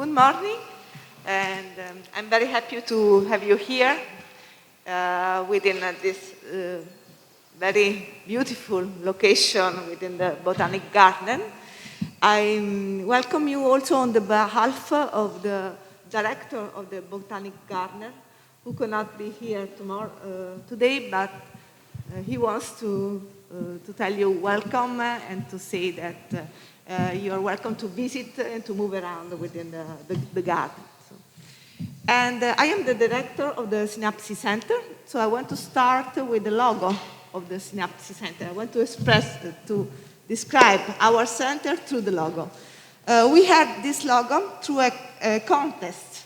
Good morning, and I'm very happy to have you here within this very beautiful location within the Botanic Garden. I welcome you also on the behalf of the director of the Botanic Garden, who cannot be here today, but he wants to tell you welcome and to say that you're welcome to visit and to move around within the garden. So. And I am the director of the SInAPSi Center, so I want to start with the logo of the SInAPSi Center. I want to describe our center through the logo. We had this logo through a contest,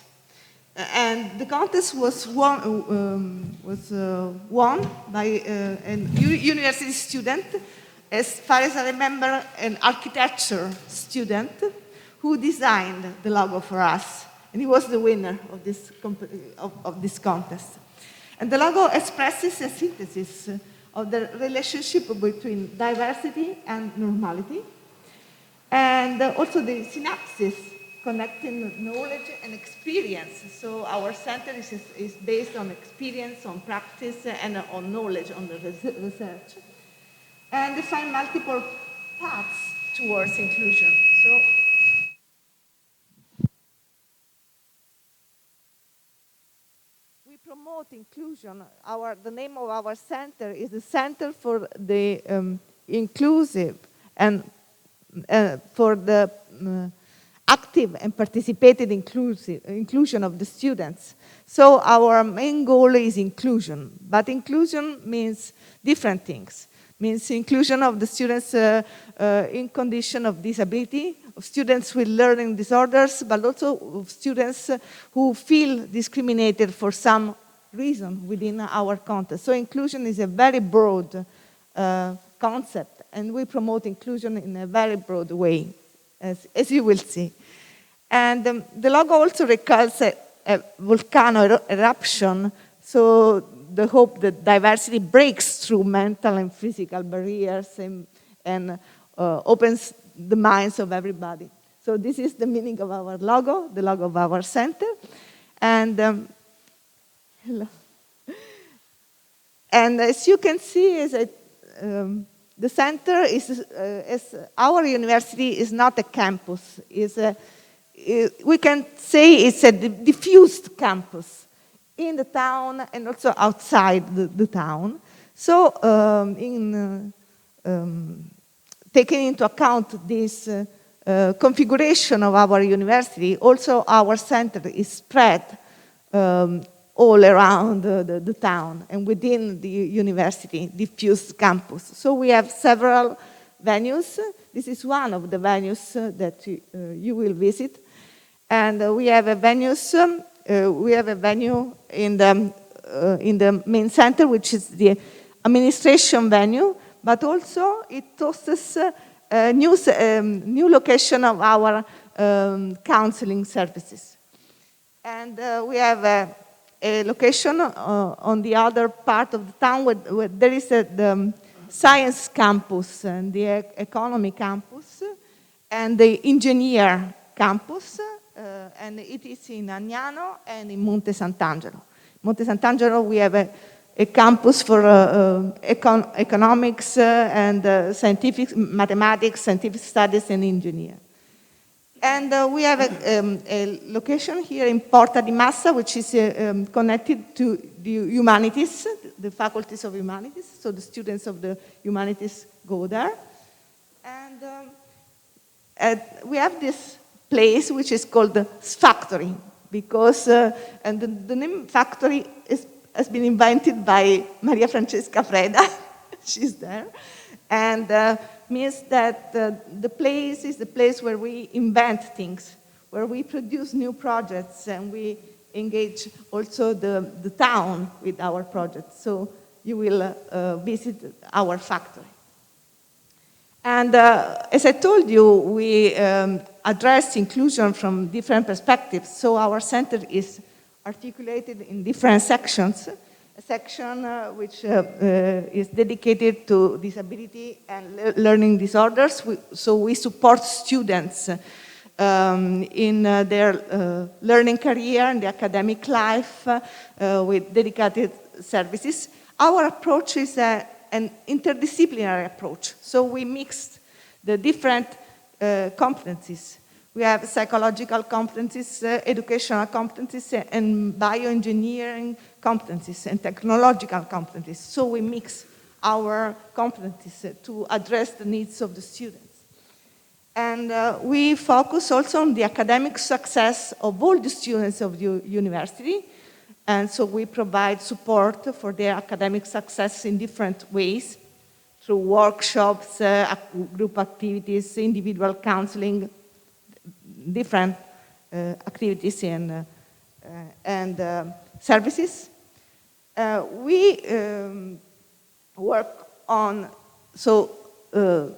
and the contest was won by a university student, as far as I remember, an architecture student who designed the logo for us, and he was the winner of this contest. And the logo expresses a synthesis of the relationship between diversity and normality, and also the synapses connecting knowledge and experience. So our center is based on experience, on practice, and on knowledge, on the research, and define multiple paths towards inclusion. So we promote inclusion. The name of our center is the Center for the Inclusive and for the active and participated inclusion of the students. So our main goal is inclusion, but inclusion means different things. Means inclusion of the students in condition of disability, of students with learning disorders, but also of students who feel discriminated for some reason within our context. So inclusion is a very broad concept, and we promote inclusion in a very broad way, as you will see. And the logo also recalls a volcano eruption, so the hope that diversity breaks through mental and physical barriers and opens the minds of everybody. So this is the meaning of our logo, the logo of our center. And hello. And as you can see, the center is our university is not a campus. We can say it's a diffused campus in the town and also outside the town. So taking into account this configuration of our university, also our center is spread all around the town and within the university, diffused campus. So we have several venues. This is one of the venues that you will visit. And we have a venue in the main center, which is the administration venue, but also it hosts a new location of our counseling services. And we have a location on the other part of the town where there is the science campus and the economy campus and the engineer campus, and it is in Agnano and in Monte Sant'Angelo. Monte Sant'Angelo, we have a campus for economics and scientific mathematics, scientific studies, and engineering. And we have a location here in Porta di Massa, which is connected to the humanities, the faculties of humanities. So the students of the humanities go there. And we have this place which is called the Factory, because and the name Factory has been invented by Maria Francesca Freda. She's there. And means that the place is the place where we invent things, where we produce new projects, and we engage also the town with our projects. So you will visit our factory. And as I told you, we address inclusion from different perspectives. So our center is articulated in different sections. A section which is dedicated to disability and learning disorders. So we support students in their learning career and the academic life with dedicated services. Our approach is an interdisciplinary approach. So we mixed the different competencies. We have psychological competencies, educational competencies, and bioengineering competencies, and technological competencies. So we mix our competencies to address the needs of the students. And we focus also on the academic success of all the students of the university. And so we provide support for their academic success in different ways, through workshops, group activities, individual counseling, different activities and services. We work on the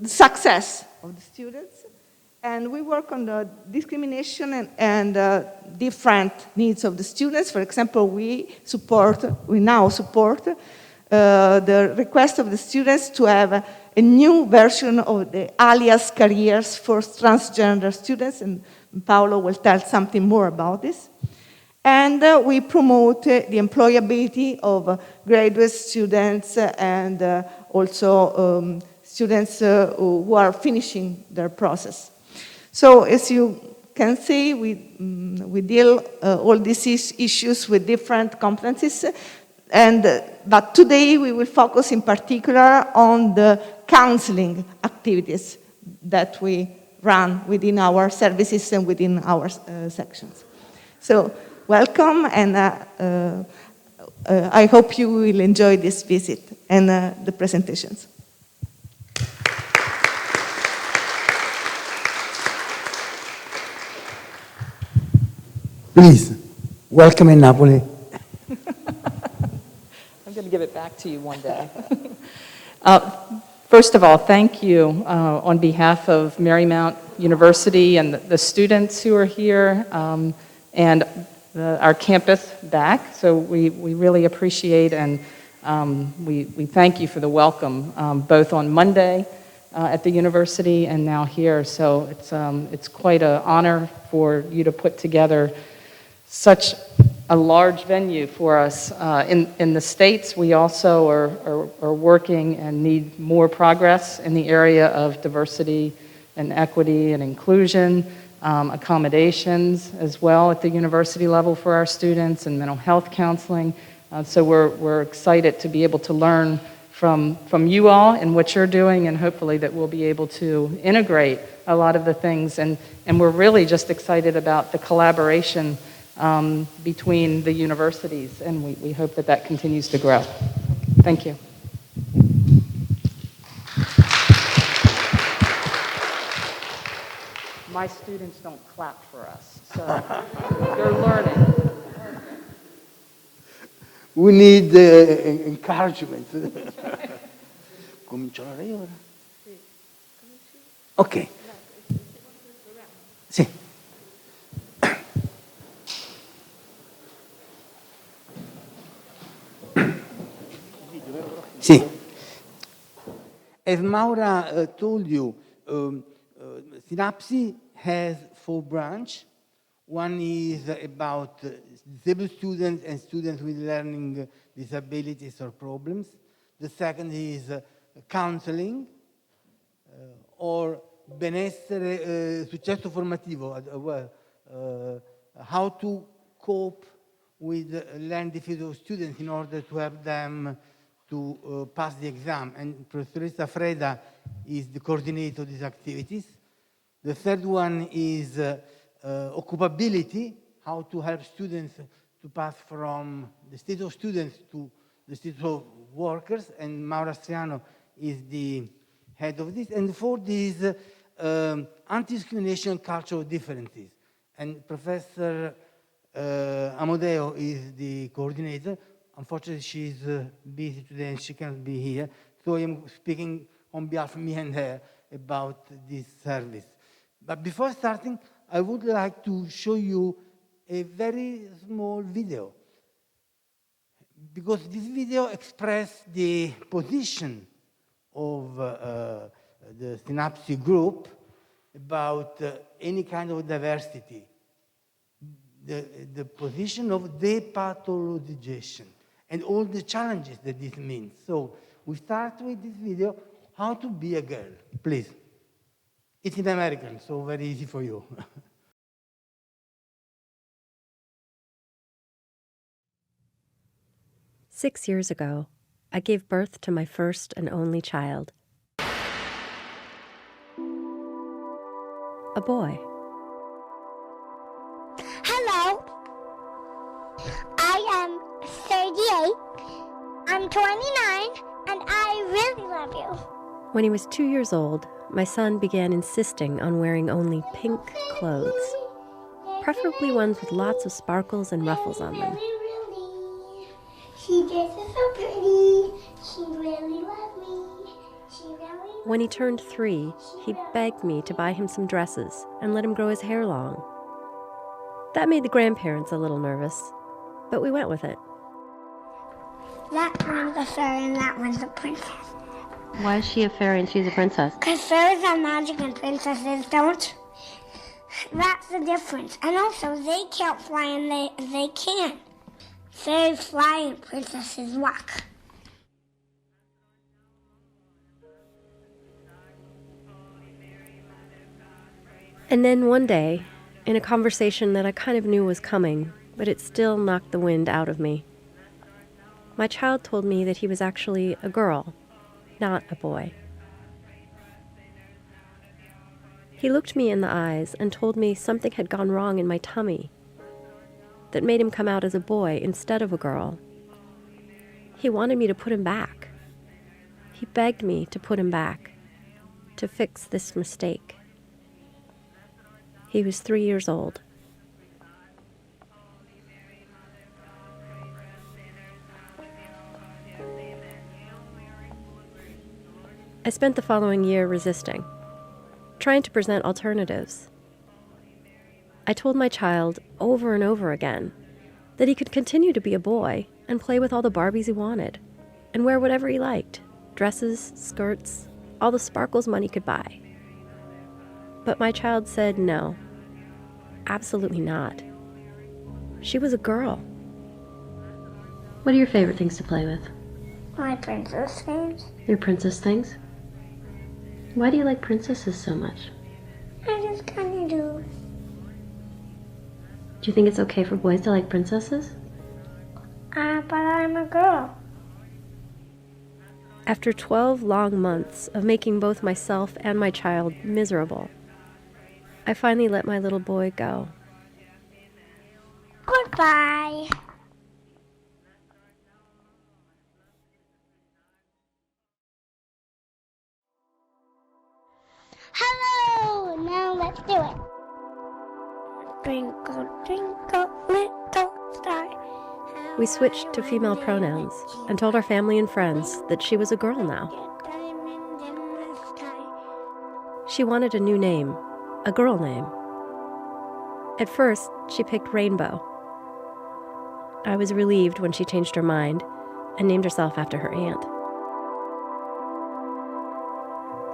success of the students, and we work on the discrimination and different needs of the students. For example, we now support the request of the students to have a new version of the alias careers for transgender students, and Paolo will tell something more about this. And we promote the employability of graduate students and also students who are finishing their process. So as you can see, we deal all these issues with different competencies, but today we will focus in particular on the counseling activities that we run within our services and within our sections. So welcome, and I hope you will enjoy this visit and the presentations. Please, welcome in Napoli. I'm going to give it back to you one day. First of all, thank you on behalf of Marymount University and the students who are here and our campus back. So we really appreciate and we thank you for the welcome, both on Monday at the university and now here. So it's quite an honor for you to put together such a large venue for us. In the States, we also are working and need more progress in the area of diversity and equity and inclusion, accommodations as well at the university level for our students, and mental health counseling. So we're excited to be able to learn from you all and what you're doing, and hopefully that we'll be able to integrate a lot of the things. And we're really just excited about the collaboration between the universities, and we hope that that continues to grow. Thank you. My students don't clap for us, so they're learning. We need encouragement. Comincio lei ora? Ok. Sì. Sì. As Maura told you, SINAPSi has 4 branches. One is about disabled students and students with learning disabilities or problems. The second is counseling or benessere, successo formativo, how to cope with learning difficulty students in order to help them to pass the exam. And Professoressa Freda is the coordinator of these activities. The third one is occupability, how to help students to pass from the state of students to the state of workers, and Maura Striano is the head of this. And the fourth is anti-discrimination culture of differences. And Professor Amodeo is the coordinator. Unfortunately, she's busy today and she can't be here. So I am speaking on behalf of me and her about this service. But before starting, I would like to show you a very small video, because this video expresses the position of the SINAPSi group about any kind of diversity, the position of depathologization, and all the challenges that this means. So we start with this video, how to be a girl, please. It's in American, so very easy for you. 6 years ago, I gave birth to my first and only child. A boy. Hello. I am 38. I'm 29, and I really love you. When he was 2 years old, my son began insisting on wearing only pink clothes, preferably ones with lots of sparkles and ruffles on them. She dresses so pretty. She really loves me. She really. When he turned 3, he begged me to buy him some dresses and let him grow his hair long. That made the grandparents a little nervous, but we went with it. That one's a fairy and that one's a princess. Why is she a fairy and she's a princess? Because fairies are magic and princesses don't. That's the difference. And also, they can't fly and they can. Fairies fly and princesses walk. And then one day, in a conversation that I kind of knew was coming, but it still knocked the wind out of me, my child told me that he was actually a girl, not a boy. He looked me in the eyes and told me something had gone wrong in my tummy that made him come out as a boy instead of a girl. He wanted me to put him back. He begged me to put him back, to fix this mistake. He was 3 years old. I spent the following year resisting, trying to present alternatives. I told my child over and over again that he could continue to be a boy and play with all the Barbies he wanted and wear whatever he liked, dresses, skirts, all the sparkles money could buy. But my child said no, absolutely not. She was a girl. What are your favorite things to play with? My princess things. Your princess things? Why do you like princesses so much? I just kind of do. Do you think it's okay for boys to like princesses? But I'm a girl. After 12 long months of making both myself and my child miserable, I finally let my little boy go. Goodbye. Hello. Now let's do it. Twinkle, twinkle, little star. We switched to female pronouns and told our family and friends that she was a girl now. Diamond in the sky. She wanted a new name, a girl name. At first, she picked Rainbow. I was relieved when she changed her mind and named herself after her aunt.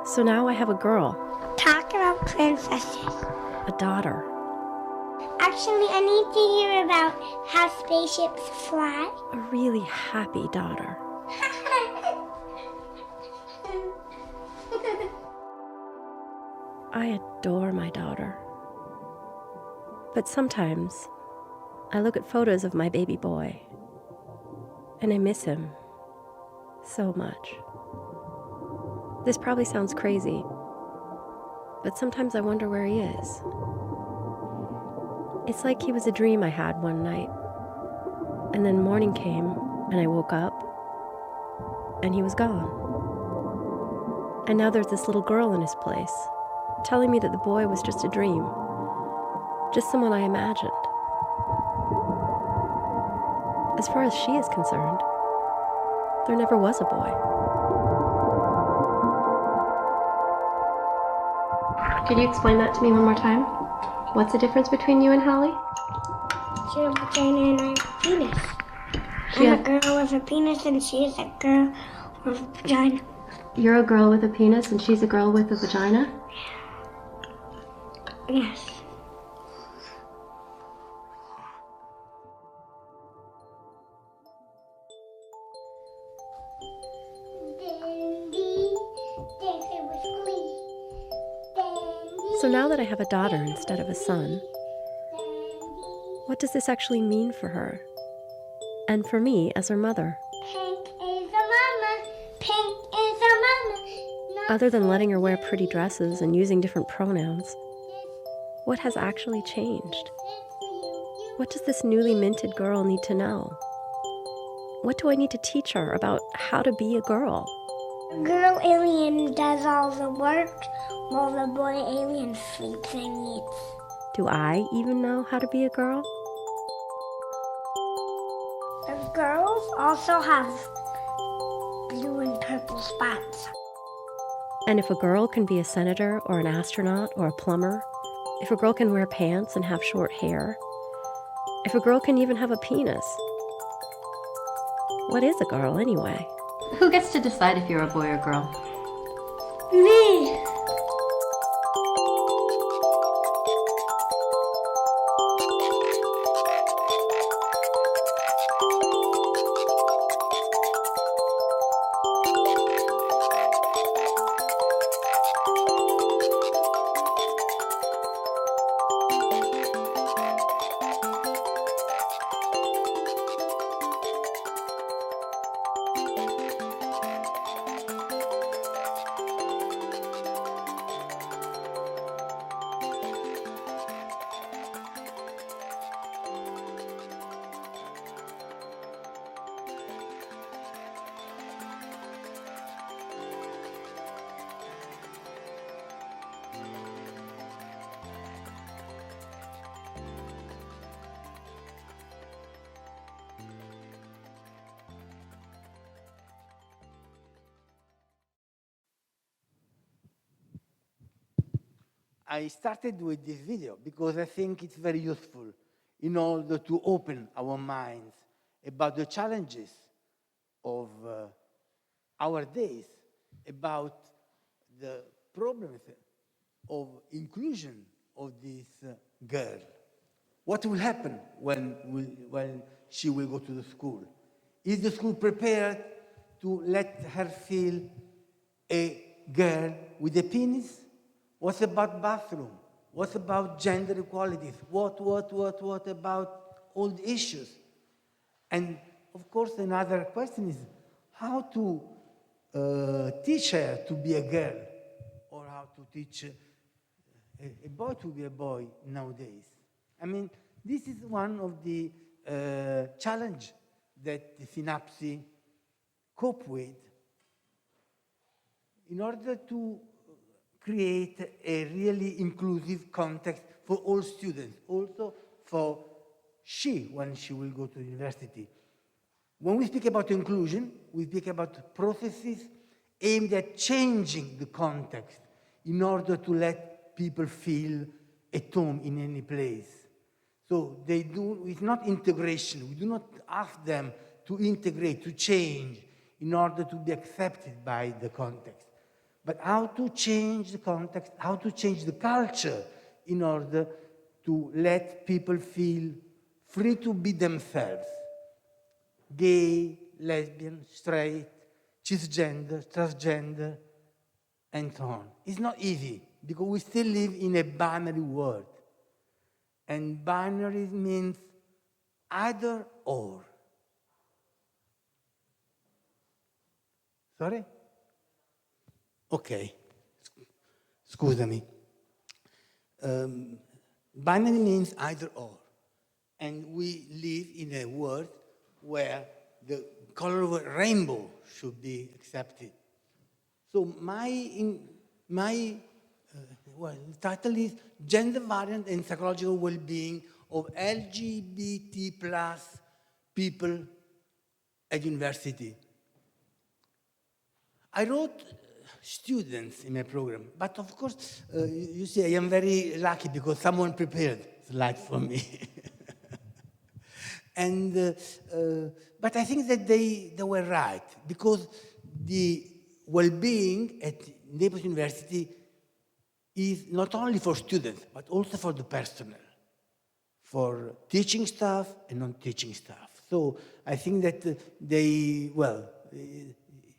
So now I have a girl, Talk about princesses. a daughter. Actually, I need to hear about how spaceships fly. A really happy daughter. I adore my daughter. But sometimes I look at photos of my baby boy and I miss him so much. This probably sounds crazy, but sometimes I wonder where he is. It's like he was a dream I had one night. And then morning came, and I woke up, and he was gone. And now there's this little girl in his place, telling me that the boy was just a dream, just someone I imagined. As far as she is concerned, there never was a boy. Could you explain that to me one more time? What's the difference between you and Holly? She has a vagina and I have a penis. I'm a girl with a penis and she is a girl with a vagina. You're a girl with a penis and she's a girl with a vagina? Yes. So now that I have a daughter instead of a son, what does this actually mean for her? And for me as her mother? Pink is a mama. Pink is a mama. Other than letting her wear pretty dresses and using different pronouns, what has actually changed? What does this newly minted girl need to know? What do I need to teach her about how to be a girl? The girl alien does all the work while the boy alien sleeps and eats. Do I even know how to be a girl? The girls also have blue and purple spots. And if a girl can be a senator or an astronaut or a plumber, if a girl can wear pants and have short hair, if a girl can even have a penis, what is a girl anyway? Who gets to decide if you're a boy or girl? Me! I started with this video because I think it's very useful in order to open our minds about the challenges of our days, about the problems of inclusion of this girl. What will happen when she will go to the school? Is the school prepared to let her feel a girl with a penis? What about bathroom? What about gender equalities? What about all the issues? And of course, another question is how to teach her to be a girl, or how to teach a boy to be a boy nowadays. I mean, this is one of the challenge that the SInAPSi cope with in order to create a really inclusive context for all students, also for when she will go to university. When we speak about inclusion, we speak about processes aimed at changing the context in order to let people feel at home in any place. So it's not integration. We do not ask them to integrate, to change, in order to be accepted by the context. But how to change the context, how to change the culture in order to let people feel free to be themselves. Gay, lesbian, straight, cisgender, transgender, and so on. It's not easy because we still live in a binary world. And binary means either or. Sorry? Ok, scusami. Binary means either or. And we live in a world where the color of a rainbow should be accepted. So the title is Gender Variant and Psychological Well-Being of LGBT plus people at university. I wrote students in my program, but of course, you see, I am very lucky because someone prepared slides for me. And, but I think that they were right, because the well-being at Naples University is not only for students, but also for the personnel, for teaching staff and non-teaching staff. So I think that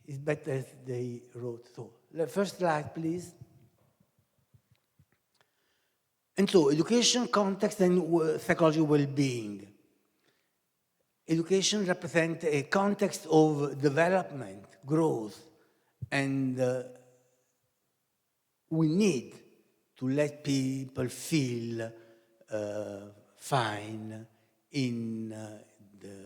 it's better as they wrote. So the first slide, please. And so education, context, and psychological well-being. Education represents a context of development, growth, and we need to let people feel fine in the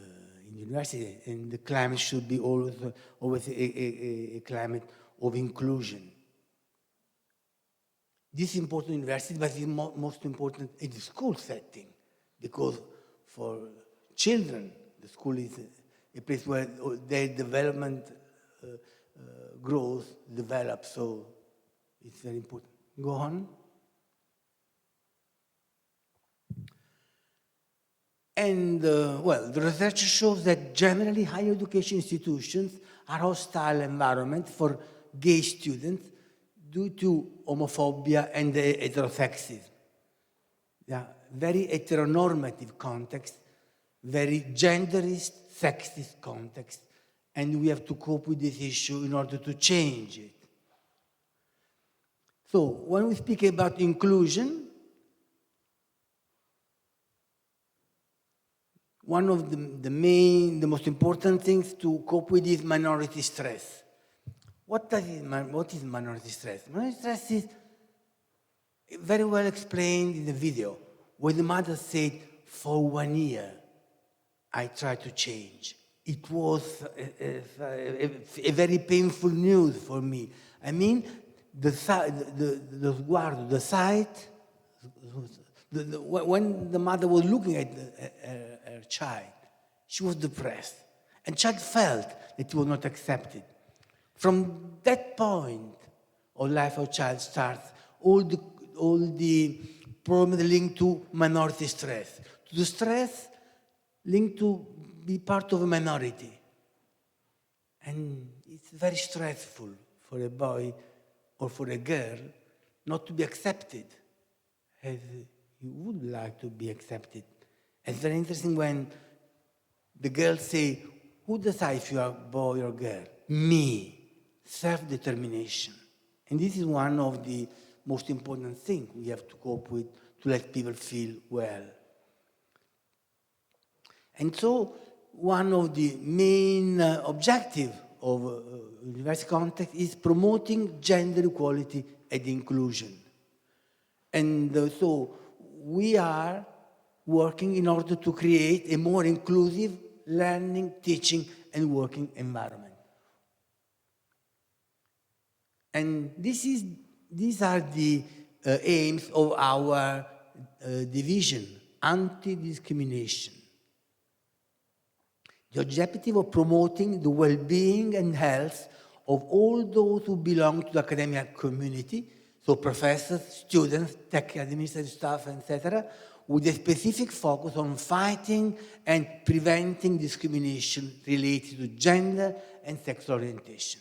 university, and the climate should be always a climate of inclusion. This is important in university, but it's most important in the school setting, because for children, the school is a place where their development growth develops, so it's very important. Go on. And, the research shows that generally higher education institutions are hostile environments for gay students due to homophobia and heterosexism. Yeah, very heteronormative context, very genderist, sexist context, and we have to cope with this issue in order to change it. So when we speak about inclusion, one of the most important things to cope with is minority stress. What is minority stress? Minority stress is very well explained in the video, where the mother said, for 1 year, I tried to change. It was a very painful news for me. I mean, the sight, when the mother was looking at her child, she was depressed. And child felt that it was not accepted. From that point of life of child starts all the problems linked to minority stress. To the stress linked to be part of a minority. And it's very stressful for a boy or for a girl not to be accepted as you would like to be accepted. It's very interesting when the girls say, who decides if you are a boy or girl? Me. Self-determination. And this is one of the most important things we have to cope with to let people feel well. And so one of the main objectives of university context is promoting gender equality and inclusion. And so we are working in order to create a more inclusive learning, teaching, and working environment. And these are the aims of our division, Anti-Discrimination. The objective of promoting the well-being and health of all those who belong to the academic community, so professors, students, tech administrative staff, etc., with a specific focus on fighting and preventing discrimination related to gender and sexual orientation.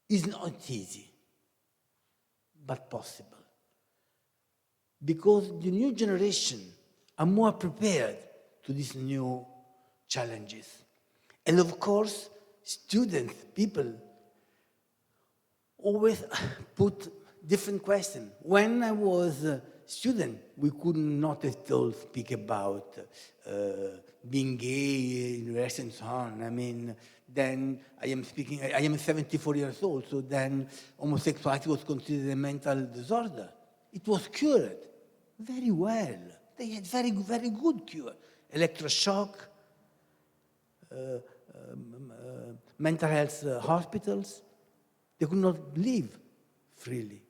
It's not easy, but possible. Because the new generation are more prepared to these new challenges. And of course, students, people, always put different questions. When I was a student, we could not at all speak about being gay, university, and so on. I mean, then I am 74 years old, so then homosexuality was considered a mental disorder. It was cured very well. They had very, very good cure. Electroshock, mental health hospitals, they could not live freely.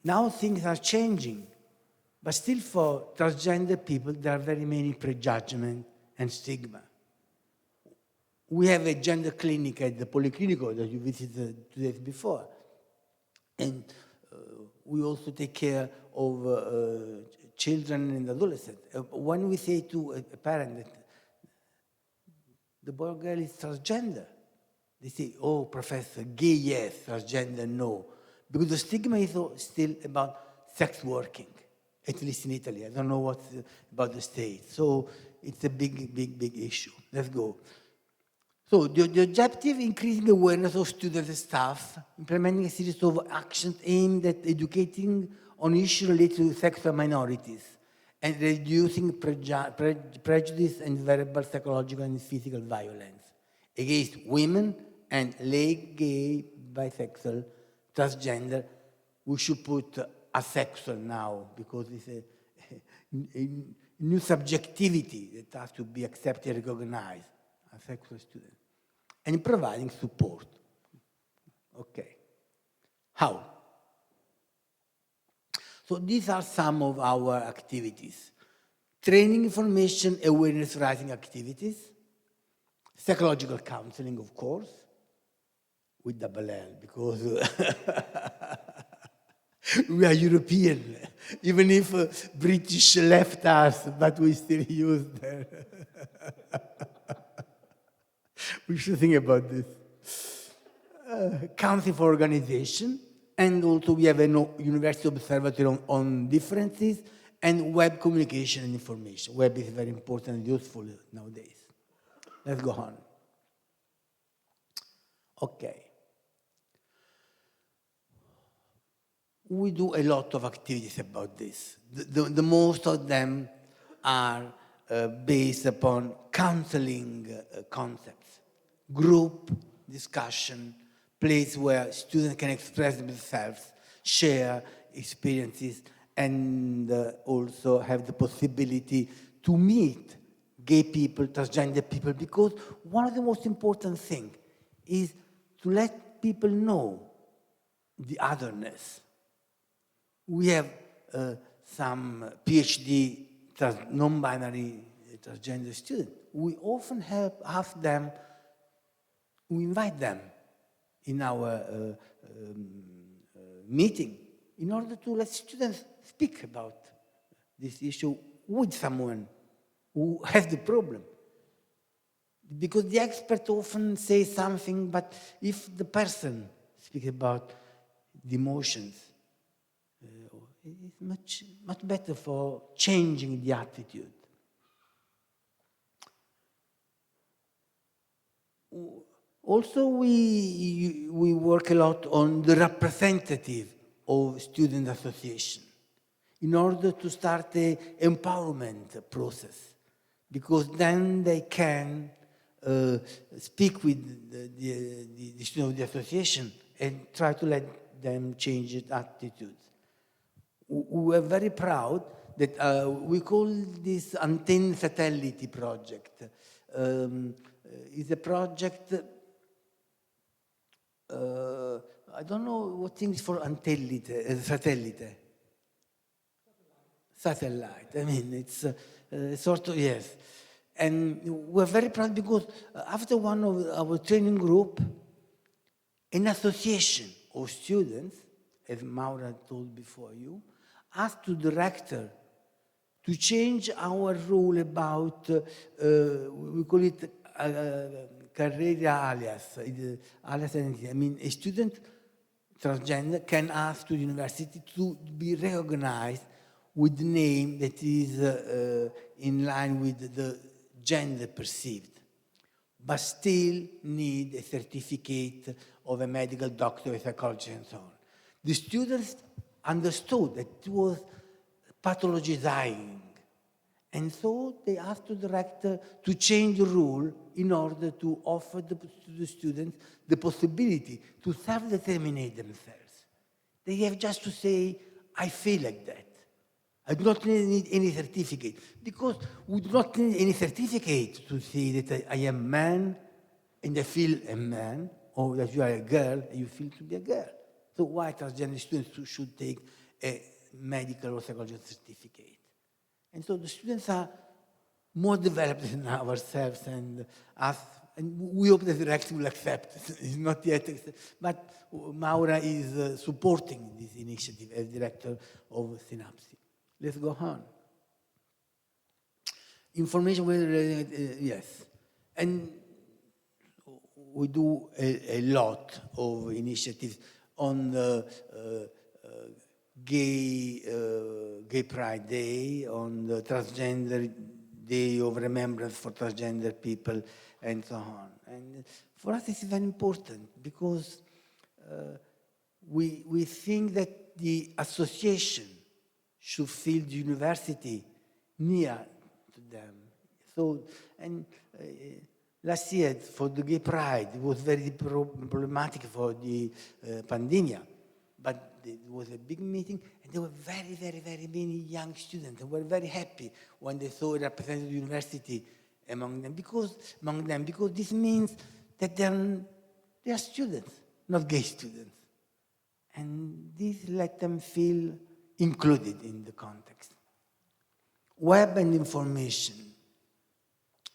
Now things are changing, but still for transgender people, there are very many prejudgments and stigma. We have a gender clinic at the Policlinico that you visited 2 days before. And we also take care of children and adolescents. When we say to a parent that the boy or girl is transgender, they say, oh, professor, gay yes, transgender no. because the stigma is still about sex working, at least in Italy. I don't know what's about the States. So it's a big issue. Let's go. So the objective, increasing awareness of students and staff, implementing a series of actions aimed at educating on issues related to sexual minorities, and reducing prejudice and verbal, psychological, and physical violence against women and gay, bisexual, transgender. We should put asexual now, because it's a new subjectivity that has to be accepted and recognized. Asexual student. And providing support. Okay. How? So these are some of our activities. Training, information, awareness raising activities. Psychological counseling, of course, with double L, because we are European, even if British left us, but we still use them. We should think about this. Counseling for organization, and also we have a university observatory on differences, and web communication and information. Web is very important and useful nowadays. Let's go on. Okay. We do a lot of activities about this. The most of them are based upon counseling concepts, group discussion, place where students can express themselves, share experiences, and also have the possibility to meet gay people, transgender people, because one of the most important things is to let people know the otherness. We have some PhD non-binary transgender students. We often ask them, we invite them in our meeting in order to let students speak about this issue with someone who has the problem. Because the expert often says something, but if the person speaks about the emotions, it's much better for changing the attitude. Also, we work a lot on the representative of student association in order to start an empowerment process, because then they can speak with the student of the association and try to let them change their attitudes. We are very proud that we call this Antenna Satellite project. It's a project, I don't know what thing is for satellite. Satellite, I mean, it's sort of, yes. And we're very proud because after one of our training group, an association of students, as Maura told before you, asked the director to change our rule about, we call it carrera alias, identity. I mean, a student transgender can ask to the university to be recognized with the name that is in line with the gender perceived, but still need a certificate of a medical doctor, a psychologist, and so on. The students understood that it was pathologizing, and so they asked the director to change the rule in order to offer to the students the possibility to self-determine themselves. They have just to say, I feel like that. I do not need any certificate, because we do not need any certificate to say that I am a man and I feel a man, or that you are a girl and you feel to be a girl. So why transgender students should take a medical or psychological certificate? And so the students are more developed than ourselves, and us, and we hope that the director will accept. It's not yet, but Maura is supporting this initiative as director of SINAPSi. Let's go on. Information, yes. And we do a lot of initiatives on Gay Pride Day, on the Transgender Day of Remembrance for Transgender people, and so on. And for us, this is very important because we think that the association should feel the university near to them. So, and last year for the Gay Pride, it was very problematic for the pandemic, but it was a big meeting, and there were very, very, very many young students who were very happy when they saw a representative university among them, because this means that they are students, not gay students. And this let them feel included in the context. Web and information.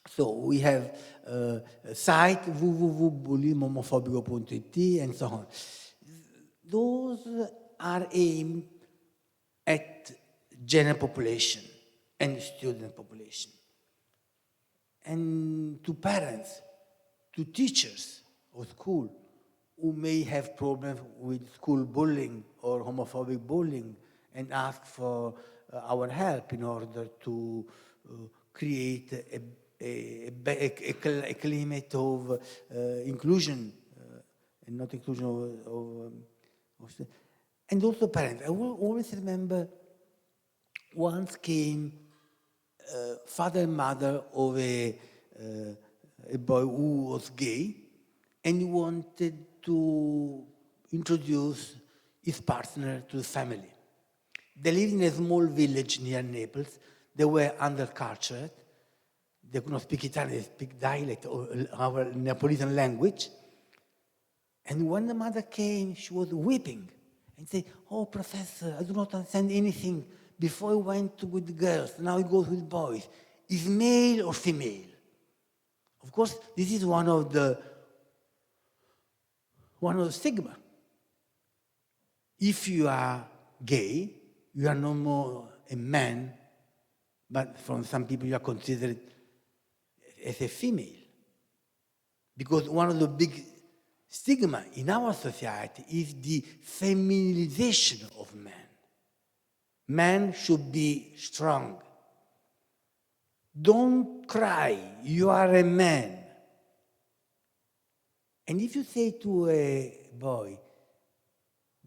So we have a site, www.bullyinghomofobico.it, and so on. Those are aimed at general population and student population. And to parents, to teachers of school who may have problems with school bullying or homophobic bullying and ask for our help in order to create a climate of inclusion and not inclusion of and also parents. I will always remember once came father and mother of a boy who was gay and wanted to introduce his partner to the family. They lived in a small village near Naples. They were undercultured. They could not speak Italian, they speak dialect or our Neapolitan language. And when the mother came, she was weeping and said, "Oh, professor, I do not understand anything. Before I went with the girls, now he goes with boys. Is male or female?" Of course, this is one of the stigma. If you are gay, you are no more a man, but from some people you are considered as a female. Because one of the big stigma in our society is the feminization of man. Man should be strong. Don't cry, you are a man. And if you say to a boy,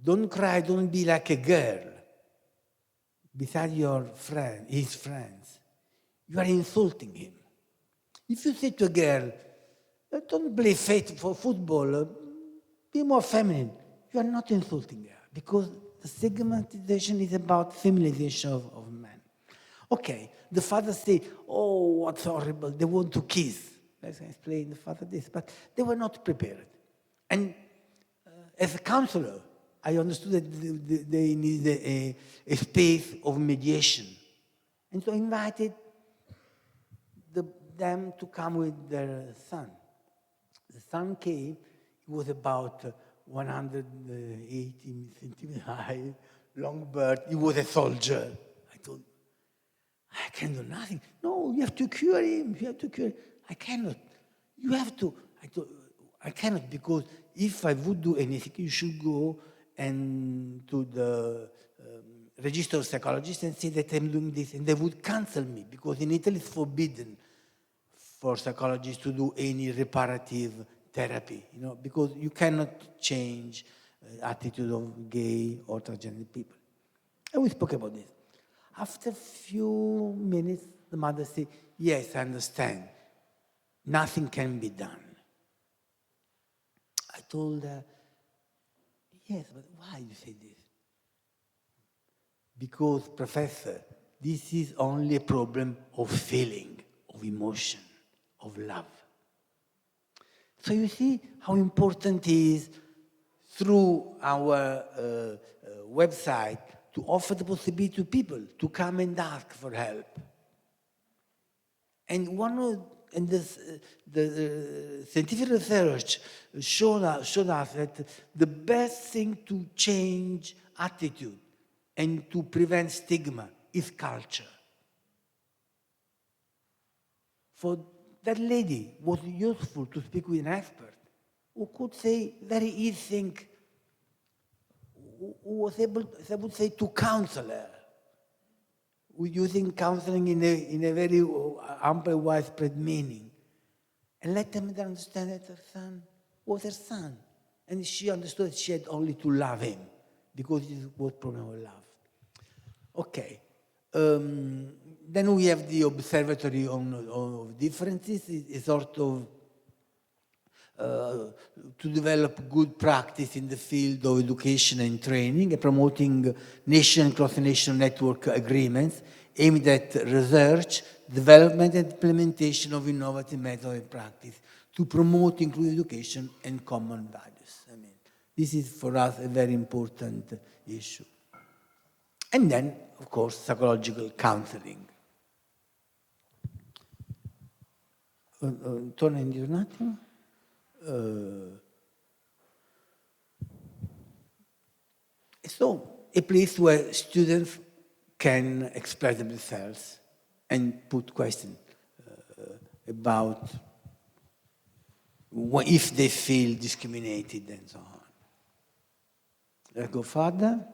don't cry, don't be like a girl, beside his friends, you are insulting him. If you say to a girl, don't play for football, be more feminine, you are not insulting her, because the stigmatization is about feminization of men. Okay, the father say, "Oh, what's horrible, they want to kiss." Let's explain the father this, but they were not prepared. And as a counselor, I understood that they needed a space of mediation. And so I invited them to come with their son. The son came, he was about 180 centimeters high, long beard, he was a soldier. I told him, I can do nothing. No, you have to cure him, I cannot. You have to. I cannot, because if I would do anything, you should go and to the register of psychologists and say that I'm doing this, and they would cancel me, because in Italy it's forbidden for psychologists to do any reparative therapy, because you cannot change attitude of gay or transgender people. And we spoke about this. After a few minutes, the mother said, "Yes, I understand. Nothing can be done." I told her, "Yes, but why you say this?" "Because, Professor, this is only a problem of feeling, of emotion, of love." So you see how important it is through our website to offer the possibility to people to come and ask for help. And the scientific research showed us that the best thing to change attitude and to prevent stigma is culture. For that lady, it was useful to speak with an expert who could say very easy thing who was able, I would say, to counsel her, using counseling in a very ample, widespread meaning, and let them understand that her son was her son. And she understood that she had only to love him, because it was problem of love. Okay. Then we have the Observatory of Differences, a sort of to develop good practice in the field of education and training, and promoting nation and cross-nation network agreements aimed at research, development and implementation of innovative methods and practice to promote inclusive education and common values. I mean, this is for us a very important issue. And then, of course, psychological counseling. Torna indietro un attimo. So, a place where students can express themselves and put questions about if they feel discriminated and so on. Let's go further.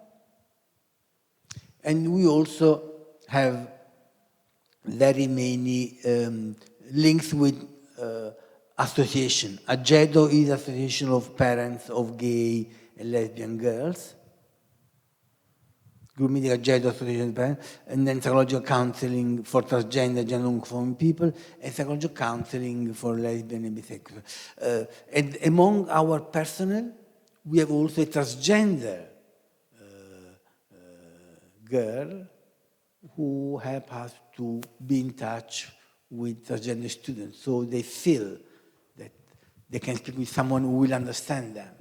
And we also have very many links with association. AGEDO is Association of Parents of Gay and Lesbian Girls. Group meeting AGEDO, Association of Parents, and then psychological counseling for transgender, gender-non-conforming people, and psychological counseling for lesbian and bisexual. And among our personnel, we have also a transgender girl who help us to be in touch with transgender students, so they feel that they can speak with someone who will understand them.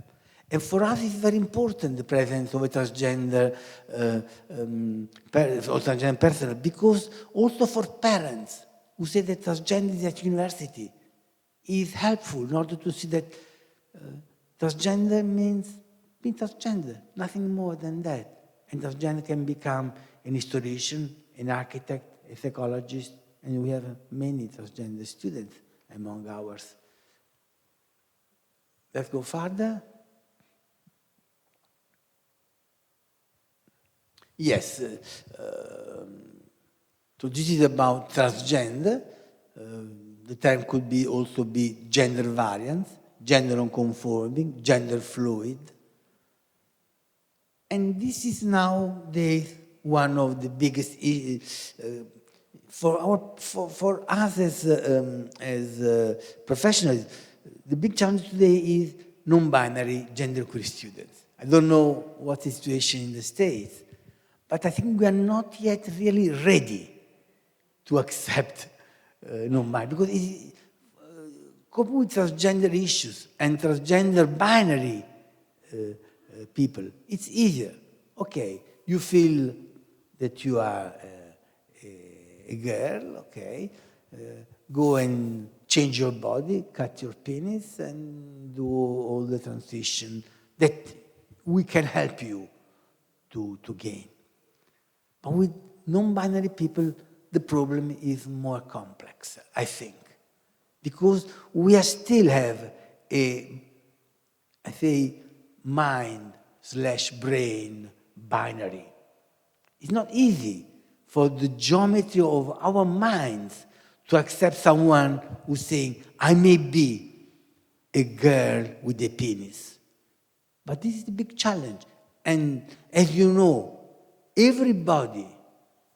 And for us, it's very important, the presence of a transgender person, because also for parents who say that transgender at university is helpful in order to see that transgender means being transgender, nothing more than that. And transgender can become an historian, an architect, a psychologist, and we have many transgender students among ours. Let's go further. Yes, so this is about transgender. The term could also be gender variance, gender non-conforming, gender fluid. And this is nowadays one of the biggest for us as professionals. The big challenge today is non-binary genderqueer students. I don't know what the situation in the States, but I think we are not yet really ready to accept non-binary, because coupled with transgender issues and transgender binary people, it's easier. Okay, you feel that you are a girl, okay, go and change your body, cut your penis, and do all the transition that we can help you to gain. But with non-binary people, the problem is more complex, I think, because we still have a, I say, mind/brain binary. It's not easy for the geometry of our minds to accept someone who's saying, I may be a girl with a penis. But this is the big challenge. And as you know, everybody,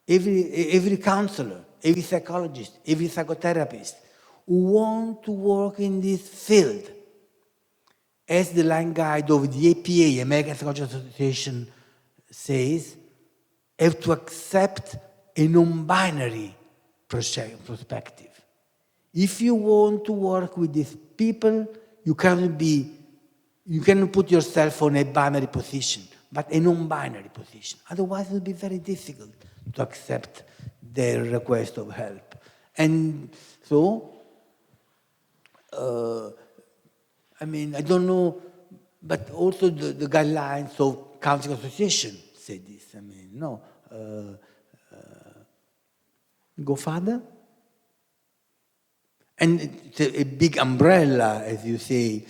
every counselor, every psychologist, every psychotherapist who want to work in this field, as the line guide of the APA, American Psychological Association, says, have to accept a non-binary perspective. If you want to work with these people, you cannot put yourself on a binary position, but a non-binary position. Otherwise, it will be very difficult to accept their request of help. And so, I mean, I don't know, but also the guidelines of Counseling Association say this. I mean, no. Go further. And it's a big umbrella, as you say,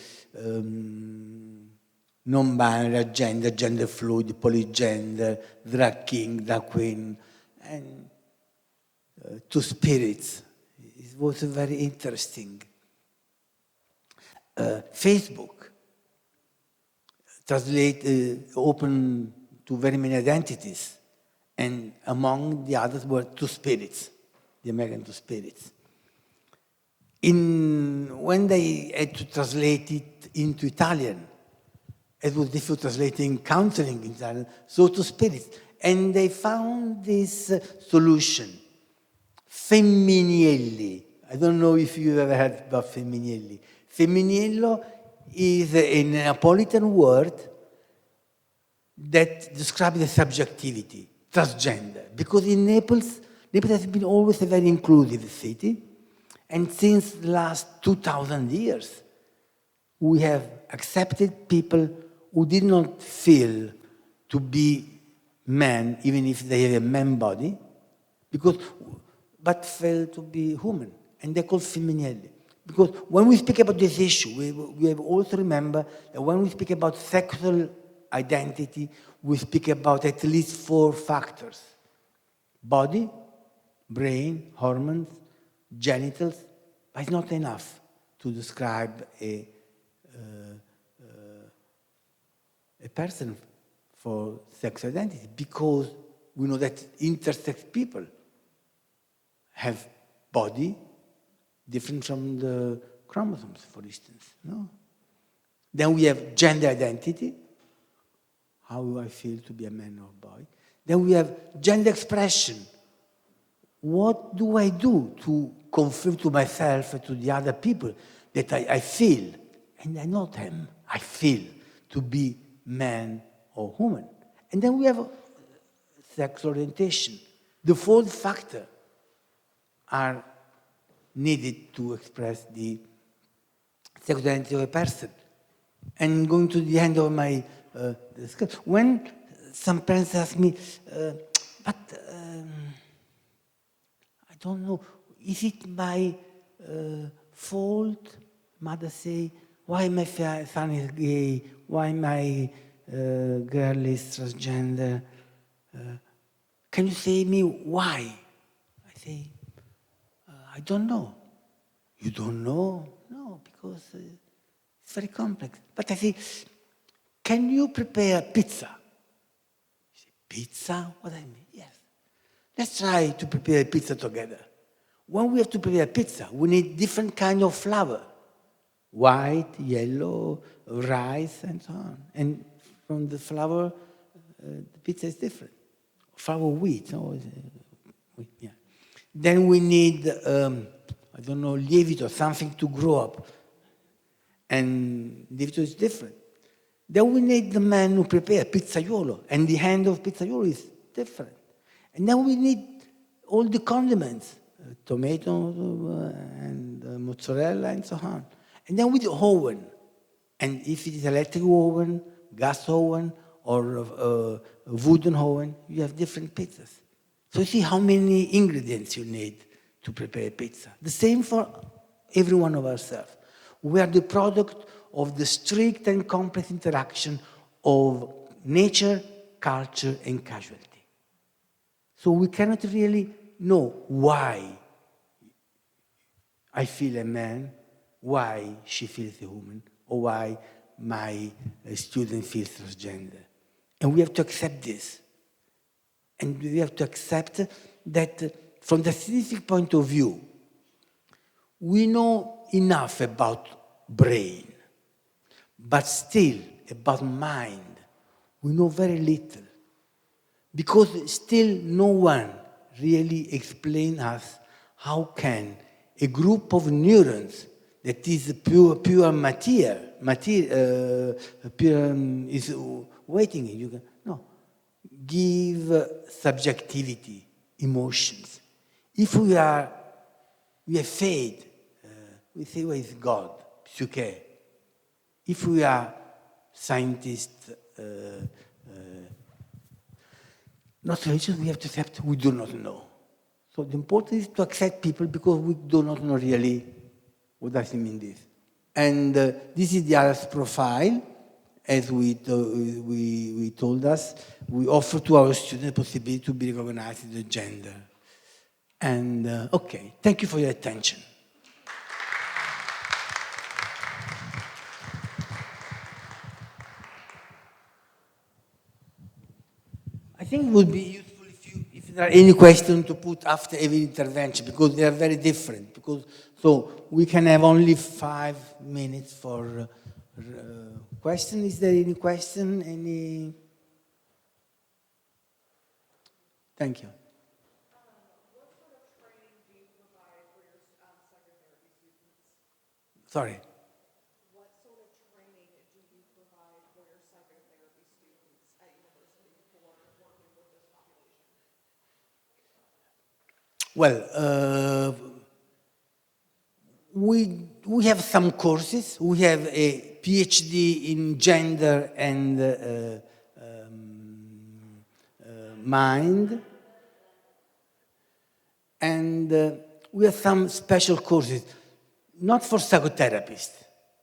non-binary, gender, gender fluid, polygender, drag king, drag queen, and two spirits. It was very interesting. Facebook open to very many identities, and among the others were two spirits, the American two spirits. When they had to translate it into Italian, it was difficult translating counseling in Italian, so two spirits. And they found this solution, Femminelli. I don't know if you've ever heard about Femminelli. Femminello is a Neapolitan word that describes the subjectivity, transgender. Because in Naples has been always a very inclusive city. And since the last 2,000 years, we have accepted people who did not feel to be men, even if they have a man body, but felt to be human. And they're called Femminelli. Because when we speak about this issue, we have also remember that when we speak about sexual identity, we speak about at least 4 factors: body, brain, hormones, genitals, but it's not enough to describe a person for sexual identity, because we know that intersex people have body different from the chromosomes, for instance. No? Then we have gender identity. How do I feel to be a man or a boy? Then we have gender expression. What do I do to confirm to myself and to the other people that I feel, and I not am, I feel to be man or woman? And then we have sexual orientation. The 4th factor are needed to express the sexual identity of a person. And going to the end of my discussion, when some parents ask me, I don't know, is it my fault? Mother say, why my son is gay? Why my girl is transgender? Can you say me why? I say, I don't know. You don't know? No, because it's very complex. But I say, can you prepare pizza? You say, pizza? What I mean? Yes. Let's try to prepare a pizza together. When we have to prepare pizza, we need different kind of flour. White, yellow, rice, and so on. And from the flour, the pizza is different. Flour wheat. No? Wheat, yeah. Then we need, I don't know, lievito, something to grow up. And lievito is different. Then we need the man who prepare pizzaiolo, and the hand of pizzaiolo is different. And then we need all the condiments, tomato and mozzarella and so on. And then with the oven. And if it is electric oven, gas oven, or wooden oven, you have different pizzas. So you see how many ingredients you need to prepare pizza. The same for every one of ourselves. We are the product of the strict and complex interaction of nature, culture, and casualty. So we cannot really know why I feel a man, why she feels a woman, or why my student feels transgender. And we have to accept this. And we have to accept that from the scientific point of view, we know enough about brain, but still about mind, we know very little. Because still no one really explains us how can a group of neurons that is pure matter is waiting. You can, no, give subjectivity, emotions. If we have faith, we say, well, it's God, psyche. If we are scientists, not religious, we have to accept we do not know. So the important is to accept people because we do not know really what does it mean this. And this is the other's profile. as we told us, we offer to our students the possibility to be recognized as a gender. And okay, thank you for your attention. I think it would be useful if there are any questions to put after every intervention, because they are very different. So we can have only 5 minutes for question. Is there any question? Thank you. What sort of training do you provide for your psychotherapy students? Sorry. What sort of training do you provide for your psychotherapy students at university for working with this population? Well, we have some courses. We have a PhD in gender and mind. And we have some special courses, not for psychotherapists,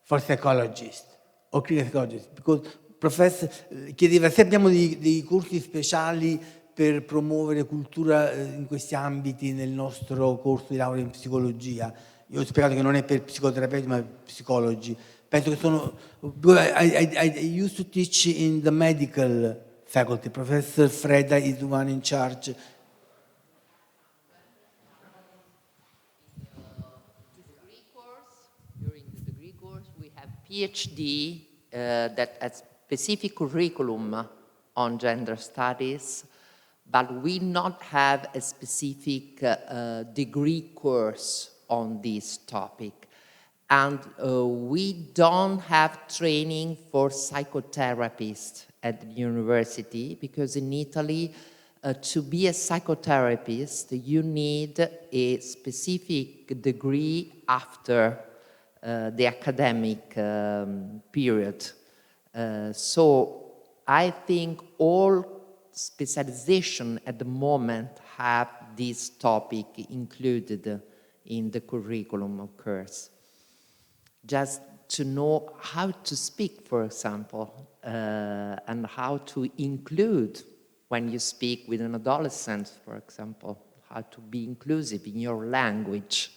for psychologists o clinical psychologists, because professor chiedeva se abbiamo dei corsi speciali per promuovere cultura in questi ambiti nel nostro corso di laurea in psicologia. Io ho spiegato che non è per psicoterapeuti ma per psicologi. Penso che sono... I used to teach in the medical faculty. Professor Freda is the one in charge. During the degree course, we have PhD that has specific curriculum on gender studies, but we not have a specific degree course on this topic. And we don't have training for psychotherapists at the university, because in Italy, to be a psychotherapist, you need a specific degree after the academic period. So I think all specialization at the moment have this topic included in the curriculum of course. Just to know how to speak, for example, and how to include when you speak with an adolescent, for example, how to be inclusive in your language.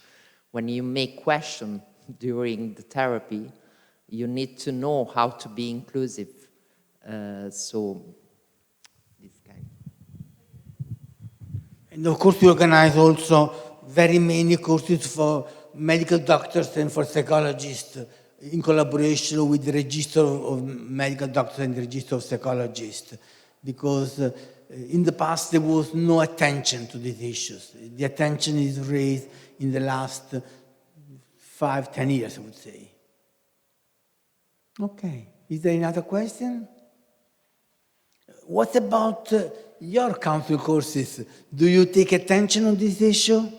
When you make questions during the therapy, you need to know how to be inclusive. So, this kind. And of course, we organize also very many courses for medical doctors and for psychologists in collaboration with the Register of Medical Doctors and the Register of Psychologists, because in the past there was no attention to these issues. The attention is raised in the last 5-10 years, I would say. Okay, is there another question? What about your counseling courses? Do you take attention on this issue?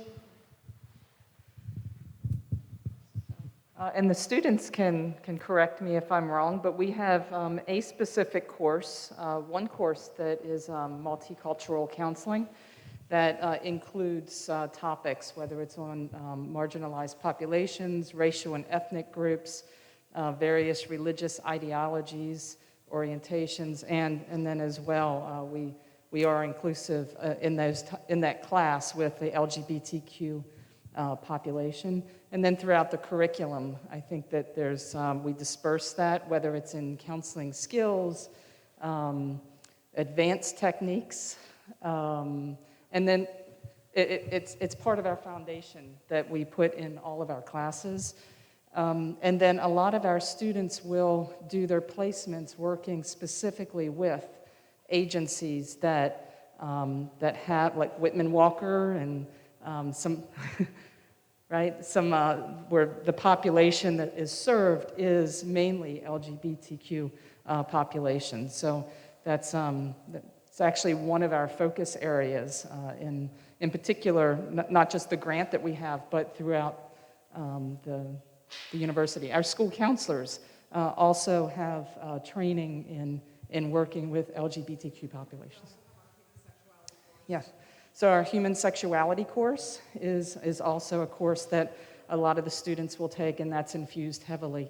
And the students can correct me if I'm wrong, but we have a specific course, one course that is Multicultural Counseling, that includes topics, whether it's on marginalized populations, racial and ethnic groups, various religious ideologies, orientations, and then as well, we are inclusive in that class with the LGBTQ population. And then throughout the curriculum, I think that there's, we disperse that, whether it's in counseling skills, advanced techniques, and then it's part of our foundation that we put in all of our classes. And then a lot of our students will do their placements working specifically with agencies that have, like Whitman Walker and some, right? Some where the population that is served is mainly LGBTQ population. So that's actually one of our focus areas in particular, not just the grant that we have, but throughout the university. Our school counselors also have training in working with LGBTQ populations. Yes. So our human sexuality course is also a course that a lot of the students will take, and that's infused heavily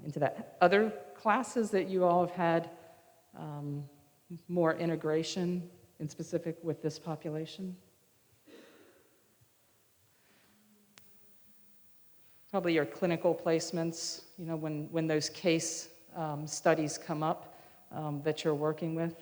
into that. Other classes that you all have had more integration in specific with this population? Probably your clinical placements, you know, when those case studies come up that you're working with.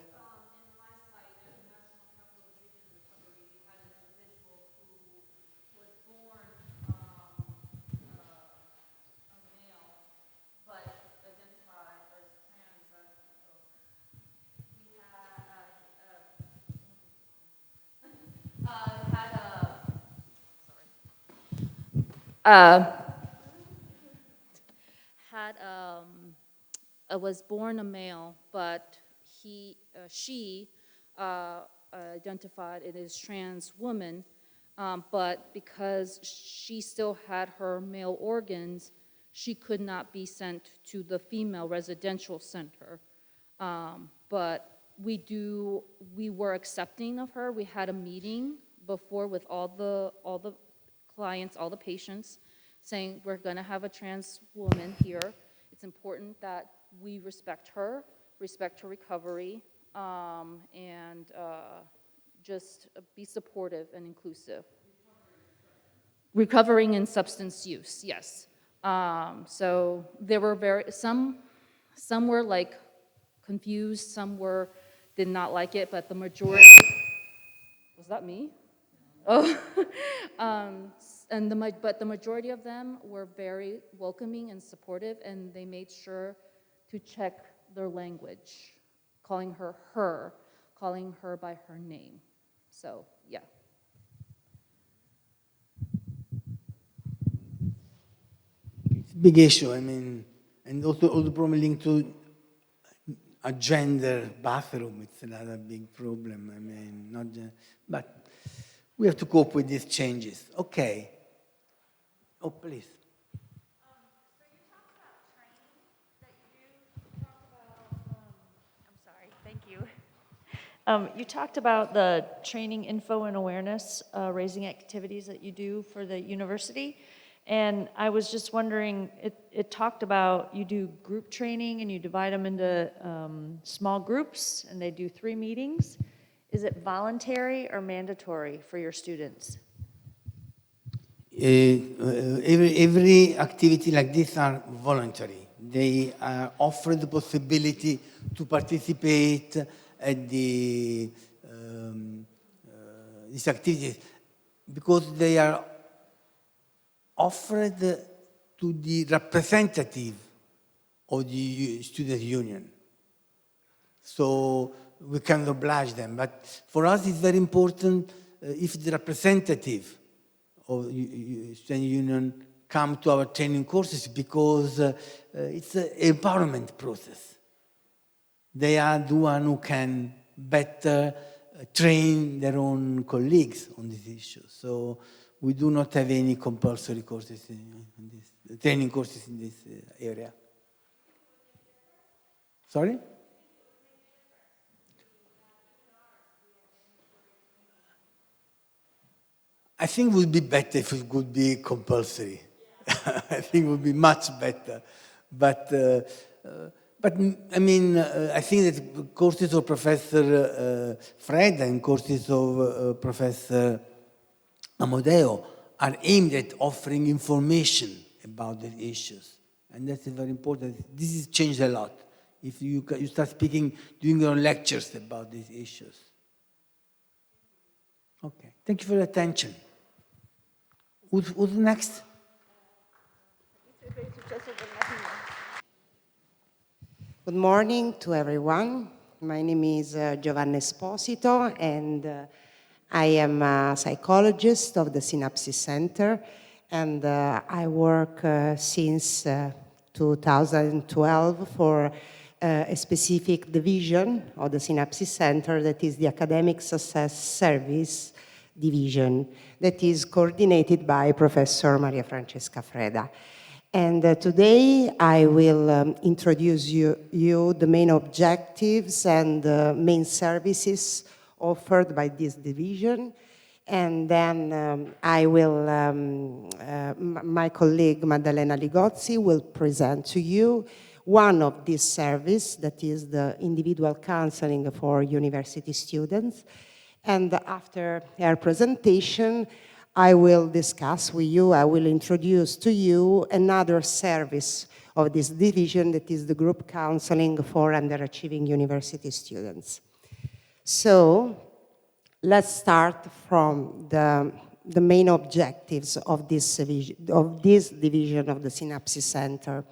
Was born a male, but she identified it as trans woman, but because she still had her male organs, she could not be sent to the female residential center. But we were accepting of her. We had a meeting before with all the clients, all the patients, saying we're going to have a trans woman here. It's important that we respect her recovery, and just be supportive and inclusive. Recovering in substance use, yes. So there were some were like confused, some did not like it, but the majority, was that me? Oh, but the majority of them were very welcoming and supportive, and they made sure to check their language, calling her, calling her by her name. So, yeah. It's a big issue, I mean, and also all the problem linked to a gender bathroom. It's another big problem. I mean, not just, but we have to cope with these changes. Okay. Oh, please. So you talked about training that you do. Talk about, I'm sorry, thank you. You talked about the training, info, and awareness raising activities that you do for the university. And I was just wondering, it talked about you do group training and you divide them into small groups and they do 3 meetings. Is it voluntary or mandatory for your students? Every activity like this are voluntary. They offer the possibility to participate at these activities because they are offered to the representative of the student union. So we can oblige them, but for us it's very important if the representative of student union come to our training courses because it's an empowerment process. They are the one who can better train their own colleagues on this issue. So we do not have any compulsory courses in this, training courses in this area. Sorry? I think it would be better if it would be compulsory. I think it would be much better. But I mean, I think that courses of Professor Fred and courses of Professor Amodeo are aimed at offering information about the issues. And that's very important. This has changed a lot. If you start speaking, doing your own lectures about these issues. Okay, thank you for your attention. Who's next? Good morning to everyone. My name is Giovanni Esposito, and I am a psychologist of the SINAPSi Center, and I work since 2012 for a specific division of the SINAPSi Center, that is the Academic Success Service Division, that is coordinated by Professor Maria Francesca Freda. And today I will introduce you the main objectives and main services offered by this division, And then my colleague Maddalena Ligozzi will present to you one of these services, that is the individual counseling for university students. And after her presentation, I will discuss with you, I will introduce to you another service of this division, that is the group counseling for underachieving university students. So let's start from the main objectives of this division of the SInAPSi Center.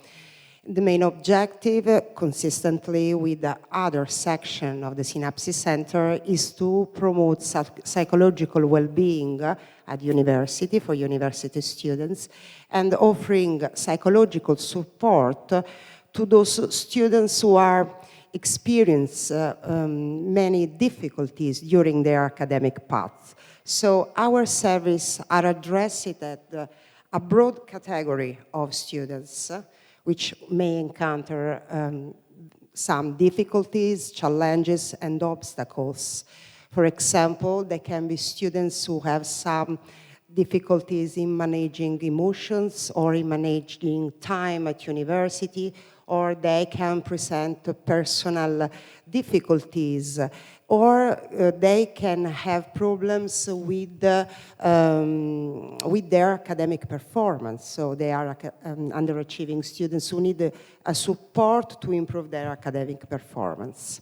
The main objective, consistently with the other section of the SInAPSi Center, is to promote psychological well-being at university for university students and offering psychological support to those students who are experience many difficulties during their academic path. So our service are addressed at a broad category of students which may encounter some difficulties, challenges, and obstacles. For example, there can be students who have some difficulties in managing emotions or in managing time at university, or they can present personal difficulties, or they can have problems with their academic performance. So they are underachieving students who need a support to improve their academic performance.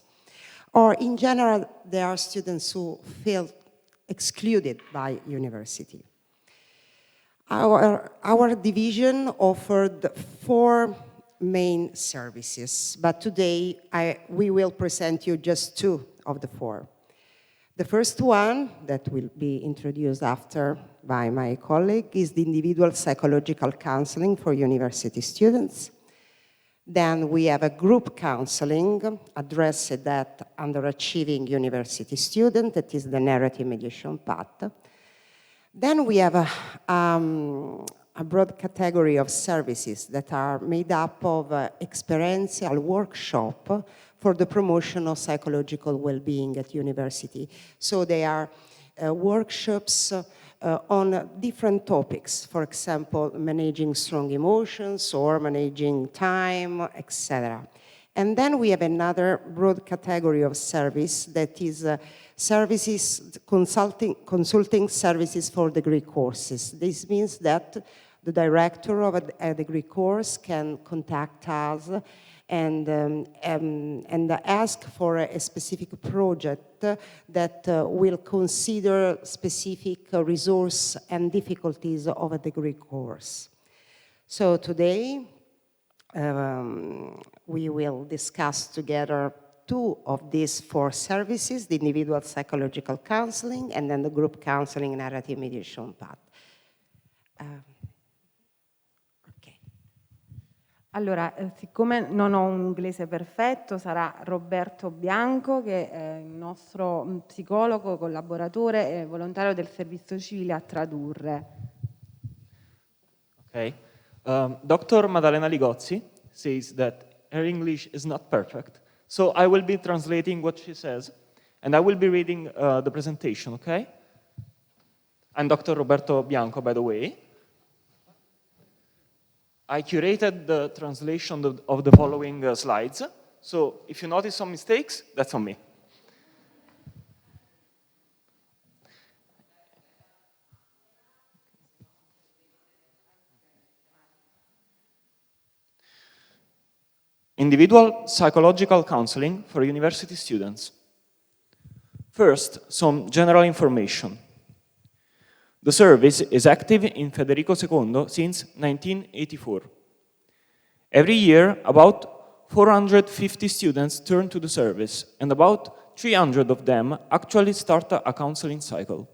Or in general, there are students who feel excluded by university. Our division offered 4 main services, but today we will present you just 2 of the 4. The first one, that will be introduced after by my colleague, is the individual psychological counseling for university students. Then we have a group counseling addressed at underachieving university student, that is the narrative mediation path. Then we have a broad category of services that are made up of experiential workshop for the promotion of psychological well-being at university. So they are workshops on different topics, for example, managing strong emotions or managing time, etc. And then we have another broad category of service that is services, consulting services for degree courses. This means that the director of a degree course can contact us and ask for a specific project that will consider specific resource and difficulties of a degree course. So today, we will discuss together 2 of these 4 services, the individual psychological counseling and then the group counseling narrative mediation path. Allora, siccome non ho un inglese perfetto, sarà Roberto Bianco, che è il nostro psicologo, collaboratore e volontario del servizio civile, a tradurre. Okay. Dr. Maddalena Ligozzi says that her English is not perfect, so I will be translating what she says, and I will be reading the presentation, okay? I'm Dr. Roberto Bianco, by the way. I curated the translation of the following slides, so if you notice some mistakes, that's on me. Individual psychological counseling for university students. First, some general information. The service is active in Federico II since 1984. Every year, about 450 students turn to the service, and about 300 of them actually start a counseling cycle.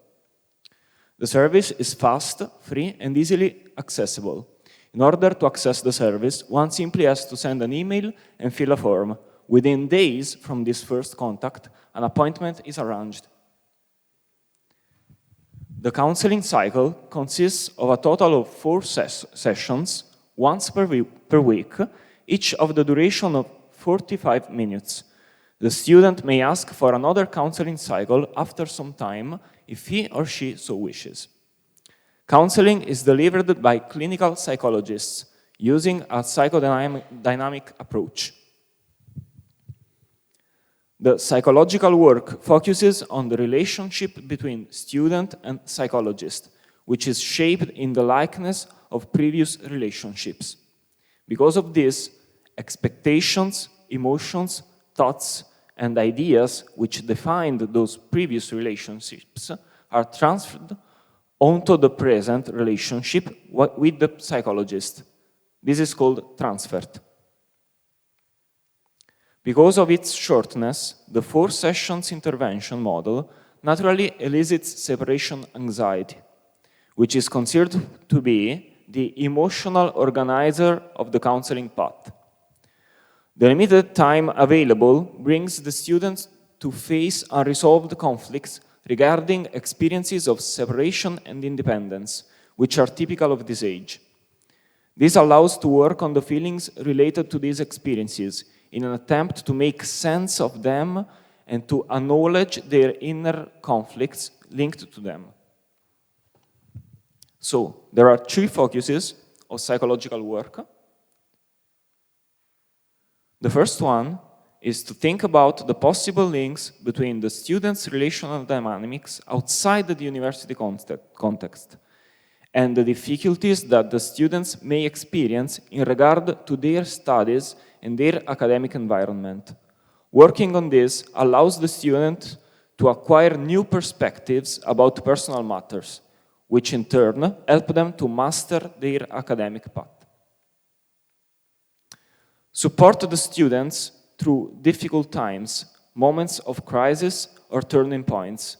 The service is fast, free, and easily accessible. In order to access the service, one simply has to send an email and fill a form. Within days from this first contact, an appointment is arranged. The counseling cycle consists of a total of 4 sessions, once per week, each of the duration of 45 minutes. The student may ask for another counseling cycle after some time if he or she so wishes. Counseling is delivered by clinical psychologists using a psychodynamic approach. The psychological work focuses on the relationship between student and psychologist, which is shaped in the likeness of previous relationships. Because of this, expectations, emotions, thoughts, and ideas which defined those previous relationships are transferred onto the present relationship with the psychologist. This is called transferred. Because of its shortness, the 4 sessions intervention model naturally elicits separation anxiety, which is considered to be the emotional organizer of the counseling path. The limited time available brings the students to face unresolved conflicts regarding experiences of separation and independence, which are typical of this age. This allows to work on the feelings related to these experiences in an attempt to make sense of them and to acknowledge their inner conflicts linked to them. So, there are 3 focuses of psychological work. The first one is to think about the possible links between the students' relational dynamics outside the university context and the difficulties that the students may experience in regard to their studies and their academic environment. Working on this allows the student to acquire new perspectives about personal matters, which in turn help them to master their academic path. Support the students through difficult times, moments of crisis, or turning points.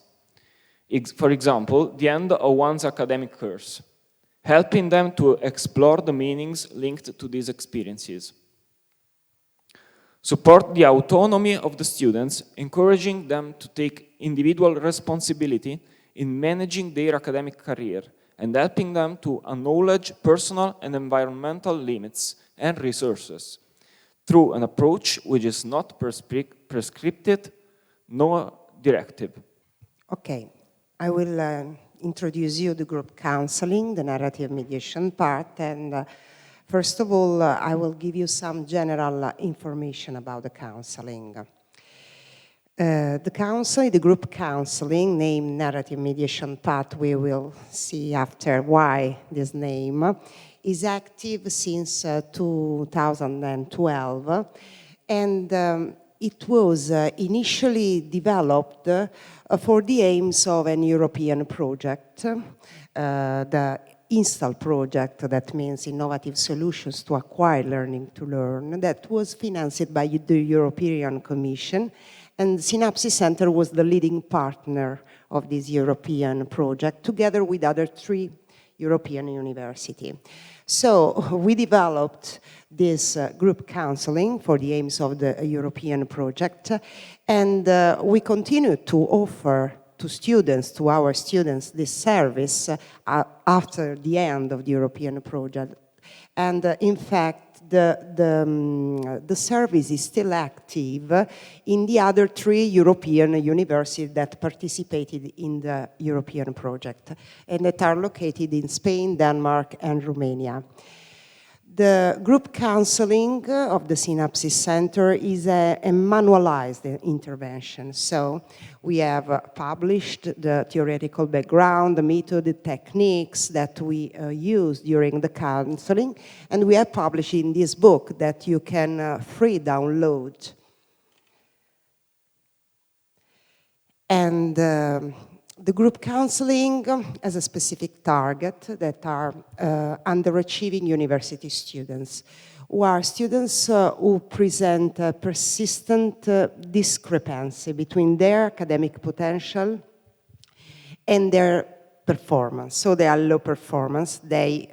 For example, the end of one's academic course, helping them to explore the meanings linked to these experiences. Support the autonomy of the students, encouraging them to take individual responsibility in managing their academic career and helping them to acknowledge personal and environmental limits and resources through an approach which is not prescriptive nor directive. Okay, I will introduce you the group counseling, the narrative mediation part, and first of all, I will give you some general information about the counseling. The group counseling, named narrative mediation path, we will see after why this name, is active since 2012, and it was initially developed for the aims of an European project, the Install project, that means Innovative Solutions to Acquire Learning to Learn, that was financed by the European Commission, and SInAPSi Center was the leading partner of this European project, together with other 3 European universities. So we developed this group counseling for the aims of the European project, and we continue to offer to students, to our students, this service after the end of the European project. And in fact, the service is still active in the other 3 European universities that participated in the European project and that are located in Spain, Denmark, and Romania. The group counseling of the SInAPSi Center is a manualized intervention. So we have published the theoretical background, the method, the techniques that we use during the counseling, and we have published in this book that you can free download. And the group counseling has a specific target that are underachieving university students, who are students who present a persistent discrepancy between their academic potential and their performance. So they are low performance, they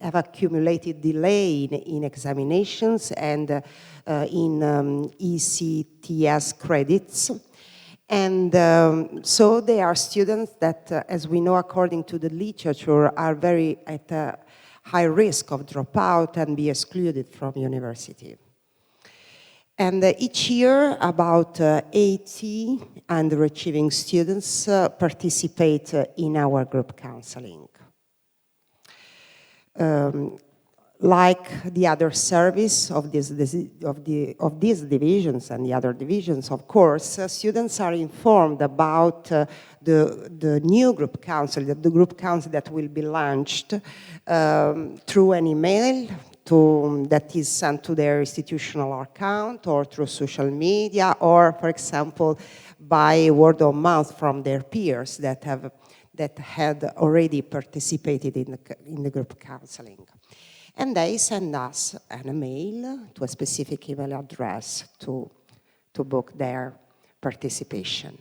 have accumulated delay in examinations and in ECTS credits. And so they are students that, as we know according to the literature, are very at a high risk of dropout and be excluded from university. And each year, about 80 underachieving students participate in our group counseling. Like the other service of these divisions and the other divisions, of course, students are informed about the new group counseling, the group counseling that will be launched through an email that is sent to their institutional account, or through social media, or, for example, by word of mouth from their peers that had already participated in the group counseling. And they send us an email to a specific email address to book their participation.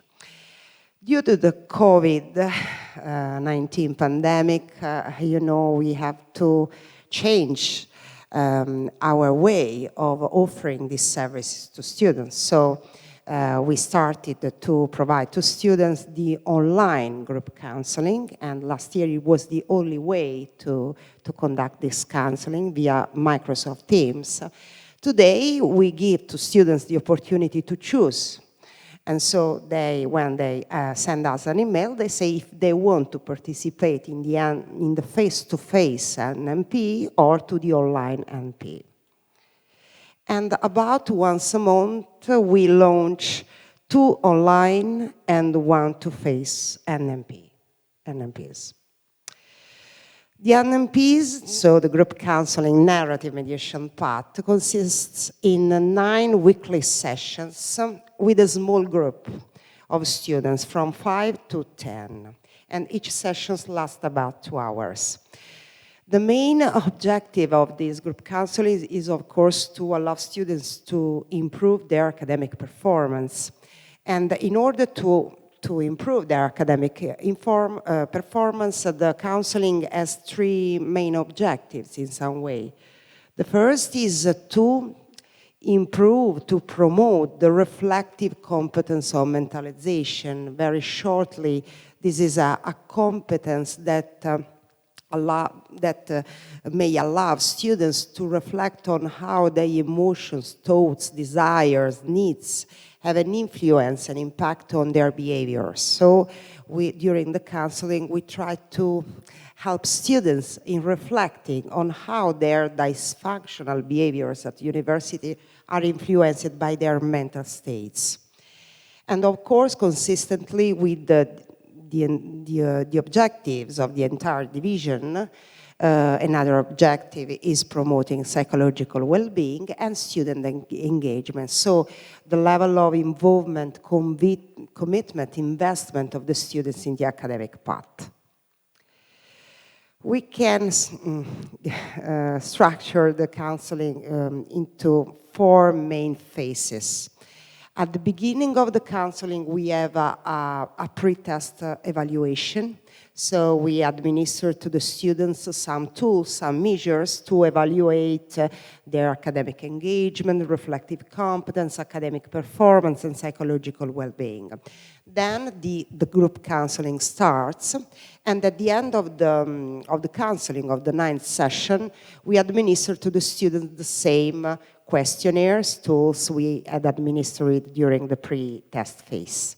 Due to the COVID-19 pandemic, we have to change our way of offering these services to students. So we started to provide to students the online group counseling, and last year it was the only way to conduct this counseling via Microsoft Teams. Today, we give to students the opportunity to choose. And so when they send us an email, they say if they want to participate in the face-to-face NMP or to the online NP. And about once a month, we launch 2 online and 1 face NMPs. The NMPs, so the group counseling narrative mediation path, consists in 9 weekly sessions with a small group of students from 5 to 10. And each session lasts about 2 hours. The main objective of this group counseling is, of course, to allow students to improve their academic performance. And in order to improve their academic performance, the counseling has 3 main objectives in some way. The first is to improve, to promote the reflective competence of mentalization. Very shortly, this is a competence that may allow students to reflect on how their emotions, thoughts, desires, needs have an influence and impact on their behaviors. So during the counseling, we try to help students in reflecting on how their dysfunctional behaviors at university are influenced by their mental states. And of course, consistently with the objectives of the entire division, another objective is promoting psychological well-being and student engagement. So the level of involvement, commitment, investment of the students in the academic path. We can structure the counseling into 4 main phases. At the beginning of the counseling, we have a pre-test evaluation. So we administer to the students some tools, some measures to evaluate their academic engagement, reflective competence, academic performance, and psychological well-being. Then the group counseling starts, and at the end of the counseling of the 9th session, we administer to the students the same questionnaires, tools we had administered during the pre-test phase.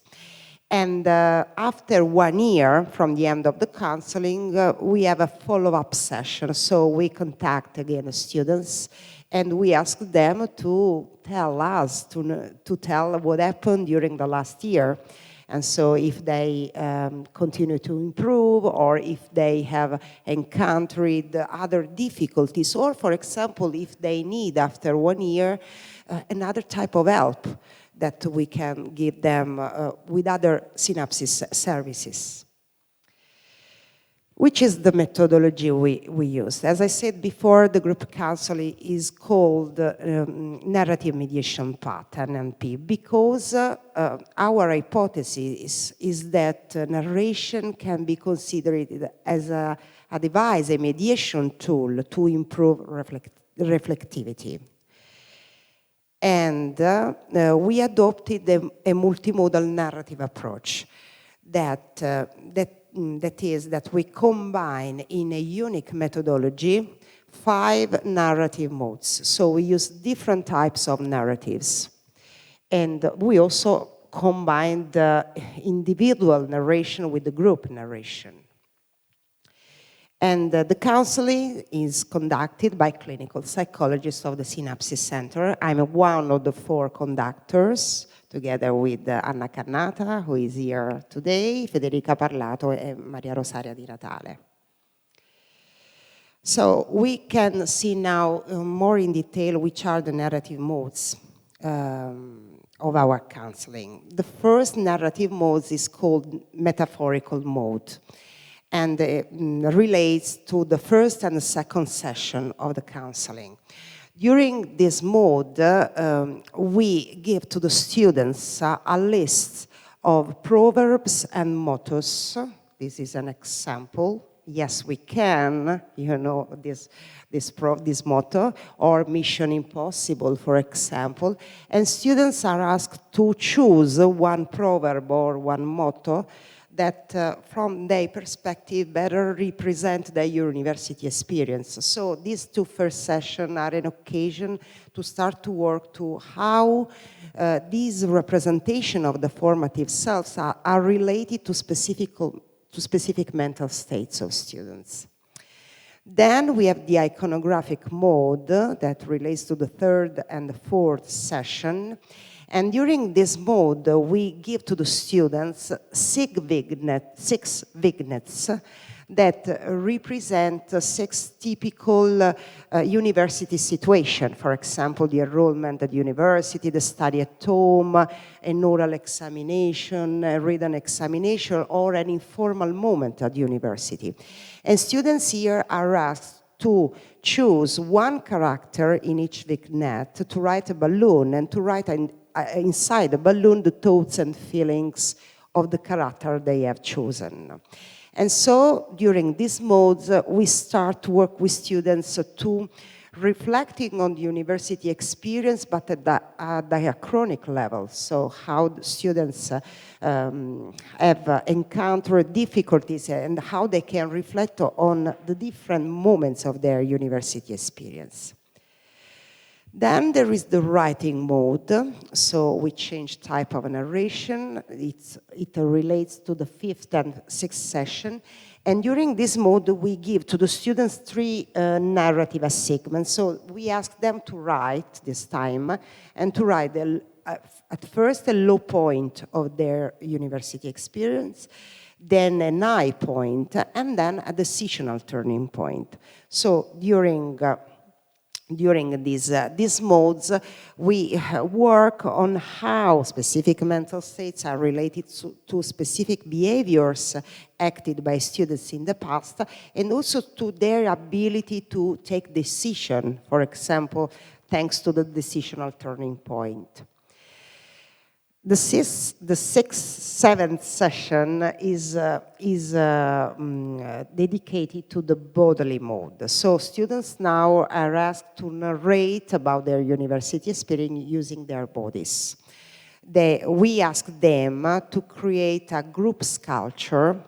And after 1 year from the end of the counseling, we have a follow-up session. So we contact again the students, and we ask them to tell us, to tell what happened during the last year. And so if they continue to improve, or if they have encountered other difficulties, or for example, if they need after 1 year another type of help that we can give them with other SInAPSi services. Which is the methodology we use. As I said before, the group counseling is called narrative mediation path, NMP, because our hypothesis is that narration can be considered as a device, a mediation tool to improve reflectivity. And we adopted a multimodal narrative approach that is that we combine in a unique methodology 5 narrative modes. So we use different types of narratives. And we also combine the individual narration with the group narration. And the counseling is conducted by clinical psychologists of the SInAPSi Center. I'm one of the 4 conductors, together with Anna Cannata, who is here today, Federica Parlato, and Maria Rosaria Di Natale. So we can see now more in detail which are the narrative modes of our counseling. The first narrative mode is called Metaphorical Mode, and relates to the first and the second session of the counseling. During this mode, we give to the students a list of proverbs and mottos. This is an example. Yes, we can, you know, this motto, or Mission Impossible, for example. And students are asked to choose one proverb or one motto that, from their perspective, better represent their university experience. So these 2 first sessions are an occasion to start to work to how these representation of the formative selves are related to specific mental states of students. Then we have the iconographic mode that relates to the 3rd and the 4th session. And during this mode, we give to the students 6 vignettes that represent 6 typical university situations. For example, the enrollment at university, the study at home, an oral examination, a written examination, or an informal moment at university. And students here are asked to choose one character in each vignette, to write a balloon, and to write inside the balloon the thoughts and feelings of the character they have chosen. And so during these modes, we start to work with students to reflecting on the university experience, but at the diachronic level. So how the students have encountered difficulties and how they can reflect on the different moments of their university experience. Then there is the writing mode. So we change type of narration. It relates to the 5th and 6th session. And during this mode, we give to the students 3 narrative segments. So we ask them to write this time, and to write at first a low point of their university experience, then an high point, and then a decisional turning point. So during these modes, we work on how specific mental states are related to specific behaviors acted by students in the past, and also to their ability to take decision, for example, thanks to the decisional turning point. The 6th, 7th session is dedicated to the bodily mode. So students now are asked to narrate about their university experience using their bodies. We ask them to create a group sculpture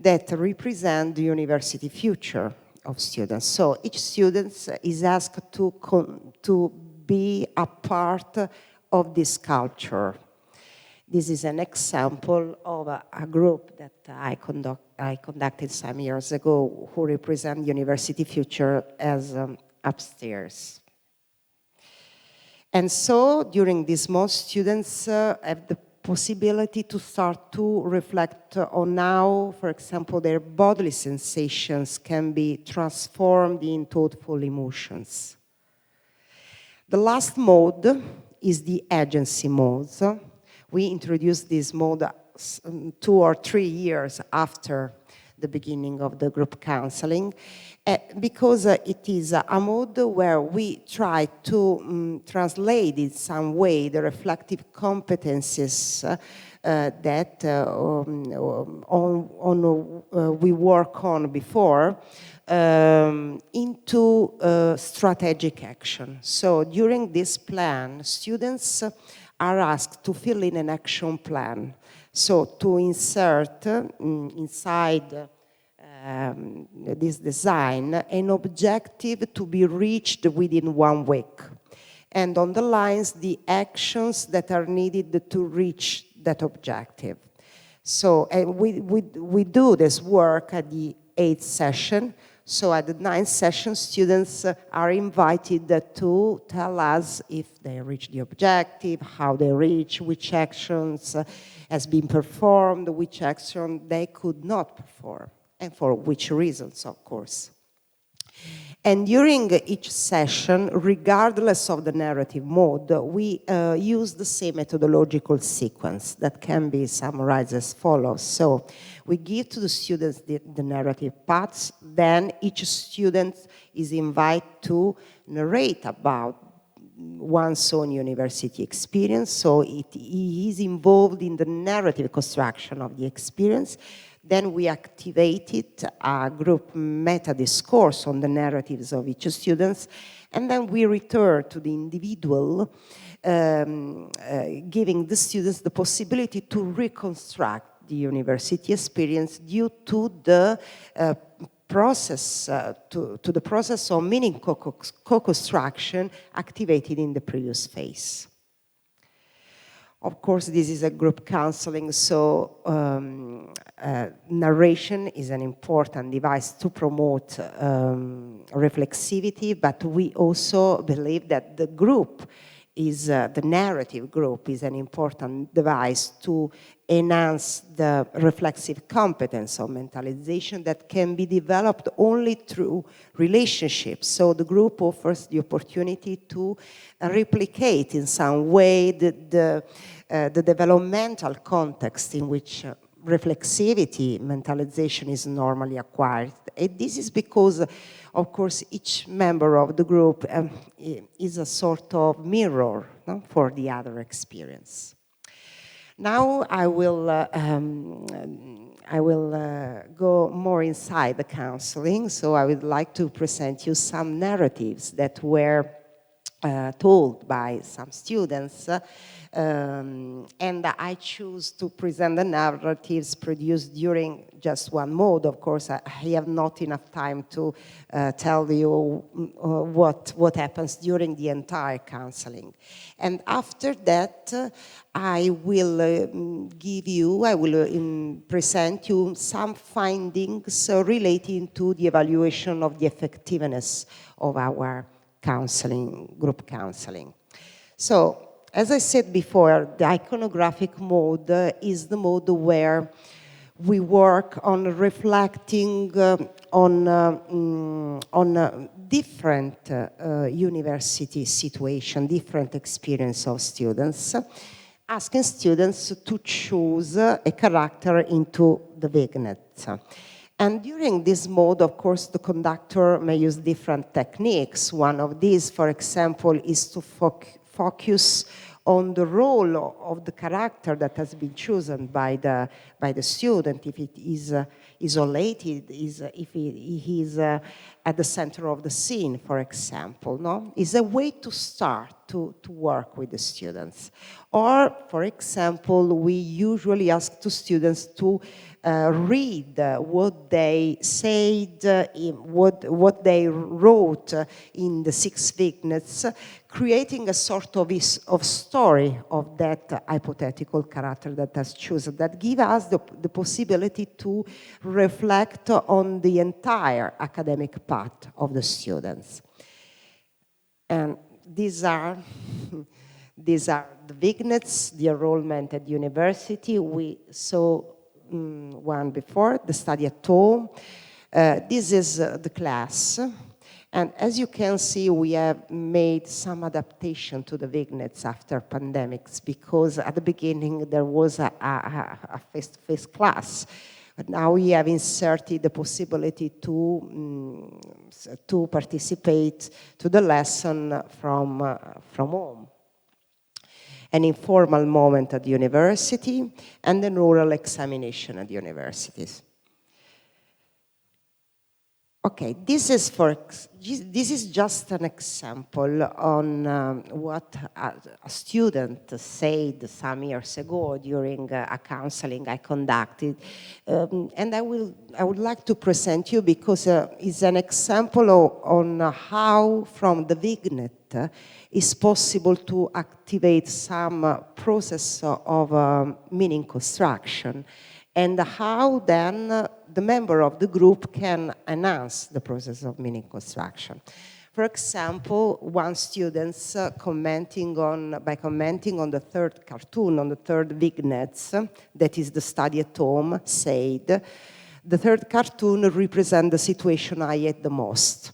that represents the university future of students. So each student is asked to be a part of this sculpture. This is an example of a group that I conducted some years ago who represent university future as upstairs. And so during this mode, students have the possibility to start to reflect on how, for example, their bodily sensations can be transformed in thoughtful emotions. The last mode is the agency mode. We introduced this mode 2 or 3 years after the beginning of the group counseling, because it is a mode where we try to translate in some way the reflective competencies that we work on before into strategic action. So during this plan, students are asked to fill in an action plan. So to insert inside this design an objective to be reached within 1 week, and underlines the actions that are needed to reach that objective. So we do this work at the 8th session. So at the 9th session, students are invited to tell us if they reach the objective, how they reach, which actions has been performed, which action they could not perform, and for which reasons, of course. And during each session, regardless of the narrative mode, we use the same methodological sequence that can be summarized as follows. So we give to the students the narrative parts, then each student is invited to narrate about one's own university experience, so he is involved in the narrative construction of the experience. Then we activated a group meta-discourse on the narratives of each student, and then we return to the individual, giving the students the possibility to reconstruct the university experience due to the process, to the process of meaning co-construction activated in the previous phase. Of course, this is a group counseling, so narration is an important device to promote reflexivity, but we also believe that the group is, the narrative group is an important device to enhance the reflexive competence of mentalization that can be developed only through relationships. So the group offers the opportunity to replicate in some way the developmental context in which reflexivity, mentalization is normally acquired. And this is because, of course, each member of the group is a sort of mirror, no, for the other experience. Now I will go more inside the counseling, so I would like to present you some narratives that were told by some students, and I choose to present the narratives produced during just one mode. Of course, I have not enough time to tell you what happens during the entire counseling. And after that, I will present you some findings relating to the evaluation of the effectiveness of our counseling, group counseling. So, as I said before, the iconographic mode is the mode where we work on reflecting on different university situation, different experience of students, asking students to choose a character into the vignette. And during this mode, of course, the conductor may use different techniques. One of these, for example, is to focus on the role of the character that has been chosen by the student, if it is isolated, if he is at the center of the scene, for example. No? Is a way to start to work with the students. Or, for example, we usually ask the students to read what they said, what they wrote in the 6 vignettes, creating a sort of story of that hypothetical character that has chosen, that give us the possibility to reflect on the entire academic path of the students. And these are the vignettes, the enrollment at university. We saw one before, the study at home. This is the class. And as you can see, we have made some adaptation to the vignettes after pandemics, because at the beginning there was a face-to-face class. But now we have inserted the possibility to participate to the lesson from home. An informal moment at the university, and an oral examination at the universities. Okay, this is just an example on what a student said some years ago during a counseling I conducted, and I would like to present you because it's an example on how from the vignette it's possible to activate some process of meaning construction, and how then the member of the group can enhance the process of meaning construction. For example, one student commenting on the third cartoon, on the third vignettes, that is the study at home, said, the third cartoon represents the situation I hate the most.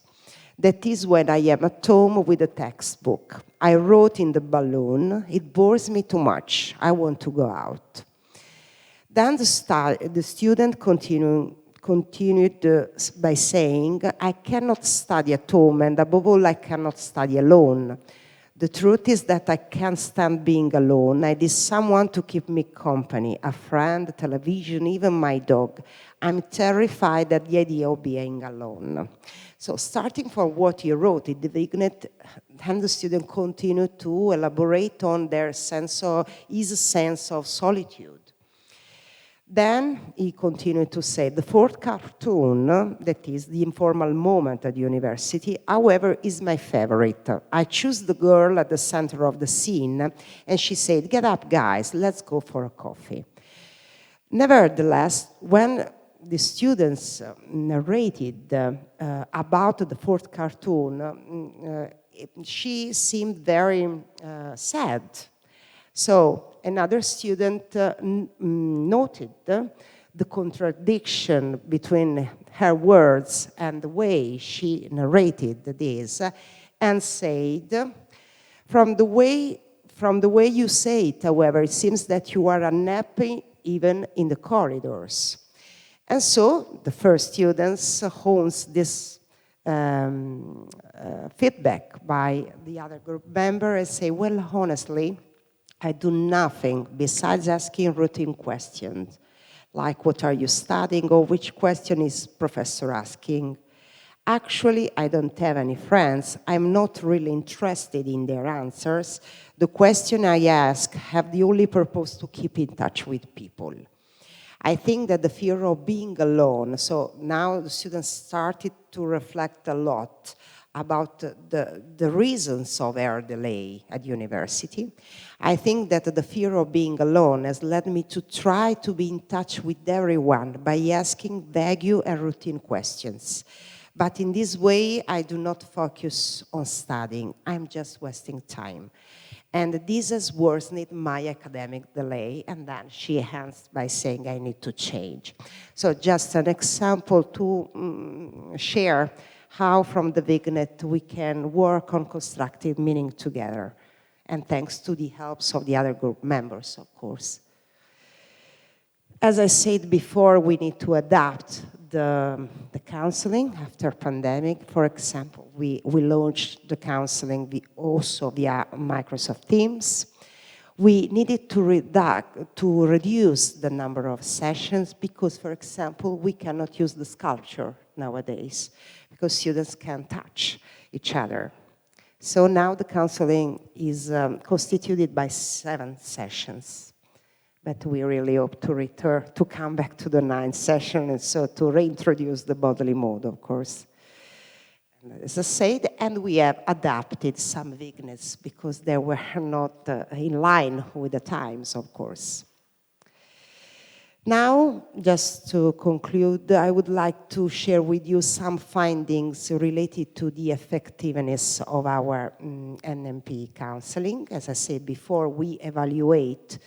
That is when I am at home with a textbook. I wrote in the balloon, it bores me too much, I want to go out. Then the student continued by saying, I cannot study at home, and above all, I cannot study alone. The truth is that I can't stand being alone. I need someone to keep me company, a friend, television, even my dog. I'm terrified at the idea of being alone. So starting from what he wrote in the vignette, then the student continued to elaborate on his sense of solitude. Then he continued to say, the fourth cartoon, that is the informal moment at university, however, is my favorite. I choose the girl at the center of the scene, and she said, get up, guys, let's go for a coffee. Nevertheless, when the students narrated about the fourth cartoon, she seemed very sad. So another student noted the contradiction between her words and the way she narrated this, and said, from the way you say it, however, it seems that you are unhappy even in the corridors. And so the first students owns this feedback by the other group member and say, well, honestly, I do nothing besides asking routine questions, like what are you studying, or which question is professor asking. Actually, I don't have any friends. I'm not really interested in their answers. The question I ask have the only purpose to keep in touch with people. I think that the fear of being alone, so now the students started to reflect a lot about the reasons of our delay at university. I think that the fear of being alone has led me to try to be in touch with everyone by asking vague and routine questions. But in this way, I do not focus on studying. I'm just wasting time. And this has worsened my academic delay, and then she ends by saying, I need to change. So just an example to share how from the vignette we can work on constructive meaning together. And thanks to the helps of the other group members, of course. As I said before, we need to adapt the counseling after pandemic. For example, we launched the counseling also via Microsoft Teams. We needed to reduce the number of sessions because, for example, we cannot use the sculpture nowadays because students can't touch each other. So now the counseling is constituted by 7 sessions. But we really hope to come back to the 9th session, and so to reintroduce the bodily mode, of course. And as I said, and we have adapted some vignettes because they were not in line with the times, of course. Now, just to conclude, I would like to share with you some findings related to the effectiveness of our NMP counseling. As I said before, we evaluate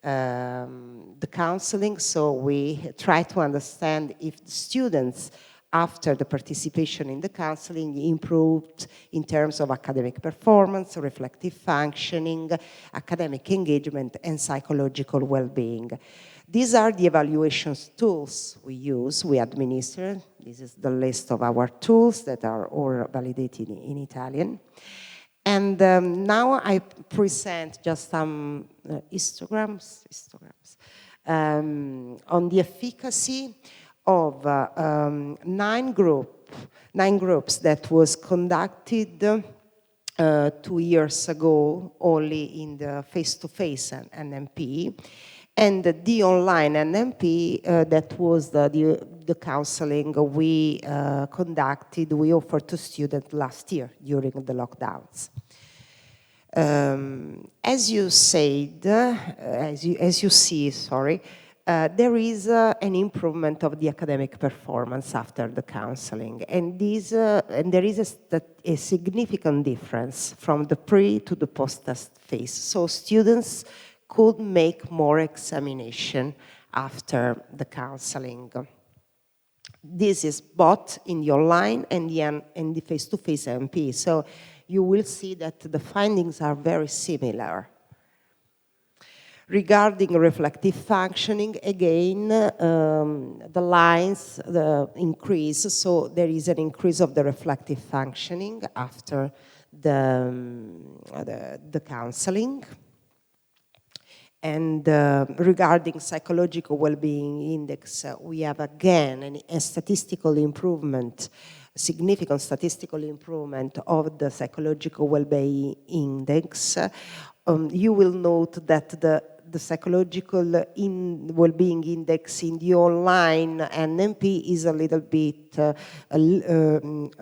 the counseling, so we try to understand if the students, after the participation in the counseling, improved in terms of academic performance, reflective functioning, academic engagement, and psychological well-being. These are the evaluations tools we use, we administer. This is the list of our tools that are all validated in Italian. And now I present just some histograms on the efficacy of 9 groups that was conducted 2 years ago only in the face-to-face NMP, and the online NMP that was the counseling we conducted, we offered to students last year during the lockdowns. As you said, as you see, sorry, there is an improvement of the academic performance after the counseling, and there is a significant difference from the pre to the post-test phase. So students could make more examination after the counseling. This is both in the online and the face-to-face MP. So you will see that the findings are very similar. Regarding reflective functioning, again, the lines increase, so there is an increase of the reflective functioning after the counseling. And regarding psychological well-being index, we have again a statistical improvement, significant statistical improvement of the psychological well-being index. You will note that the psychological well-being index in the online NMP is a little bit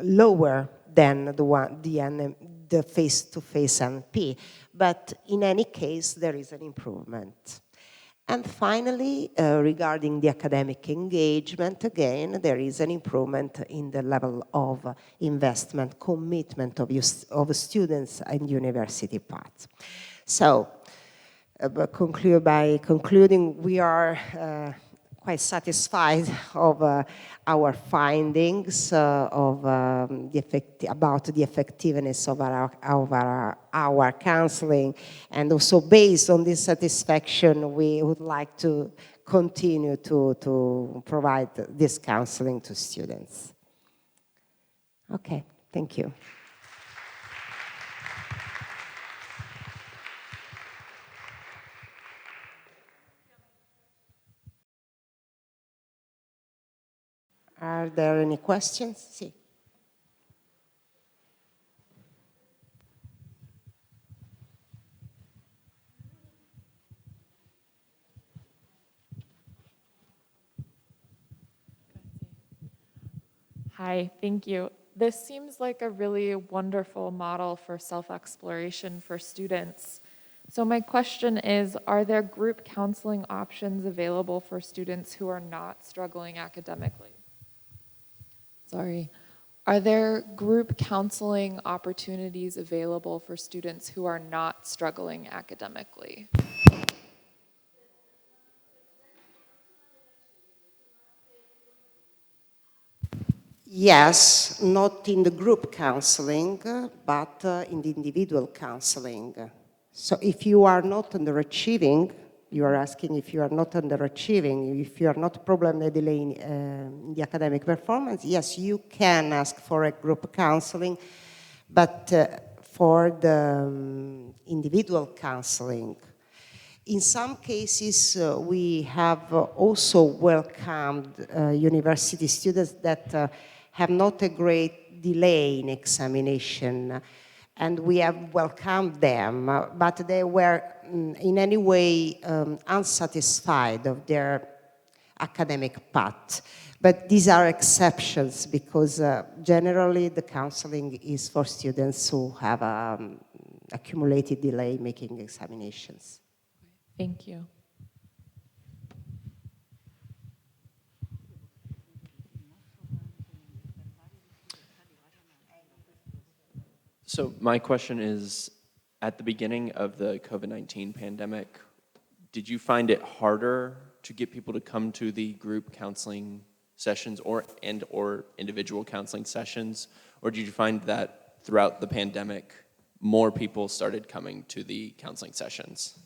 lower than the face-to-face NP. But in any case, there is an improvement. And finally, regarding the academic engagement, again, there is an improvement in the level of investment, commitment of students and university paths. So, conclude by concluding, we are quite satisfied of our findings about the effectiveness of our counseling, and also based on this satisfaction, we would like to continue to provide this counseling to students. Okay, thank you. Are there any questions? Sì. Hi, thank you. This seems like a really wonderful model for self-exploration for students. So my question is, are there group counseling options available for students who are not struggling academically? Sorry. Are there group counseling opportunities available for students who are not struggling academically? Yes, not in the group counseling, but in the individual counseling. So if you are not underachieving, you are asking if you are not underachieving, if you are not problem delay in the academic performance, yes, you can ask for a group counseling, but for the individual counseling, in some cases, we have also welcomed university students that have not a great delay in examination, and we have welcomed them, but they were in any way unsatisfied of their academic path. But these are exceptions because generally the counseling is for students who have accumulated delay making examinations. Thank you. So my question is, at the beginning of the COVID-19 pandemic, did you find it harder to get people to come to the group counseling sessions or individual counseling sessions? Or did you find that throughout the pandemic, more people started coming to the counseling sessions?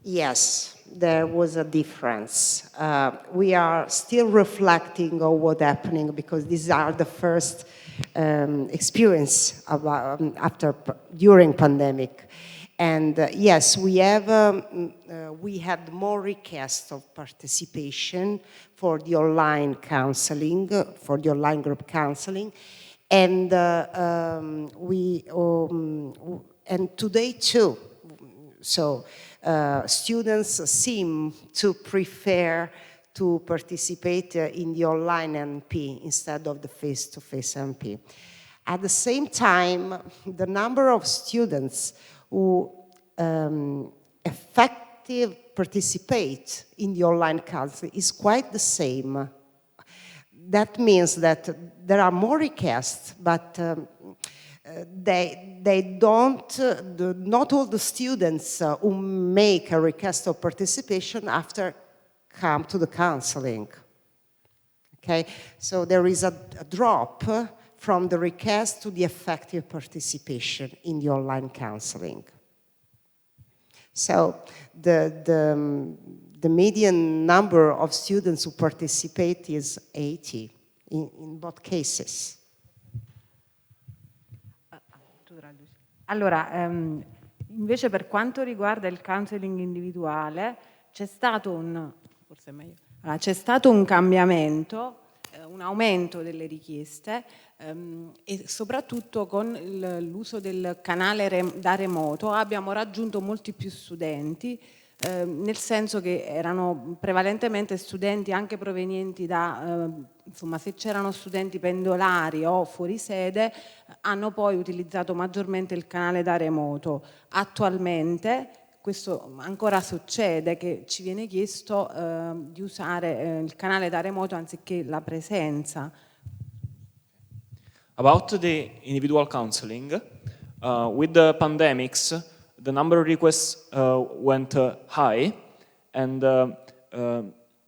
Yes, there was a difference. We are still reflecting on what's happening because these are the first experience about, during pandemic. And yes, we had more requests of participation for the online counseling, for the online group counseling. And and today too. So students seem to prefer to participate in the online NP instead of the face-to-face NP. At the same time, the number of students who effectively participate in the online counseling is quite the same. That means that there are more requests, but not all the students who make a request of participation after come to the counseling. Okay, so there is a drop from the request to the effective participation in the online counseling. So the median number of students who participate is 80 in both cases. Allora, invece per quanto riguarda il counseling individuale, c'è stato un cambiamento, un aumento delle richieste e soprattutto con l'uso del canale da remoto abbiamo raggiunto molti più studenti, nel senso che erano prevalentemente studenti anche provenienti da, insomma, se c'erano studenti pendolari o fuori sede, hanno poi utilizzato maggiormente il canale da remoto. Attualmente questo ancora succede, che ci viene chiesto di usare il canale da remoto anziché la presenza. About the individual counseling, with the pandemics, the number of requests went high, and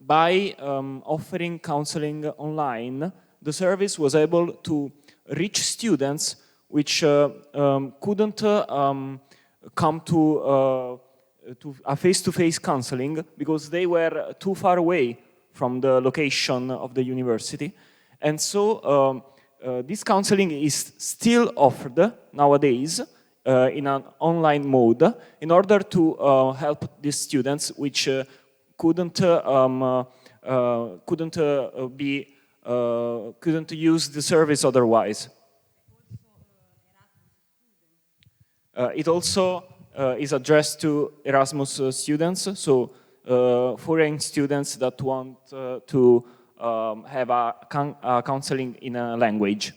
by offering counseling online, the service was able to reach students which couldn't come to a face-to-face counseling because they were too far away from the location of the university. And so this counseling is still offered nowadays in an online mode in order to help these students which couldn't use the service otherwise. It also is addressed to Erasmus students, so foreign students that want to have a counseling in a language.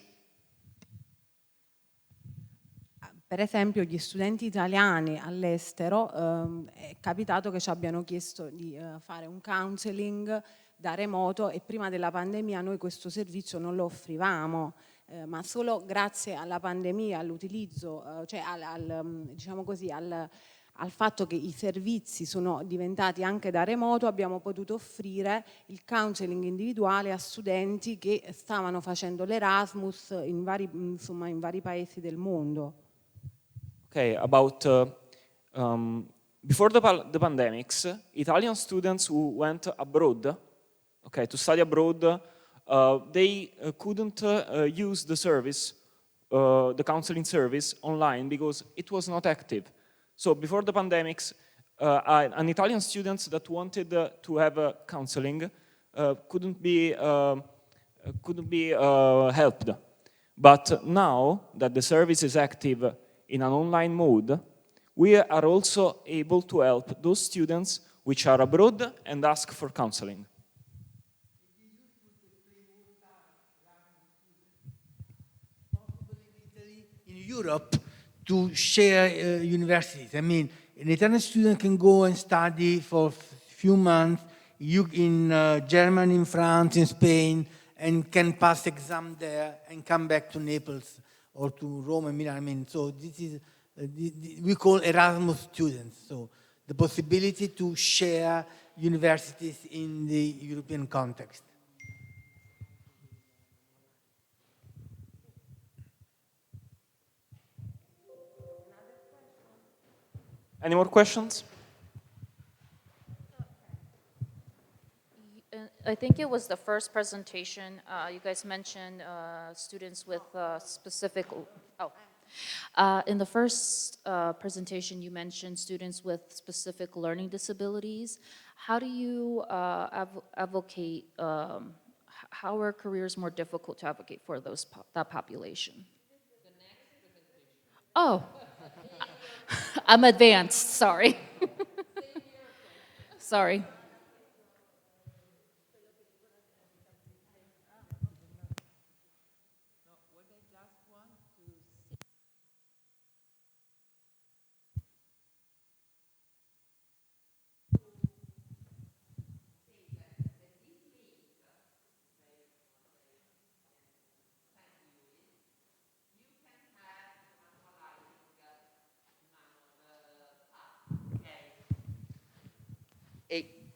Per esempio gli studenti italiani all'estero è capitato che ci abbiano chiesto di fare un counseling da remoto e prima della pandemia noi questo servizio non lo offrivamo, ma solo grazie alla pandemia, all'utilizzo, cioè diciamo così, al fatto che i servizi sono diventati anche da remoto, abbiamo potuto offrire il counseling individuale a studenti che stavano facendo l'Erasmus in vari paesi del mondo. Okay, about before the pandemics, Italian students who went abroad, okay, to study abroad, they couldn't use the service, the counseling service online because it was not active. So before the pandemics, an Italian student that wanted to have counseling couldn't be helped. But now that the service is active in an online mode, we are also able to help those students which are abroad and ask for counseling. In Europe, to share universities. I mean, an Italian student can go and study for a few months in Germany, in France, in Spain, and can pass exam there and come back to Naples or to Rome and Milan. I mean, so this is, we call Erasmus students. So the possibility to share universities in the European context. Any more questions? I think it was the first presentation, you guys mentioned students with specific, in the first presentation you mentioned students with specific learning disabilities. How do you advocate, how are careers more difficult to advocate for that population? Oh, I'm advanced, sorry. Sorry.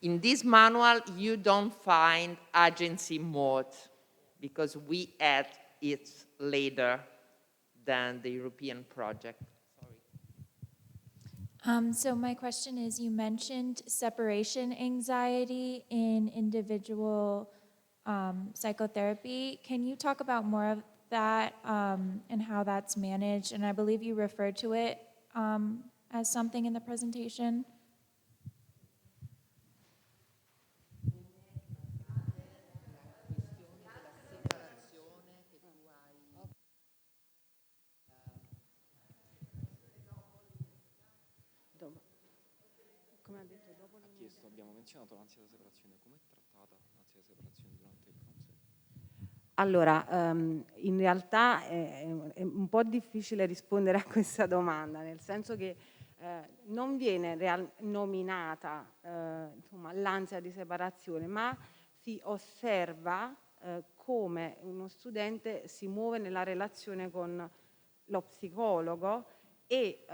In this manual, you don't find agency mode because we add it later than the European project. So my question is, you mentioned separation anxiety in individual psychotherapy. Can you talk about more of that and how that's managed? And I believe you referred to it as something in the presentation. Abbiamo menzionato l'ansia da separazione. Come è trattata l'ansia da separazione durante il counseling? Allora, in realtà è un po' difficile rispondere a questa domanda, nel senso che non viene nominata l'ansia di separazione, ma si osserva come uno studente si muove nella relazione con lo psicologo e,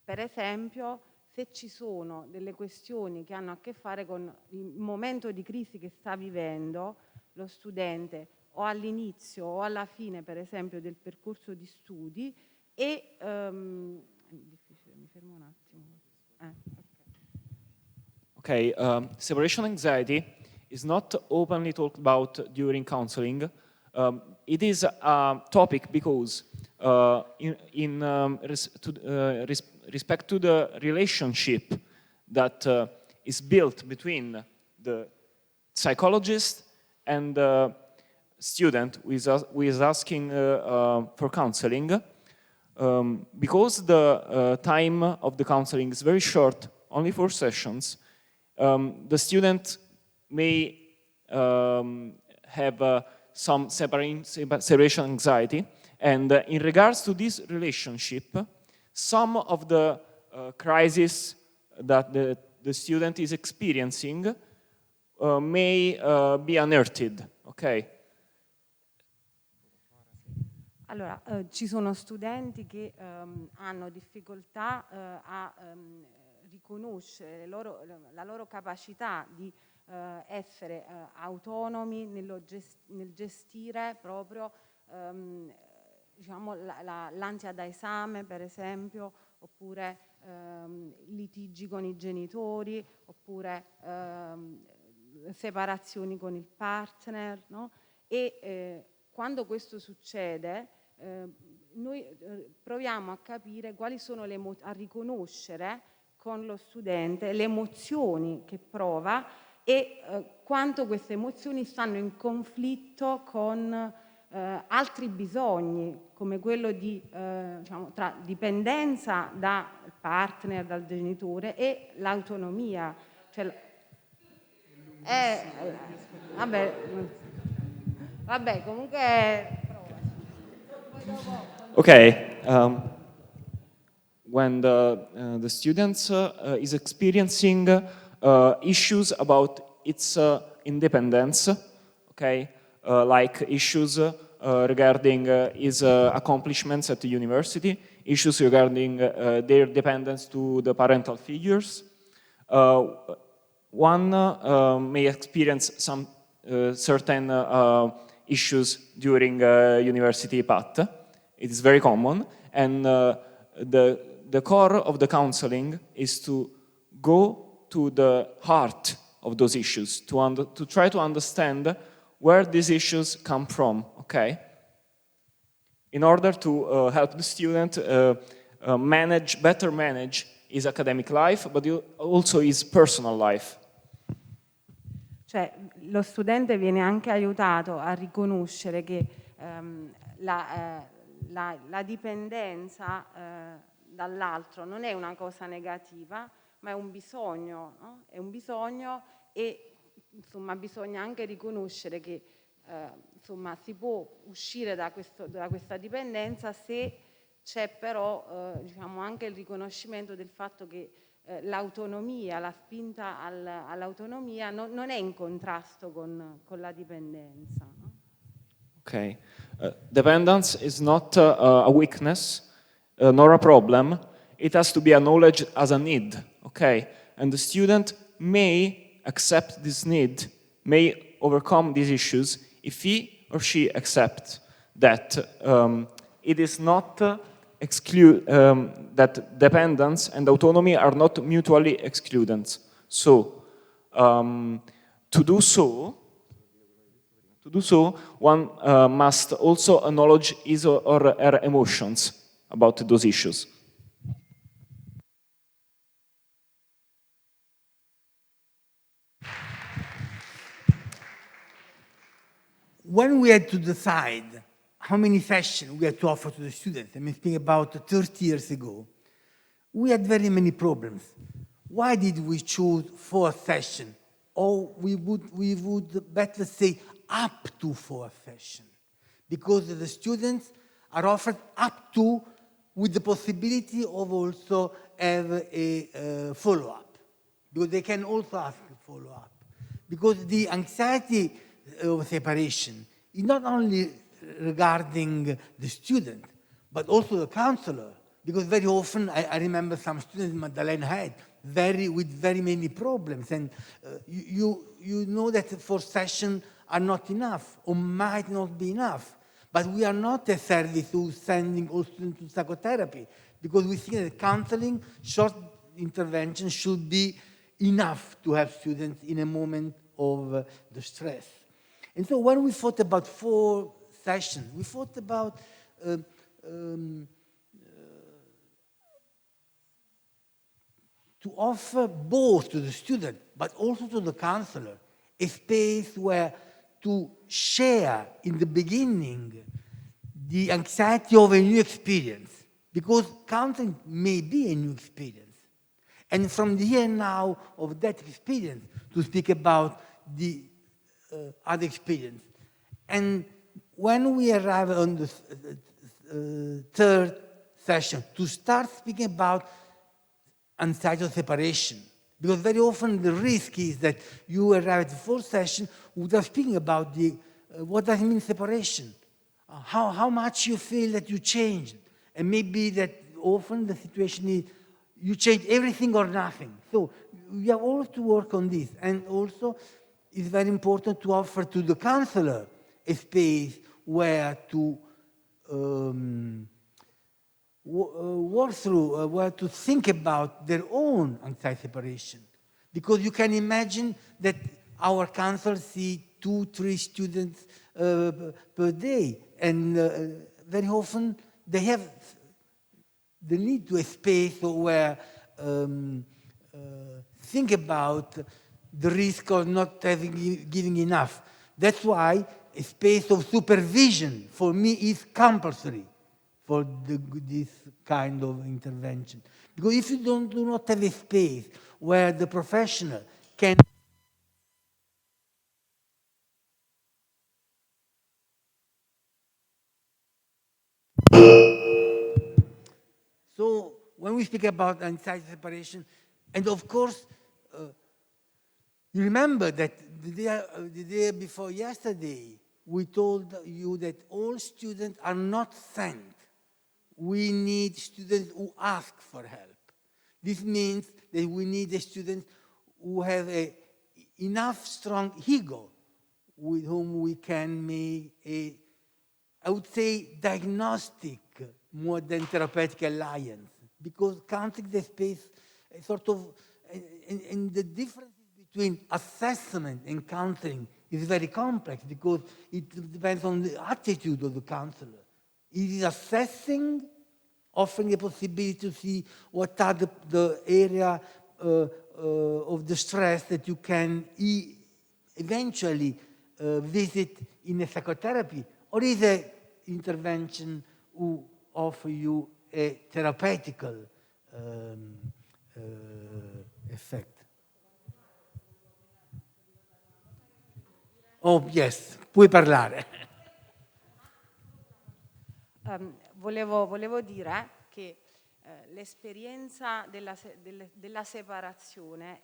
per esempio, se ci sono delle questioni che hanno a che fare con il momento di crisi che sta vivendo lo studente o all'inizio o alla fine, per esempio, del percorso di studi e difficile, mi fermo un attimo. Okay, separation anxiety is not openly talked about during counseling. It is a topic because respect to the relationship that is built between the psychologist and the student who is asking for counseling, because the time of the counseling is very short, only 4 sessions, the student may have some separation anxiety, and in regards to this relationship, some of the crises that the student is experiencing may be unearthed, ok? Allora, ci sono studenti che hanno difficoltà a riconoscere la loro capacità di essere autonomi nel gestire proprio diciamo, l'ansia da esame, per esempio, oppure litigi con i genitori, oppure separazioni con il partner, no? E quando questo succede, noi proviamo a capire quali sono a riconoscere con lo studente le emozioni che prova e quanto queste emozioni stanno in conflitto con altri bisogni, come quello di diciamo, tra dipendenza dal partner, dal genitore e l'autonomia. Cioè, vabbè, comunque. Okay. When the student is experiencing issues about its independence, okay, like issues regarding his accomplishments at the university, issues regarding their dependence to the parental figures, one may experience some certain issues during university path. It is very common, and the core of the counseling is to go to the heart of those issues, to try to understand where these issues come from, okay? In order to help the student better manage his academic life, but also his personal life. Cioè, lo studente viene anche aiutato a riconoscere che la dipendenza dall'altro non è una cosa negativa, ma è un bisogno, no? È un bisogno e insomma bisogna anche riconoscere che insomma si può uscire da questa dipendenza se c'è però diciamo anche il riconoscimento del fatto che l'autonomia, la spinta all'autonomia non è in contrasto con la dipendenza. No? Okay. Dependence is not a weakness, nor a problem. It has to be acknowledged as a need, okay? And the student may accept this need, may overcome these issues if he or she accepts that it is not that dependence and autonomy are not mutually excludent. So, to do so, one must also acknowledge his or her emotions about those issues. When we had to decide how many sessions we had to offer to the students, I mean, speaking about 30 years ago, we had very many problems. Why did we choose 4 sessions? Or we would better say up to 4 sessions, because the students are offered up to, with the possibility of also have a follow-up, because they can also ask a follow-up. Because the anxiety of separation is not only regarding the student, but also the counselor. Because very often, I remember some students Maddalena had with very many problems, and you know that 4 sessions are not enough, or might not be enough. But we are not a service who's sending all students to psychotherapy, because we think that counseling, short intervention should be enough to help students in a moment of the stress. And so when we thought about 4 sessions, we thought about to offer both to the student, but also to the counselor, a space where to share in the beginning the anxiety of a new experience, because counseling may be a new experience. And from the here and now of that experience, to speak about the other experience. And when we arrive on the 3rd session, to start speaking about anxiety of separation, because very often the risk is that you arrive at the 4th session without speaking about what does it mean separation, how much you feel that you changed, and maybe that often the situation is you change everything or nothing. So we have all to work on this, and also it's very important to offer to the counselor a space where to work through, where to think about their own anxiety separation. Because you can imagine that our counselors see 2-3 students per day, and very often they have the need to a space where think about the risk of not giving enough. That's why a space of supervision for me is compulsory for this kind of intervention. Because if you do not have a space where the professional can So when we speak about anxiety separation, and of course, you remember that the day before yesterday, we told you that all students are not sent. We need students who ask for help. This means that we need students who have enough strong ego with whom we can make I would say, diagnostic more than therapeutic alliance. Because counseling the space, sort of, and the differences between assessment and counseling is very complex because it depends on the attitude of the counselor. It is assessing, offering the possibility to see what are the area of the stress that you can eventually visit in a psychotherapy, or is an intervention who offer you a therapeutical effect. Oh, yes, puoi parlare. Volevo dire che l'esperienza della separazione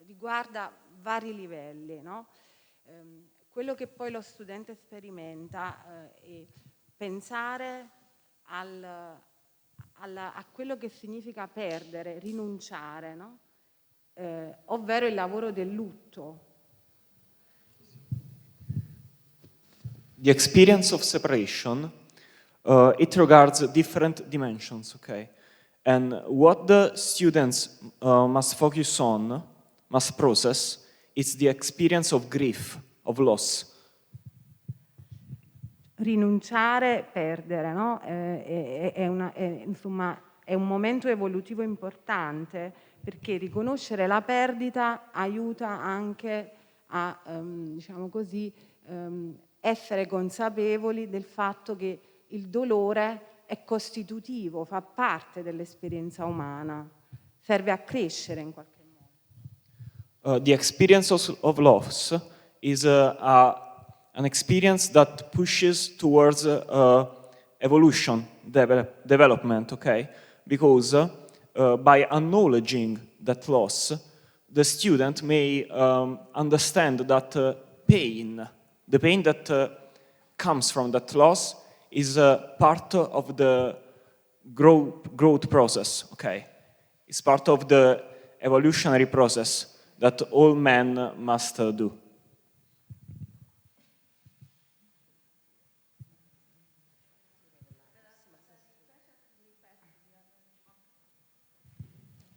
riguarda vari livelli, no? Quello che poi lo studente sperimenta è pensare a quello che significa perdere, rinunciare, no? Ovvero il lavoro del lutto. The experience of separation, it regards different dimensions, okay? And what the students must focus on, must process, is the experience of grief, of loss. Rinunciare, perdere, no? Insomma, è un momento evolutivo importante perché riconoscere la perdita aiuta anche a, diciamo così, essere consapevoli del fatto che il dolore è costitutivo, fa parte dell'esperienza umana, serve a crescere in qualche modo. The experience of loss is an experience that pushes towards evolution, development, okay? Because by acknowledging that loss, the student may understand that the pain that comes from that loss is part of the growth process, okay? It's part of the evolutionary process that all men must do.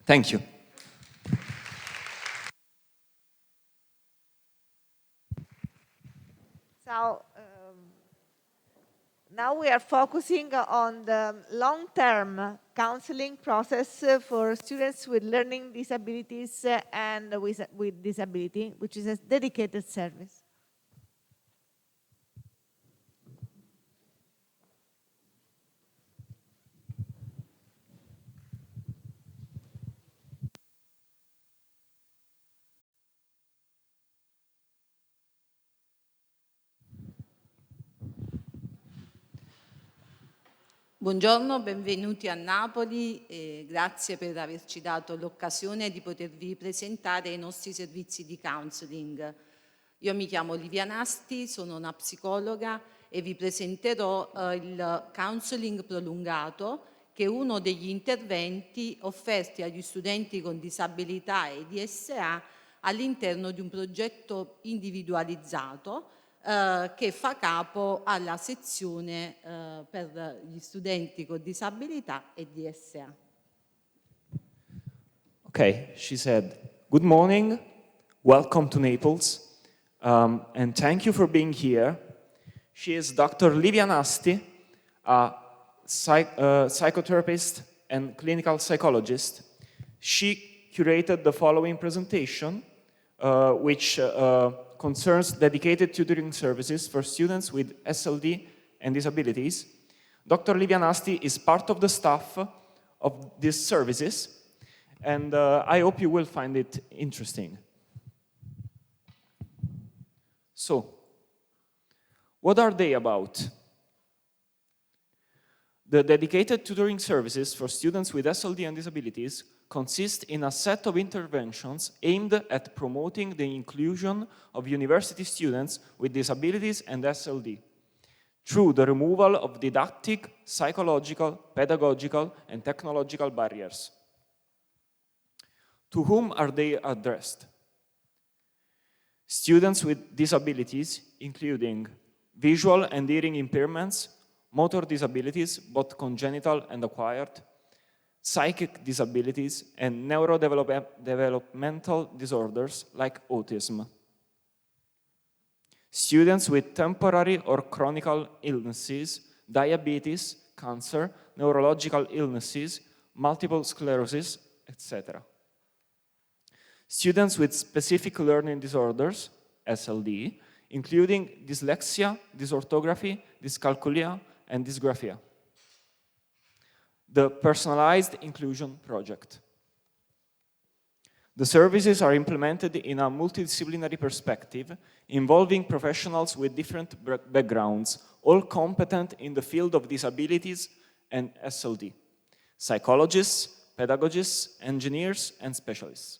Thank you. So now we are focusing on the long-term counseling process for students with learning disabilities and with disability, which is a dedicated service. Buongiorno, benvenuti a Napoli e grazie per averci dato l'occasione di potervi presentare i nostri servizi di counseling. Io mi chiamo Livianasti, sono una psicologa e vi presenterò il counseling prolungato, che è uno degli interventi offerti agli studenti con disabilità e DSA all'interno di un progetto individualizzato che fa capo alla sezione per gli studenti con disabilità e DSA. Okay, she said, good morning, welcome to Naples, and thank you for being here. She is Dr. Livia Nasti, a psychotherapist and clinical psychologist. She curated the following presentation, which concerns dedicated tutoring services for students with SLD and disabilities. Dr. Livia Nasti is part of the staff of these services, and I hope you will find it interesting. So, what are they about? The dedicated tutoring services for students with SLD and disabilities consist in a set of interventions aimed at promoting the inclusion of university students with disabilities and SLD through the removal of didactic, psychological, pedagogical, and technological barriers. To whom are they addressed? Students with disabilities, including visual and hearing impairments, motor disabilities, both congenital and acquired, psychic disabilities, and neurodevelopmental disorders like autism. Students with temporary or chronic illnesses, diabetes, cancer, neurological illnesses, multiple sclerosis, etc. Students with specific learning disorders, SLD, including dyslexia, dysorthography, dyscalculia, and dysgraphia. The Personalized Inclusion Project. The services are implemented in a multidisciplinary perspective, involving professionals with different backgrounds, all competent in the field of disabilities and SLD, psychologists, pedagogists, engineers, and specialists.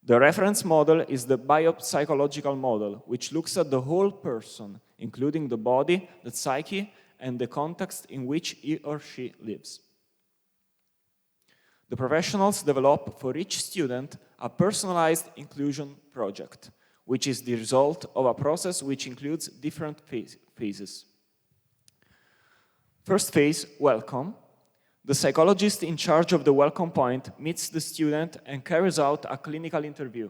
The reference model is the biopsychological model, which looks at the whole person, including the body, the psyche, and the context in which he or she lives. The professionals develop for each student a personalized inclusion project, which is the result of a process which includes different phases. First phase, welcome. The psychologist in charge of the welcome point meets the student and carries out a clinical interview.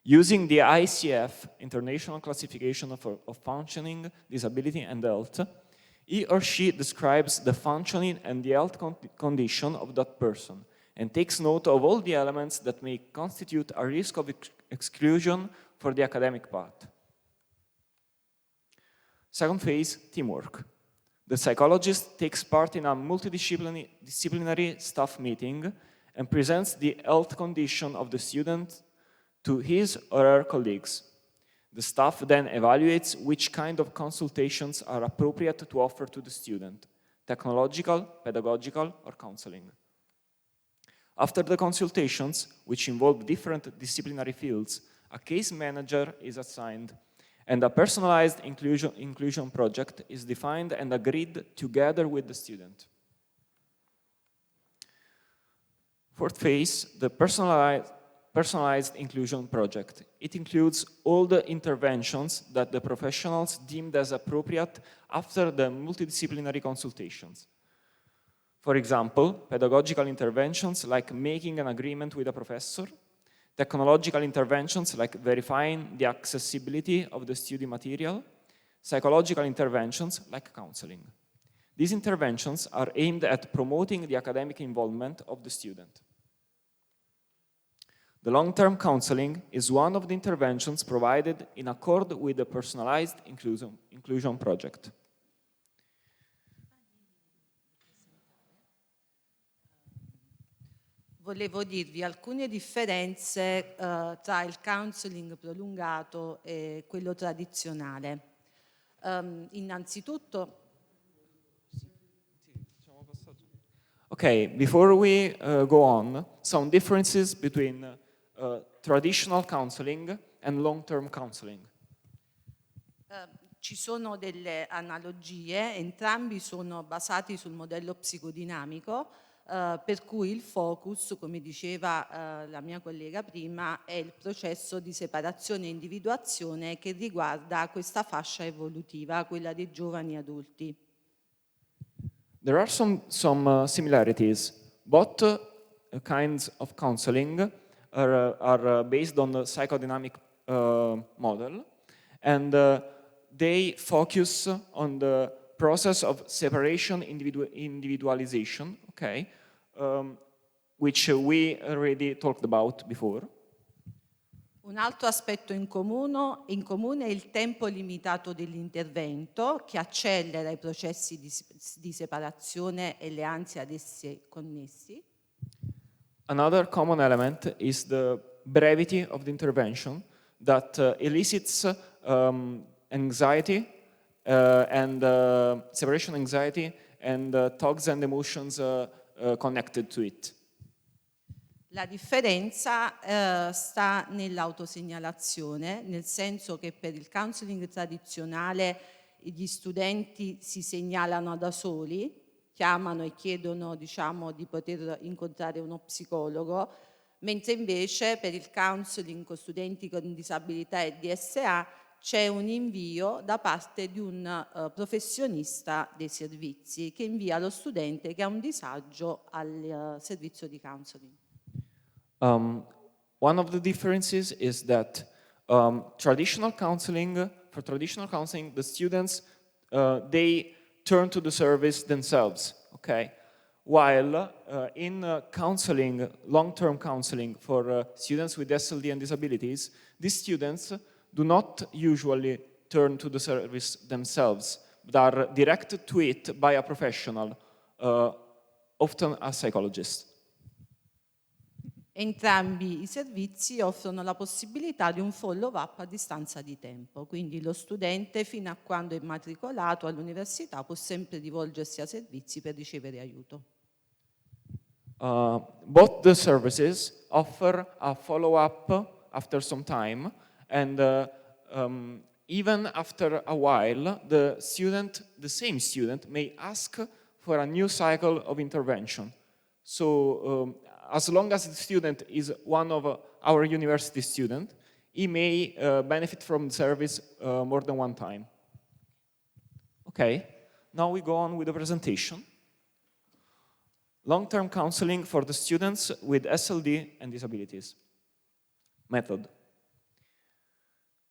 Using the ICF, International Classification of Functioning, Disability and Health, he or she describes the functioning and the health condition of that person and takes note of all the elements that may constitute a risk of exclusion for the academic path. Second phase, teamwork. The psychologist takes part in a multidisciplinary staff meeting and presents the health condition of the student to his or her colleagues. The staff then evaluates which kind of consultations are appropriate to offer to the student, technological, pedagogical, or counseling. After the consultations, which involve different disciplinary fields, a case manager is assigned, and a personalized inclusion project is defined and agreed together with the student. Fourth phase, the personalized inclusion project. It includes all the interventions that the professionals deemed as appropriate after the multidisciplinary consultations. For example, pedagogical interventions like making an agreement with a professor, technological interventions like verifying the accessibility of the study material, psychological interventions like counseling. These interventions are aimed at promoting the academic involvement of the student. The long-term counseling is one of the interventions provided in accord with the personalized inclusion project. Volevo dirvi alcune differenze tra il counseling prolungato e quello tradizionale. Innanzitutto... Okay, before we go on, some differences between traditional counseling and long-term counseling. Ci sono delle analogie, entrambi sono basati sul modello psicodinamico, per cui il focus, come diceva la mia collega prima, è il processo di separazione e individuazione che riguarda questa fascia evolutiva, quella dei giovani adulti. There are some similarities. Both kinds of counseling are based on the psychodynamic model, and they focus on the process of separation, individualization, okay, which we already talked about before. Un altro aspetto in comune è il tempo limitato dell'intervento, che accelera i processi di separazione e le ansie ad essi connessi. Another common element is the brevity of the intervention that elicits anxiety and separation anxiety and thoughts and emotions connected to it. La differenza sta nell'autosegnalazione, nel senso che per il counseling tradizionale gli studenti si segnalano da soli, chiamano e chiedono, diciamo, di poter incontrare uno psicologo, mentre invece per il counseling con studenti con disabilità e DSA c'è un invio da parte di un professionista dei servizi che invia lo studente che ha un disagio al servizio di counseling. One of the differences is that for traditional counseling, the students, they turn to the service themselves, okay? While in counseling, long-term counseling for students with SLD and disabilities, these students do not usually turn to the service themselves, but are directed to it by a professional, often a psychologist. Entrambi i servizi offrono la possibilità di un follow-up a distanza di tempo, quindi lo studente fino a quando è immatricolato all'università può sempre rivolgersi a servizi per ricevere aiuto. Both the services offer a follow-up after some time, and even after a while, the same student may ask for a new cycle of intervention. So as long as the student is one of our university students, he may benefit from the service more than one time. Okay, now we go on with the presentation. Long-term counseling for the students with SLD and disabilities. Method.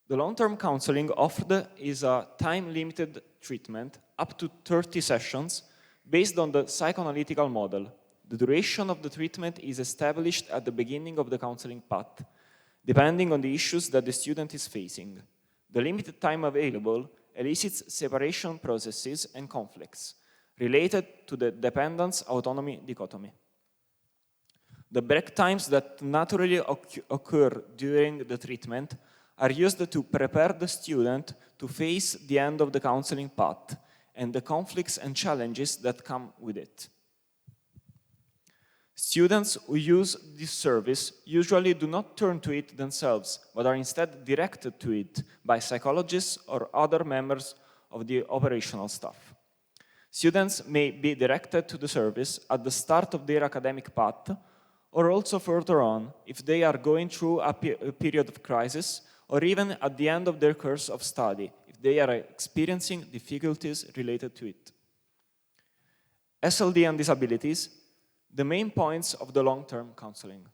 The long-term counseling offered is a time-limited treatment up to 30 sessions based on the psychoanalytical model. The duration of the treatment is established at the beginning of the counseling path, depending on the issues that the student is facing. The limited time available elicits separation processes and conflicts related to the dependence-autonomy dichotomy. The break times that naturally occur during the treatment are used to prepare the student to face the end of the counseling path and the conflicts and challenges that come with it. Students who use this service usually do not turn to it themselves, but are instead directed to it by psychologists or other members of the operational staff. Students may be directed to the service at the start of their academic path, or also further on if they are going through a period of crisis, or even at the end of their course of study, if they are experiencing difficulties related to it. SLD and disabilities, the main points of the long-term counseling.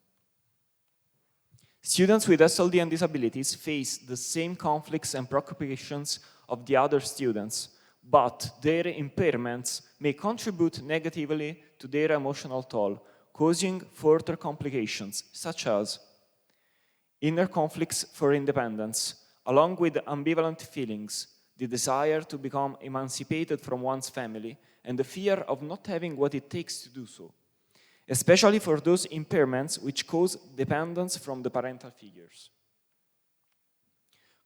Students with SLD and disabilities face the same conflicts and preoccupations of the other students, but their impairments may contribute negatively to their emotional toll, causing further complications, such as inner conflicts for independence, along with ambivalent feelings, the desire to become emancipated from one's family, and the fear of not having what it takes to do so, especially for those impairments which cause dependence from the parental figures.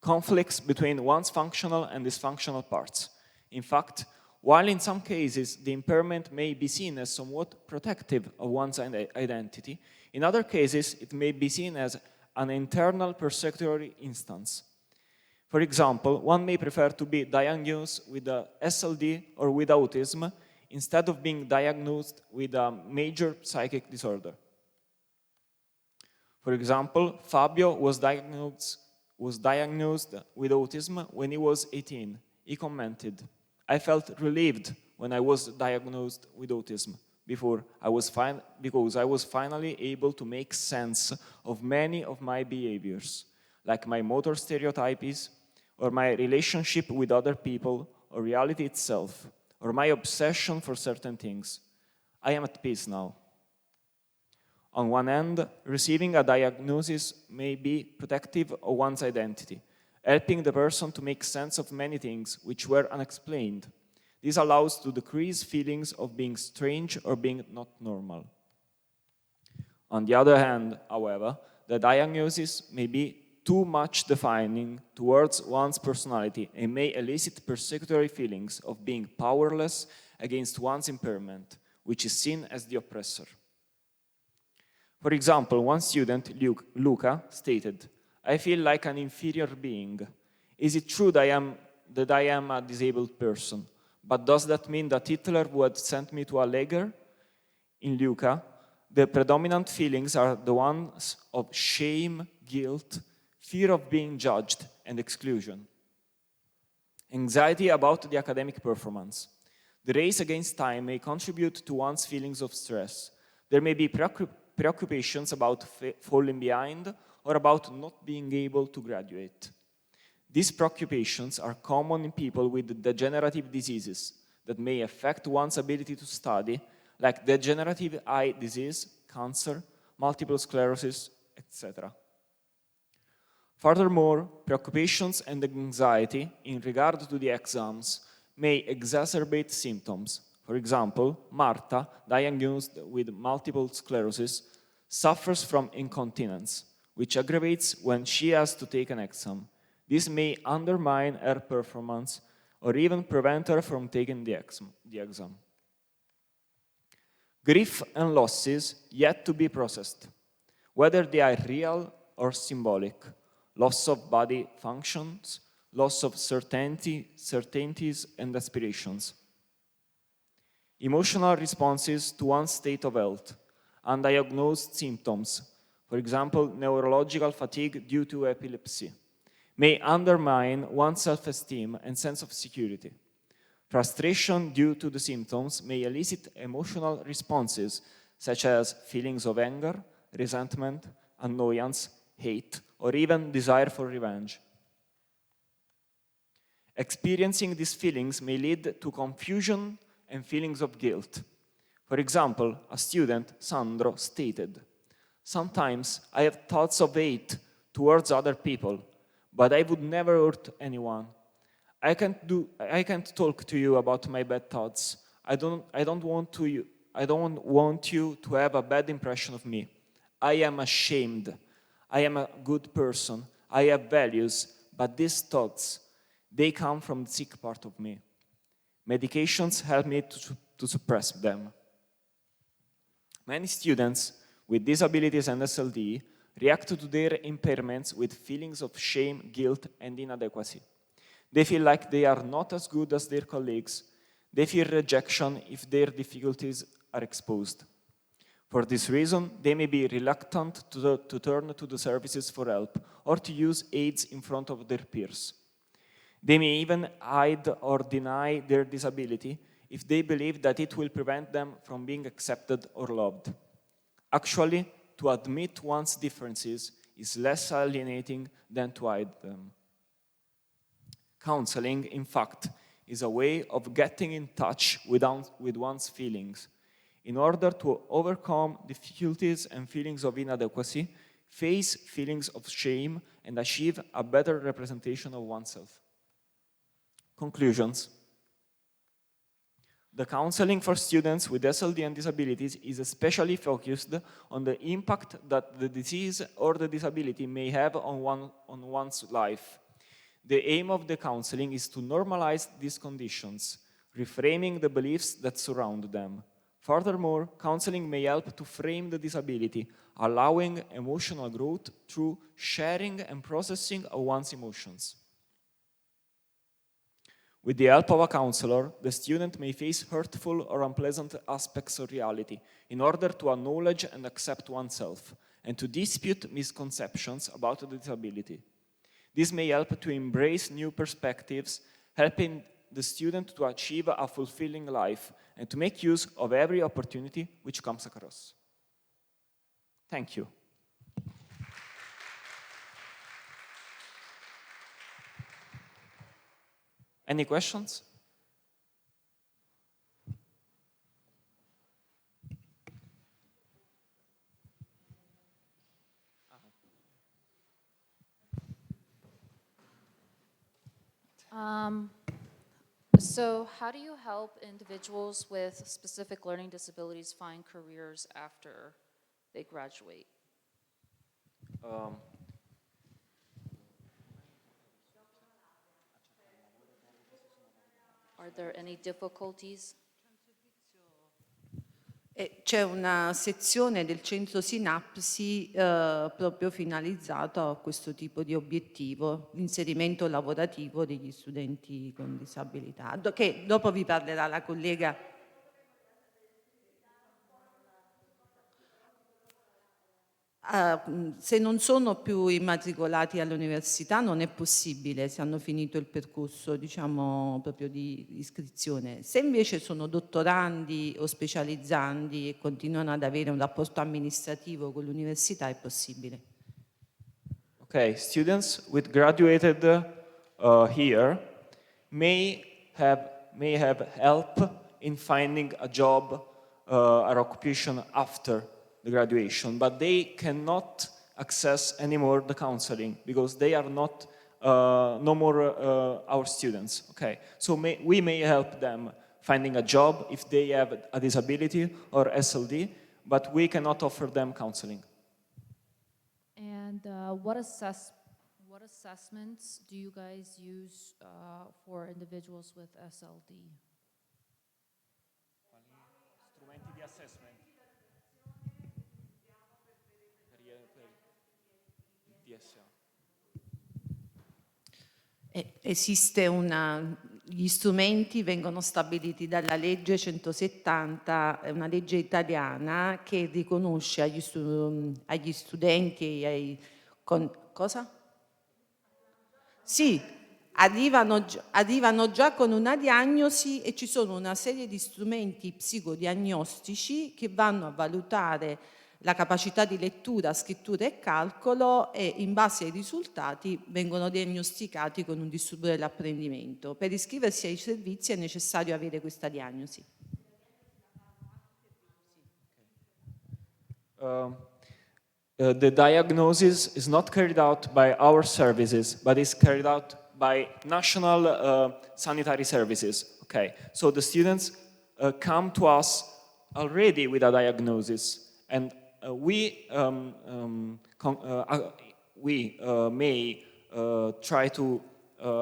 Conflicts between one's functional and dysfunctional parts. In fact, while in some cases the impairment may be seen as somewhat protective of one's identity, in other cases it may be seen as an internal persecutory instance. For example, one may prefer to be diagnosed with a SLD or with autism instead of being diagnosed with a major psychic disorder. For example, Fabio was diagnosed with autism when he was 18. He commented, "I felt relieved when I was diagnosed with autism because I was finally able to make sense of many of my behaviors, like my motor stereotypes, or my relationship with other people, or reality itself, or my obsession for certain things. I am at peace now." On one end, receiving a diagnosis may be protective of one's identity, helping the person to make sense of many things which were unexplained. This allows to decrease feelings of being strange or being not normal. On the other hand, however, the diagnosis may be too much defining towards one's personality and may elicit persecutory feelings of being powerless against one's impairment, which is seen as the oppressor. For example, one student, Luca, stated, "I feel like an inferior being. Is it true that I am a disabled person? But does that mean that Hitler would send me to a lager?" In Luca, the predominant feelings are the ones of shame, guilt, fear of being judged, and exclusion. Anxiety about the academic performance. The race against time may contribute to one's feelings of stress. There may be preoccupations about falling behind or about not being able to graduate. These preoccupations are common in people with degenerative diseases that may affect one's ability to study, like degenerative eye disease, cancer, multiple sclerosis, etc. Furthermore, preoccupations and anxiety in regard to the exams may exacerbate symptoms. For example, Marta, diagnosed with multiple sclerosis, suffers from incontinence, which aggravates when she has to take an exam. This may undermine her performance or even prevent her from taking the exam. Grief and losses yet to be processed, whether they are real or symbolic. Loss of body functions, loss of certainties and aspirations. Emotional responses to one's state of health, undiagnosed symptoms, for example, neurological fatigue due to epilepsy, may undermine one's self-esteem and sense of security. Frustration due to the symptoms may elicit emotional responses such as feelings of anger, resentment, annoyance, hate, or even desire for revenge. Experiencing these feelings may lead to confusion and feelings of guilt. For example, a student, Sandro, stated, "Sometimes I have thoughts of hate towards other people, but I would never hurt anyone. I can't talk to you about my bad thoughts. I don't want you to have a bad impression of me. I am ashamed. I am a good person. I have values, but these thoughts, they come from the sick part of me. Medications help me to suppress them." Many students with disabilities and SLD react to their impairments with feelings of shame, guilt, and inadequacy. They feel like they are not as good as their colleagues. They fear rejection if their difficulties are exposed. For this reason, they may be reluctant to turn to the services for help or to use aids in front of their peers. They may even hide or deny their disability if they believe that it will prevent them from being accepted or loved. Actually, to admit one's differences is less alienating than to hide them. Counseling, in fact, is a way of getting in touch with one's feelings, in order to overcome difficulties and feelings of inadequacy, face feelings of shame, and achieve a better representation of oneself. Conclusions. The counseling for students with SLD and disabilities is especially focused on the impact that the disease or the disability may have on one's life. The aim of the counseling is to normalize these conditions, reframing the beliefs that surround them. Furthermore, counseling may help to frame the disability, allowing emotional growth through sharing and processing of one's emotions. With the help of a counselor, the student may face hurtful or unpleasant aspects of reality in order to acknowledge and accept oneself and to dispute misconceptions about the disability. This may help to embrace new perspectives, helping the student to achieve a fulfilling life and to make use of every opportunity which comes across. Thank you. Any questions? So how do you help individuals with specific learning disabilities find careers after they graduate? Are there any difficulties? C'è una sezione del centro SINAPSi proprio finalizzato a questo tipo di obiettivo, l'inserimento lavorativo degli studenti con disabilità, che dopo vi parlerà la collega. Se non sono più immatricolati all'università non è possibile se hanno finito il percorso, diciamo, proprio di iscrizione. Se invece sono dottorandi o specializzandi e continuano ad avere un rapporto amministrativo con l'università è possibile. Okay, students with graduated here may have help in finding a job or occupation after the graduation, but they cannot access anymore the counseling because they are not no more our students. Okay, so we may help them finding a job if they have a disability or SLD, but we cannot offer them counseling. And what assessments do you guys use for individuals with SLD? Strumenti di assessment. Gli strumenti vengono stabiliti dalla legge 170, è una legge italiana che riconosce agli studenti e cosa? Sì, arrivano già con una diagnosi e ci sono una serie di strumenti psicodiagnostici che vanno a valutare la capacità di lettura, scrittura e calcolo e in base ai risultati vengono diagnosticati con un disturbo dell'apprendimento. Per iscriversi ai servizi è necessario avere questa diagnosi. The diagnosis is not carried out by our services, but is carried out by national sanitary services. Okay, so the students come to us already with a diagnosis, and we may try to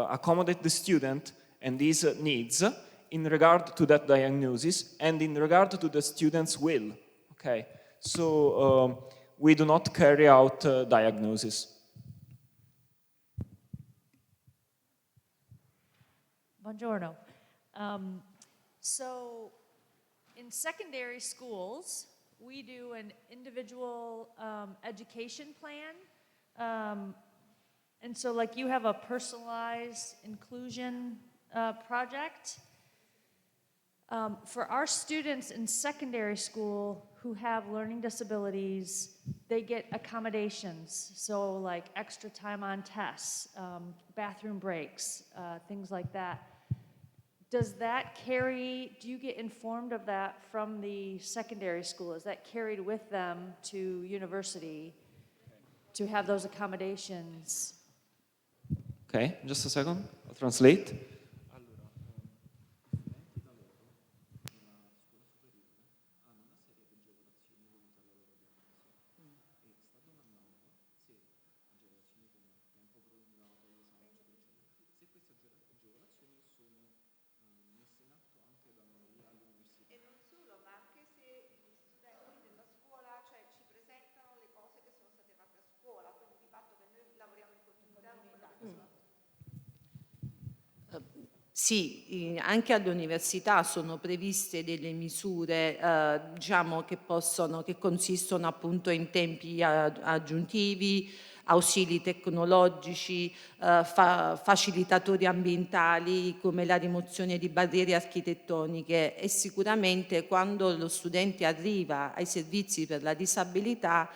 accommodate the student and his needs in regard to that diagnosis and in regard to the student's will. Okay, so we do not carry out diagnosis. Buongiorno. So in secondary schools, we do an individual education plan. And so like you have a personalized inclusion project. For our students in secondary school who have learning disabilities, they get accommodations. So like extra time on tests, bathroom breaks, things like that. Does that carry, do you get informed of that from the secondary school? Is that carried with them to university to have those accommodations? Okay, just a second, I'll translate. Sì, anche all'università sono previste delle misure diciamo che consistono appunto in tempi aggiuntivi, ausili tecnologici, facilitatori ambientali come la rimozione di barriere architettoniche e sicuramente quando lo studente arriva ai servizi per la disabilità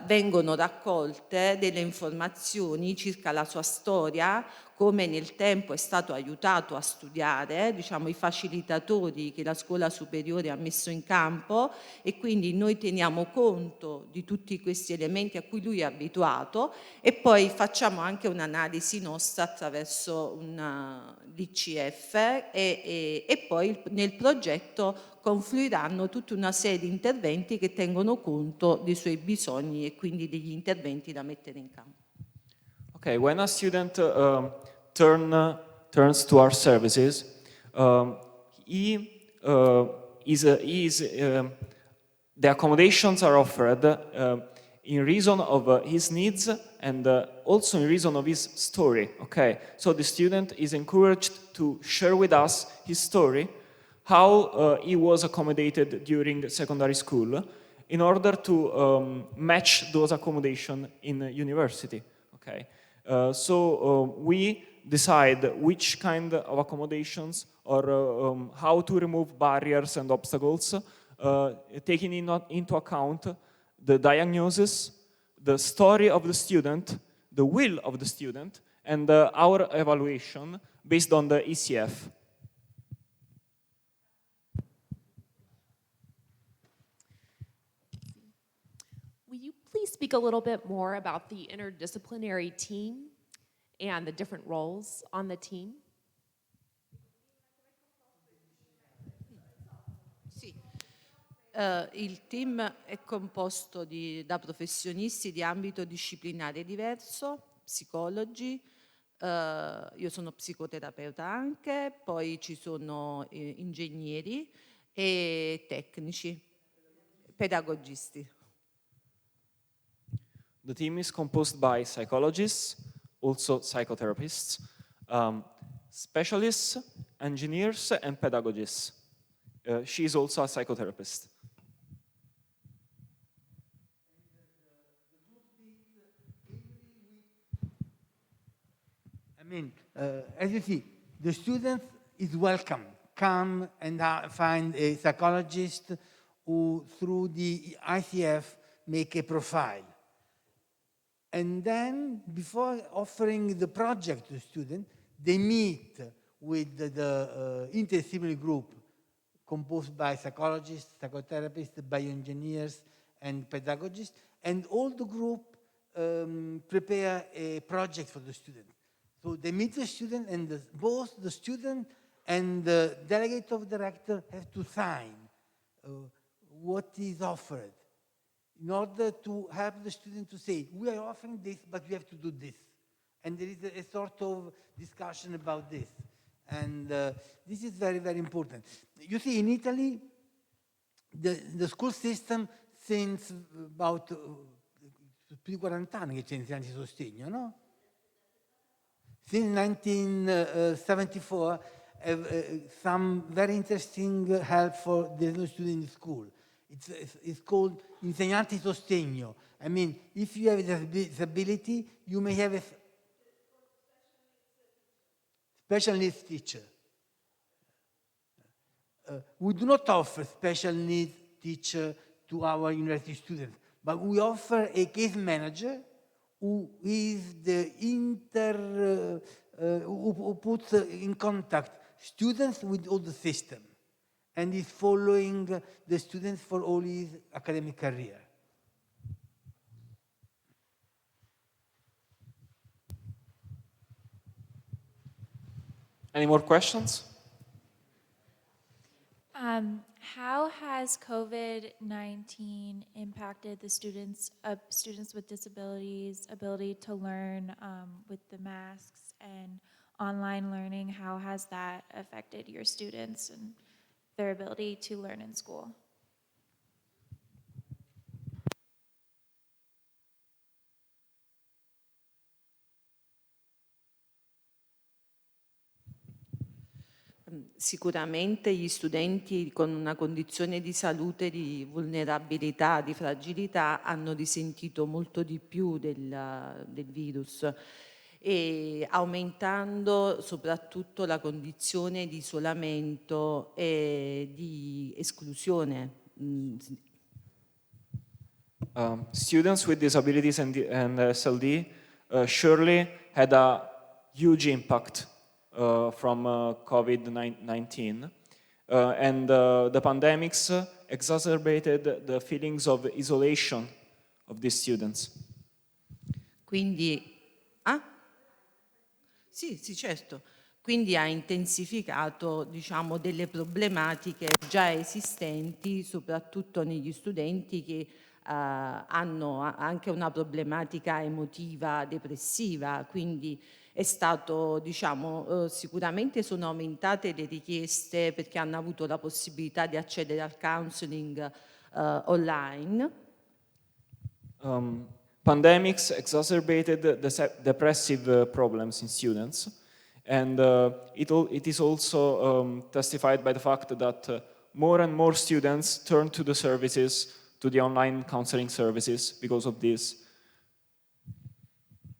vengono raccolte delle informazioni circa la sua storia, come nel tempo è stato aiutato a studiare, diciamo i facilitatori che la scuola superiore ha messo in campo e quindi noi teniamo conto di tutti questi elementi a cui lui è abituato e poi facciamo anche un'analisi nostra attraverso un DCF e poi nel progetto confluiranno tutta una serie di interventi che tengono conto dei suoi bisogni e quindi degli interventi da mettere in campo. Okay, when a student turns to our services, the accommodations are offered in reason of his needs and also in reason of his story. Okay, so the student is encouraged to share with us his story, how he was accommodated during secondary school, in order to match those accommodations in university. Okay, so we decide which kind of accommodations or how to remove barriers and obstacles, taking into account the diagnosis, the story of the student, the will of the student, and our evaluation based on the ECF. Will you please speak a little bit more about the interdisciplinary team and the different roles on the team? Sì. Il team è composto da professionisti di ambito disciplinare diverso, psicologi, io sono psicoterapeuta anche, poi ci sono ingegneri e tecnici, pedagogisti. The team is composed by psychologists, also psychotherapists, specialists, engineers, and pedagogists. She is also a psychotherapist. I mean, as you see, the student is welcome. Come and find a psychologist who, through the ICF, make a profile. And then, before offering the project to the student, they meet with the interdisciplinary group composed by psychologists, psychotherapists, bioengineers, and pedagogists, and all the group prepare a project for the student. So they meet the student, and both the student and the delegate of director have to sign what is offered in order to help the student to say, we are offering this, but we have to do this. And there is a sort of discussion about this. And this is very, very important. You see, in Italy, the school system, since about più di 40 anni che c'è insegnanti di sostegno, no? Since 1974, some very interesting help for the student in school. It's called insegnanti di sostegno. I mean, if you have a disability, you may have a special needs teacher. We do not offer special needs teacher to our university students, but we offer a case manager who is who puts in contact students with all the system and is following the students for all his academic career. Any more questions? How has COVID-19 impacted the students with disabilities' ability to learn with the masks and online learning? How has that affected your students and their ability to learn in school? Sicuramente gli studenti con una condizione di salute, di vulnerabilità, di fragilità hanno risentito molto di più del virus, e aumentando soprattutto la condizione di isolamento e di esclusione. Students with disabilities and SLD surely had a huge impact from COVID-19, and the pandemics exacerbated the feelings of isolation of these students. Quindi, sì, certo. Quindi ha intensificato, diciamo, delle problematiche già esistenti, soprattutto negli studenti che hanno anche una problematica emotiva, depressiva, quindi è stato, diciamo, sicuramente sono aumentate le richieste perché hanno avuto la possibilità di accedere al counseling online. Pandemics exacerbated the depressive problems in students, and it is also testified by the fact that more and more students turn to the services to the online counseling services because of this.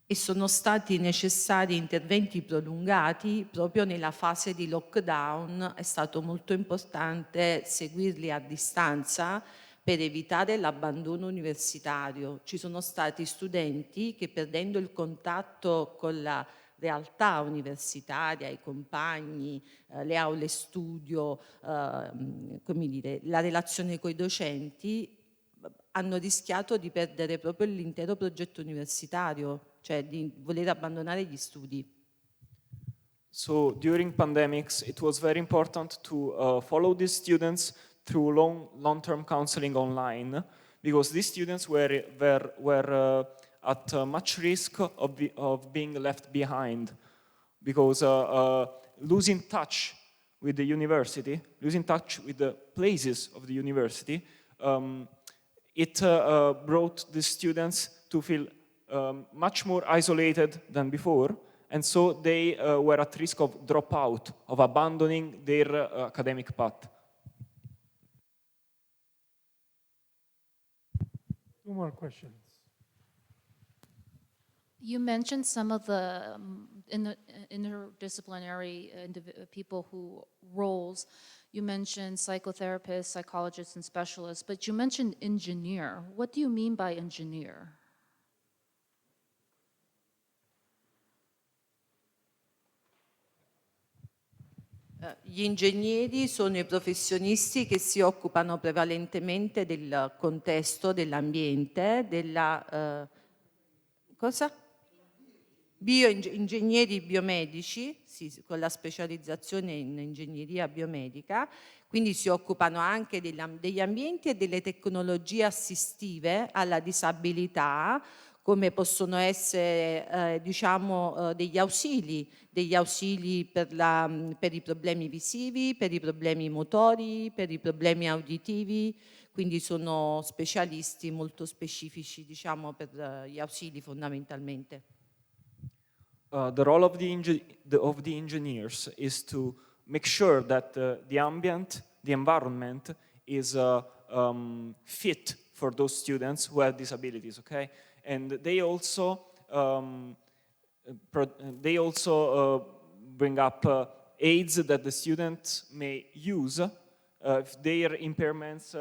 E sono stati necessari interventi prolungati proprio nella fase di lockdown. È stato molto importante seguirli a distanza per evitare l'abbandono universitario. Ci sono stati studenti che, perdendo il contatto con la realtà universitaria, i compagni, le aule studio, come dire, la relazione con i docenti, hanno rischiato di perdere proprio l'intero progetto universitario, cioè di voler abbandonare gli studi. So during pandemics, it was very important to follow these students through long-term counseling online, because these students were at much risk of being left behind, because losing touch with the university, losing touch with the places of the university, it brought the students to feel much more isolated than before, and so they were at risk of dropout, of abandoning their academic path. Two more questions. You mentioned some of the interdisciplinary people who roles. You mentioned psychotherapists, psychologists, and specialists, but you mentioned engineer. What do you mean by engineer? Gli ingegneri sono i professionisti che si occupano prevalentemente del contesto, dell'ambiente, della cosa? Ingegneri biomedici, sì, con la specializzazione in ingegneria biomedica, quindi si occupano anche degli ambienti e delle tecnologie assistive alla disabilità, come possono essere degli ausili per i problemi visivi, per i problemi motori, per i problemi uditivi, quindi sono specialisti molto specifici per gli ausili fondamentalmente. The role of the engineers is to make sure that the ambient, the environment is fit for those students who have disabilities, okay? And they also bring up aids that the students may use if their impairments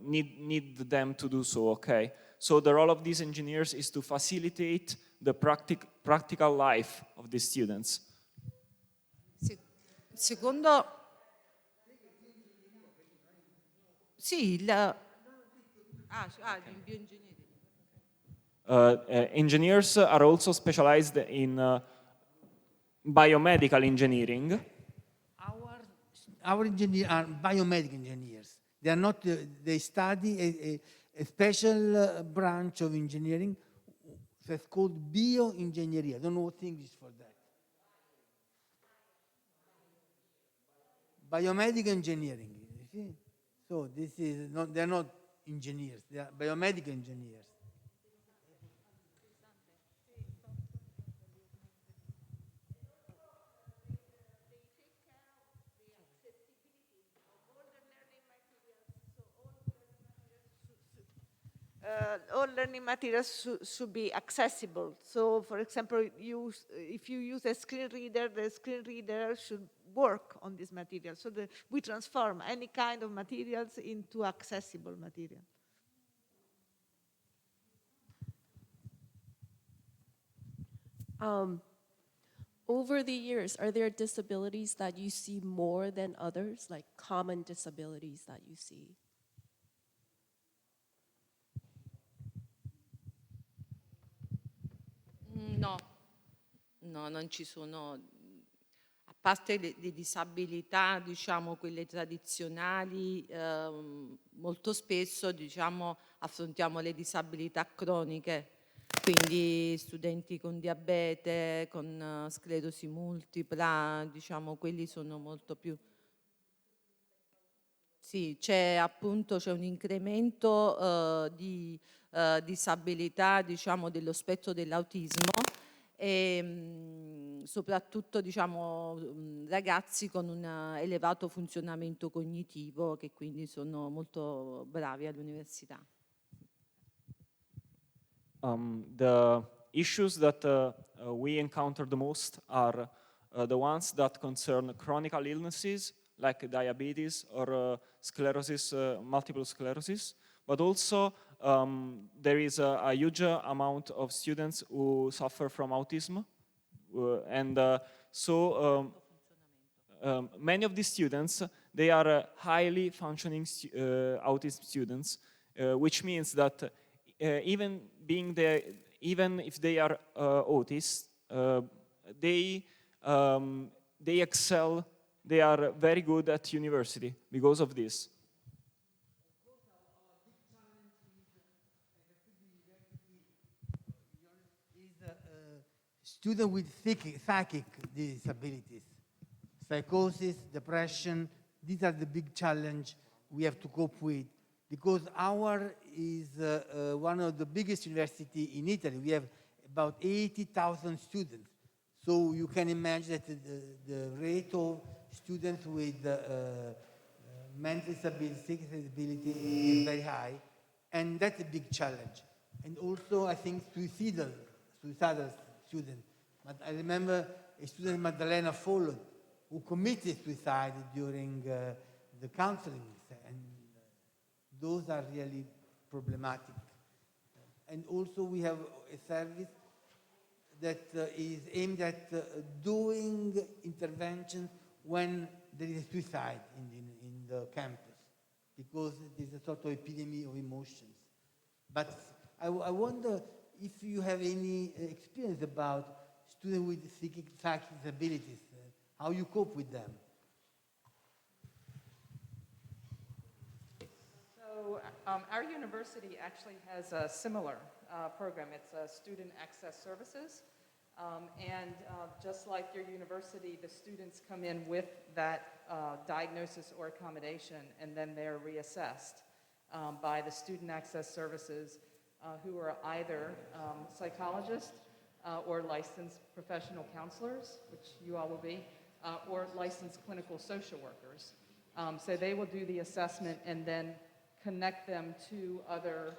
need them to do so, okay? So the role of these engineers is to facilitate the practical life of the students. Secondo... Sì, bioingegneri. Engineers are also specialized in biomedical engineering. Our engineers are biomedical engineers. They are not. They study a special branch of engineering that's called bioengineering. I don't know what English for that. Biomedical engineering. You see? So this is not. They are not engineers. They are biomedical engineers. All learning materials should be accessible. So, for example, if you use a screen reader, the screen reader should work on this material so that we transform any kind of materials into accessible material. Over the years, are there disabilities that you see more than others, like common disabilities that you see? No, non ci sono, a parte le disabilità, quelle tradizionali, molto spesso, affrontiamo le disabilità croniche, quindi studenti con diabete, con sclerosi multipla, quelli sono molto più... Sì, c'è un incremento di disabilità, dello spettro dell'autismo, e soprattutto diciamo, ragazzi con un elevato funzionamento cognitivo che quindi sono molto bravi all'università. The issues that we encounter the most are the ones that concern chronic illnesses like diabetes or sclerosis, multiple sclerosis, but also there is a huge amount of students who suffer from autism, and so many of these students, they are highly functioning autism students, which means that even if they are autists, they excel. They are very good at university because of this. Students with psychic disabilities, psychosis, depression, these are the big challenge we have to cope with, because our is one of the biggest university in Italy. We have about 80,000 students. So you can imagine that the rate of students with mental disability, physical disability is very high, and that's a big challenge. And also, I think suicidal students. But I remember a student, Maddalena, followed, who committed suicide during the counseling, and those are really problematic. And also, we have a service that is aimed at doing intervention when there is a suicide in the campus, because there's a sort of epidemic of emotions. But I wonder if you have any experience about students with psychic disabilities, how you cope with them. So our university actually has a similar program. It's Student Access Services. And just like your university, the students come in with that diagnosis or accommodation, and then they're reassessed by the Student Access Services, who are either psychologists or licensed professional counselors, which you all will be, or licensed clinical social workers. So they will do the assessment and then connect them to other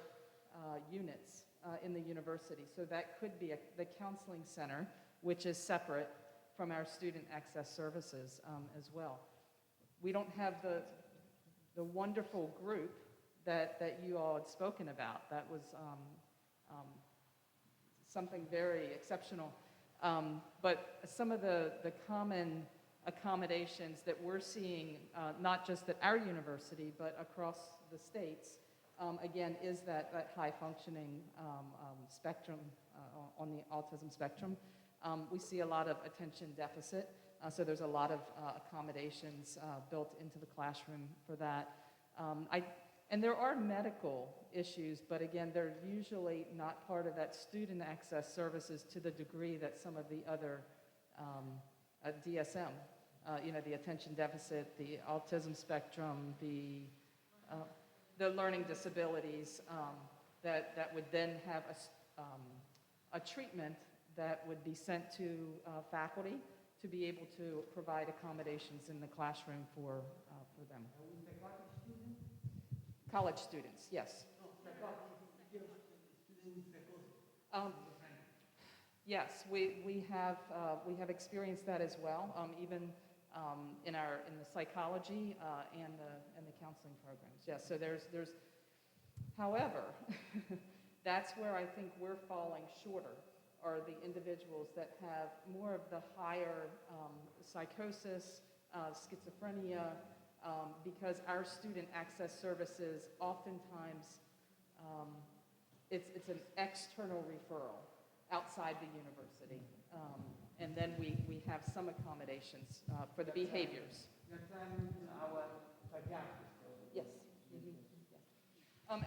units in the university. So that could be the counseling center, which is separate from our student access services as well. We don't have the wonderful group that you all had spoken about. That was something very exceptional. But some of the common accommodations that we're seeing, not just at our university, but across the states, again, is that high functioning spectrum on the autism spectrum. We see a lot of attention deficit, so there's a lot of accommodations built into the classroom for that. And there are medical issues, but again, they're usually not part of that student access services to the degree that some of the other DSM, the attention deficit, the autism spectrum, the learning disabilities, that would then have a treatment that would be sent to faculty to be able to provide accommodations in the classroom for them. College students, yes. Yes, we have experienced that as well, even in the psychology and the counseling programs. Yes, so there's. However, that's where I think we're falling shorter, are the individuals that have more of the higher psychosis, schizophrenia, because our student access services oftentimes it's an external referral outside the university, and then we have some accommodations for the behaviors. Yes.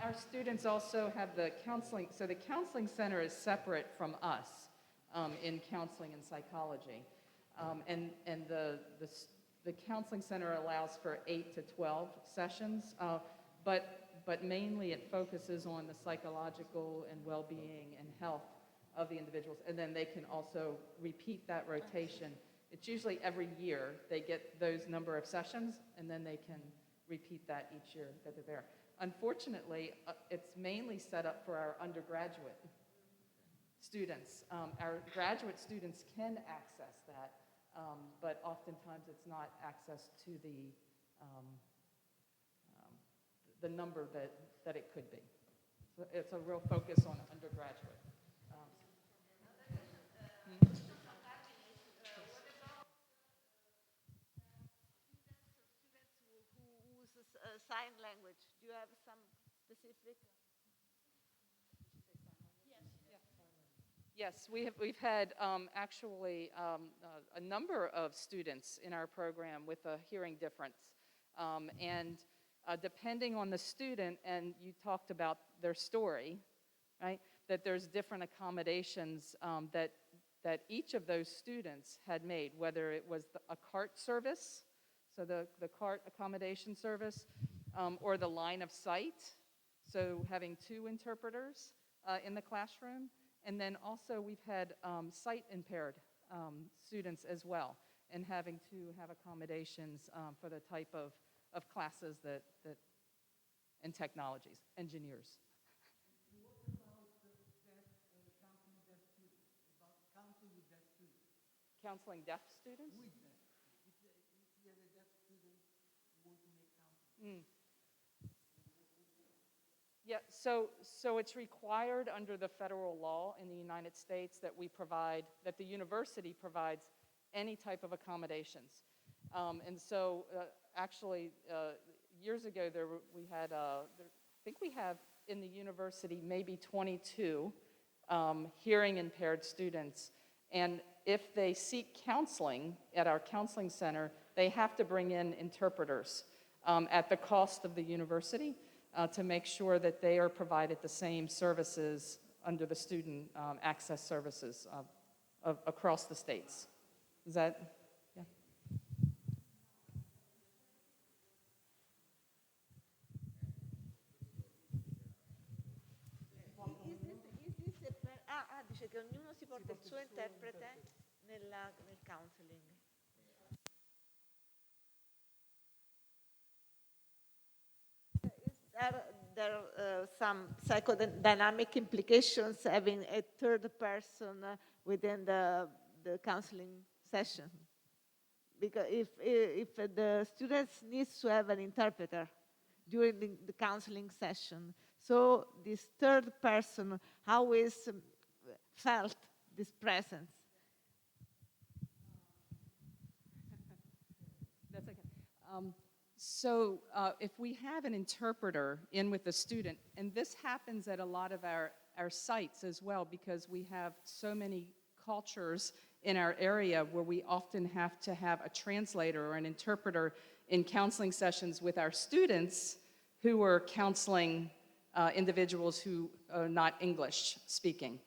Our students also have the counseling, so the counseling center is separate from us in counseling and psychology, and the counseling center allows for 8 to 12 sessions, but mainly it focuses on the psychological and well-being and health of the individuals, and then they can also repeat that rotation. It's usually every year they get those number of sessions, and then they can repeat that each year that they're there. Unfortunately, it's mainly set up for our undergraduate students. Our graduate students can access that, but oftentimes it's not access to the number that it could be. So it's a real focus on undergraduate. Sign language. Do you have some specific? Yes, we've had actually a number of students in our program with a hearing difference. And depending on the student, and you talked about their story, right, that there's different accommodations that each of those students had made, whether it was a CART service, so the CART accommodation service, or the line of sight, so having 2 interpreters in the classroom. And then also we've had sight impaired students as well, and having to have accommodations for the type of classes that and technologies, engineers. Counseling deaf students? Yeah, so it's required under the federal law in the United States that we provide, that the university provides any type of accommodations. And so actually, years ago, we had, I think we have in the university maybe 22 hearing impaired students. And if they seek counseling at our counseling center, they have to bring in interpreters at the cost of the university to make sure that they are provided the same services under the student access services across the states. Is that, yeah? Dice che ognuno si porta il suo interprete nel counseling. There are some psychodynamic implications having a third person within the counseling session? Because if the students needs to have an interpreter during the counseling session, so this third person, how is felt this presence? That's okay. So if we have an interpreter in with the student, and this happens at a lot of our sites as well, because we have so many cultures in our area where we often have to have a translator or an interpreter in counseling sessions with our students who are counseling individuals who are not English speaking.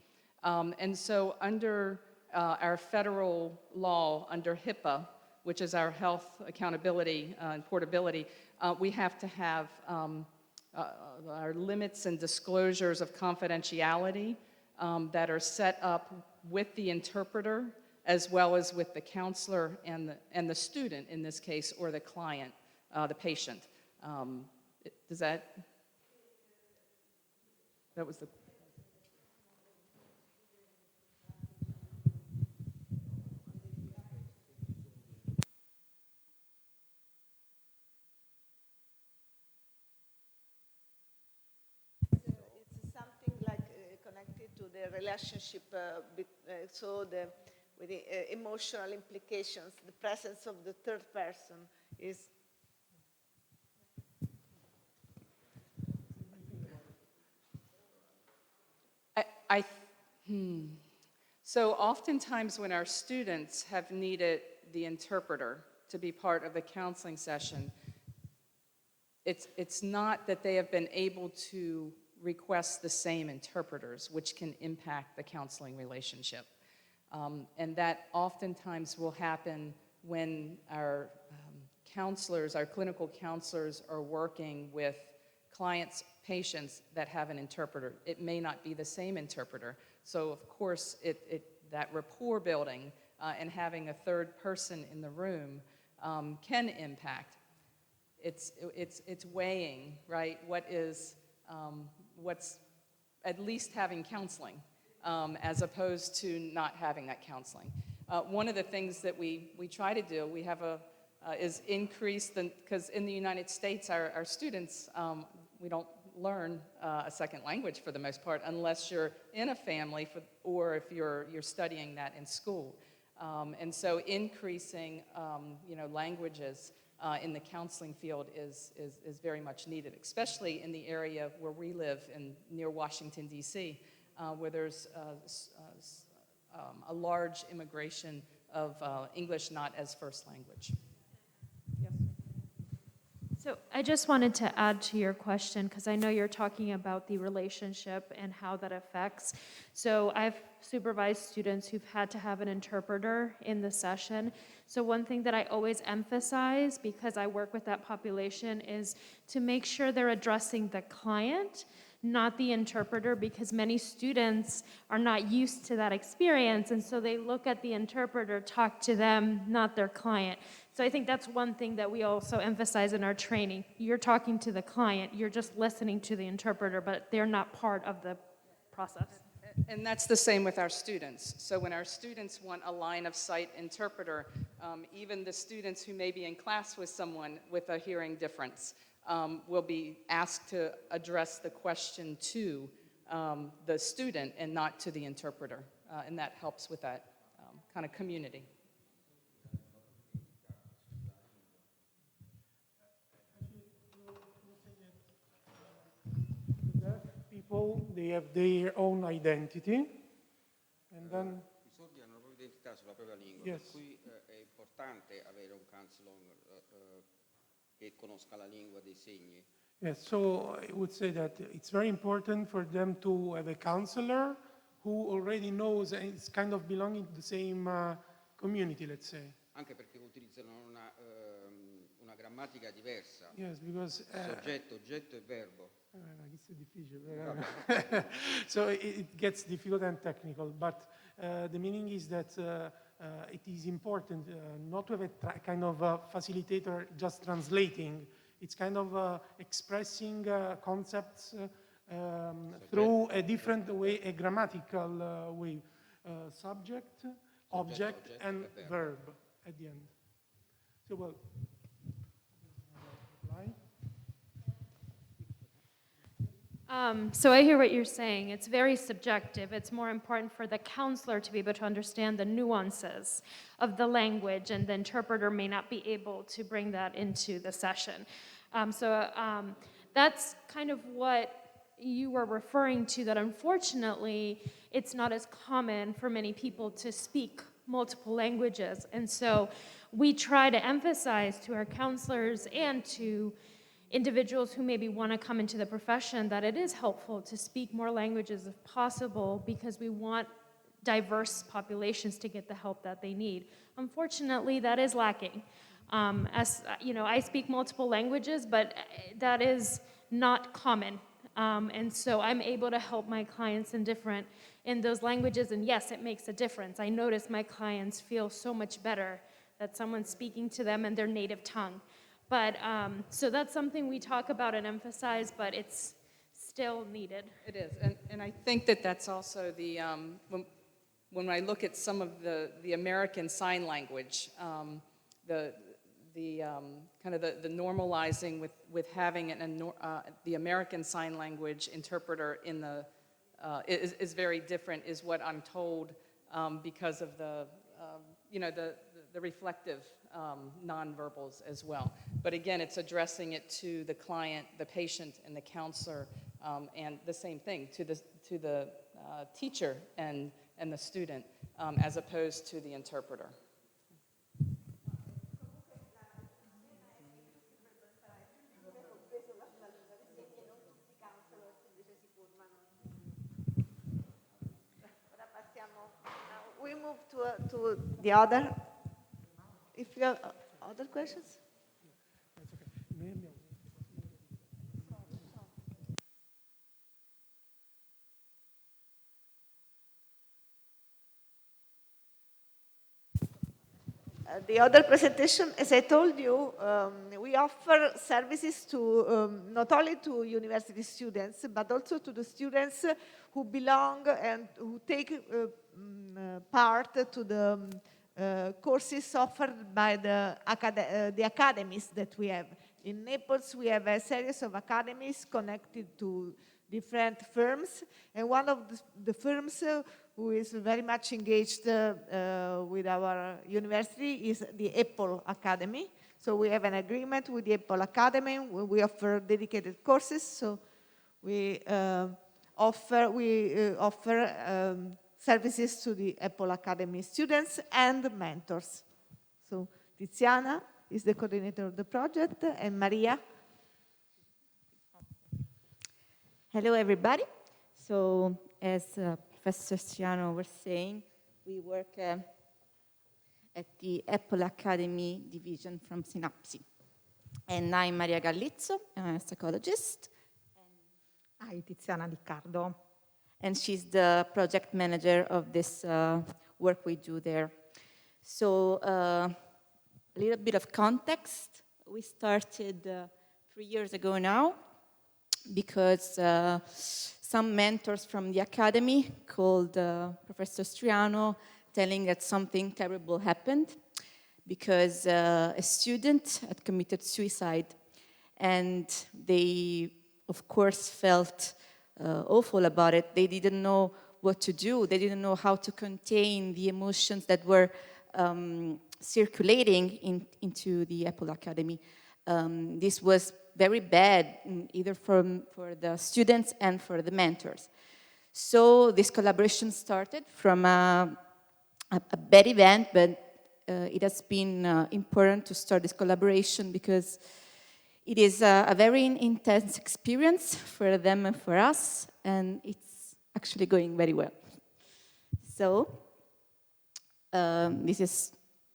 And so under our federal law, under HIPAA, which is our health accountability and portability, we have to have our limits and disclosures of confidentiality that are set up with the interpreter as well as with the counselor and the student in this case, or the client, the patient. Does that was the... It's something like connected to the relationship, so with the emotional implications, the presence of the third person is... So oftentimes when our students have needed the interpreter to be part of the counseling session, it's not that they have been able to request the same interpreters, which can impact the counseling relationship. And that oftentimes will happen when our counselors, our clinical counselors, are working with clients, patients that have an interpreter. It may not be the same interpreter. So of course, that rapport building and having a third person in the room can impact. It's weighing, right? What's at least having counseling as opposed to not having that counseling. One of the things that we try to do, we have is increase because in the United States, our students, we don't learn a second language for the most part unless you're in a family or if you're studying that in school. And so increasing languages in the counseling field is very much needed, especially in the area where we live near Washington, D.C., where there's a large immigration of English not as first language. So I just wanted to add to your question, because I know you're talking about the relationship and how that affects. So I've supervised students who've had to have an interpreter in the session. So one thing that I always emphasize, because I work with that population, is to make sure they're addressing the client, not the interpreter, because many students are not used to that experience, and so they look at the interpreter, talk to them, not their client. So I think that's one thing that we also emphasize in our training. You're talking to the client, you're just listening to the interpreter, but they're not part of the process. And that's the same with our students. So when our students want a line of sight interpreter, even the students who may be in class with someone with a hearing difference will be asked to address the question to the student and not to the interpreter. And that helps with that kind of community. People, they have their own identity, and then I sordi hanno la propria identità sulla propria lingua, Yes. per cui è importante avere un counselor che conosca la lingua dei segni. yes, so I would say that it's very important for them to have a counselor who already knows and is kind of belonging to the same community, let's say. Anche perché utilizzano una grammatica diversa. Yes, because Soggetto, oggetto e verbo. It's difficile. So it gets difficult and technical, but the meaning is that it is important not to have a kind of facilitator just translating. It's kind of expressing concepts through a different way, a grammatical way. Subject, object, and verb at the end. So, well, So I hear what you're saying. It's very subjective. It's more important for the counselor to be able to understand the nuances of the language, and the interpreter may not be able to bring that into the session. That's kind of what you were referring to, that unfortunately it's not as common for many people to speak multiple languages. And so we try to emphasize to our counselors and to individuals who maybe want to come into the profession that it is helpful to speak more languages if possible, because we want diverse populations to get the help that they need. Unfortunately, that is lacking. As you know, I speak multiple languages, but that is not common. And so I'm able to help my clients in those languages, and yes, it makes a difference. I notice my clients feel so much better that someone's speaking to them in their native tongue. But, so that's something we talk about and emphasize, but it's still needed. It is, and I think that that's also the, when I look at some of the American Sign Language, the normalizing with having the American Sign Language interpreter in the, is very different, is what I'm told, because of the reflective nonverbals as well. But again, it's addressing it to the client, the patient, and the counselor, and the same thing to the teacher and the student, as opposed to the interpreter. We move to the other. If you have other questions? The other presentation, as I told you, we offer services to not only to university students, but also to the students who belong and who take part to the courses offered by the academies that we have. In Naples, we have a series of academies connected to different firms, and one of the firms who is very much engaged with our university is the Apple Academy. So we have an agreement with the Apple Academy. We offer dedicated courses. So we offer services to the Apple Academy students and mentors. So Tiziana is the coordinator of the project, and Maria. Hello, everybody. So, as Professor Striano was saying, we work at the Apple Academy division from SInAPSi. And I'm Maria Gallizzo, I'm a psychologist. I'm Tiziana Liccardo. And she's the project manager of this work we do there. So, a little bit of context. We started 3 years ago now, because some mentors from the academy called Professor Striano, telling that something terrible happened because a student had committed suicide, and they, of course, felt awful about it. They didn't know what to do. They didn't know how to contain the emotions that were circulating into the Apple Academy. This was very bad, either for the students and for the mentors. So this collaboration started from a bad event, but it has been important to start this collaboration because it is a very intense experience for them and for us, and it's actually going very well. So this is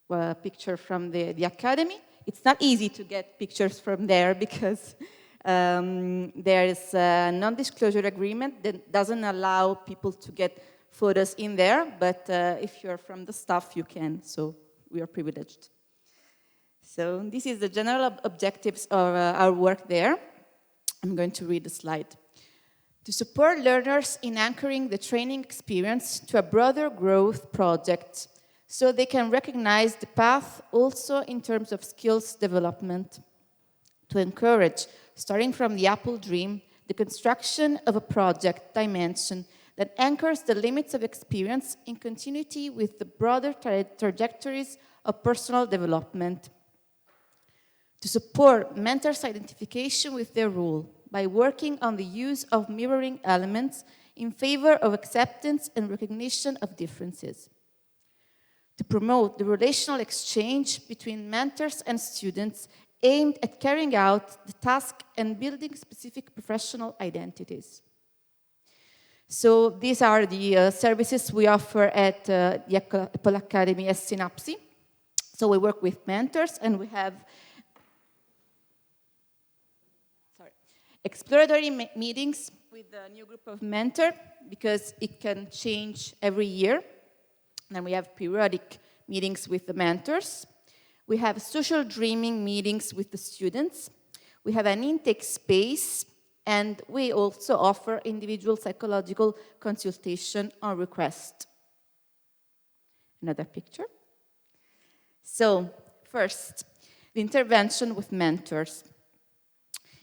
a picture from the academy. It's not easy to get pictures from there because there is a non-disclosure agreement that doesn't allow people to get photos in there, but if you're from the staff, you can, so we are privileged. So this is the general objectives of our work there. I'm going to read the slide. To support learners in anchoring the training experience to a broader growth project, so they can recognize the path also in terms of skills development. To encourage, starting from the Apple dream, the construction of a project dimension that anchors the limits of experience in continuity with the broader trajectories of personal development. To support mentors' identification with their role by working on the use of mirroring elements in favor of acceptance and recognition of differences. To promote the relational exchange between mentors and students aimed at carrying out the task and building specific professional identities. So these are the services we offer at the Apple Academy as SInAPSi. So we work with mentors, and we have exploratory meetings with a new group of mentors, because it can change every year. And we have periodic meetings with the mentors. We have social dreaming meetings with the students. We have an intake space, and we also offer individual psychological consultation on request. Another picture. So, first, the intervention with mentors.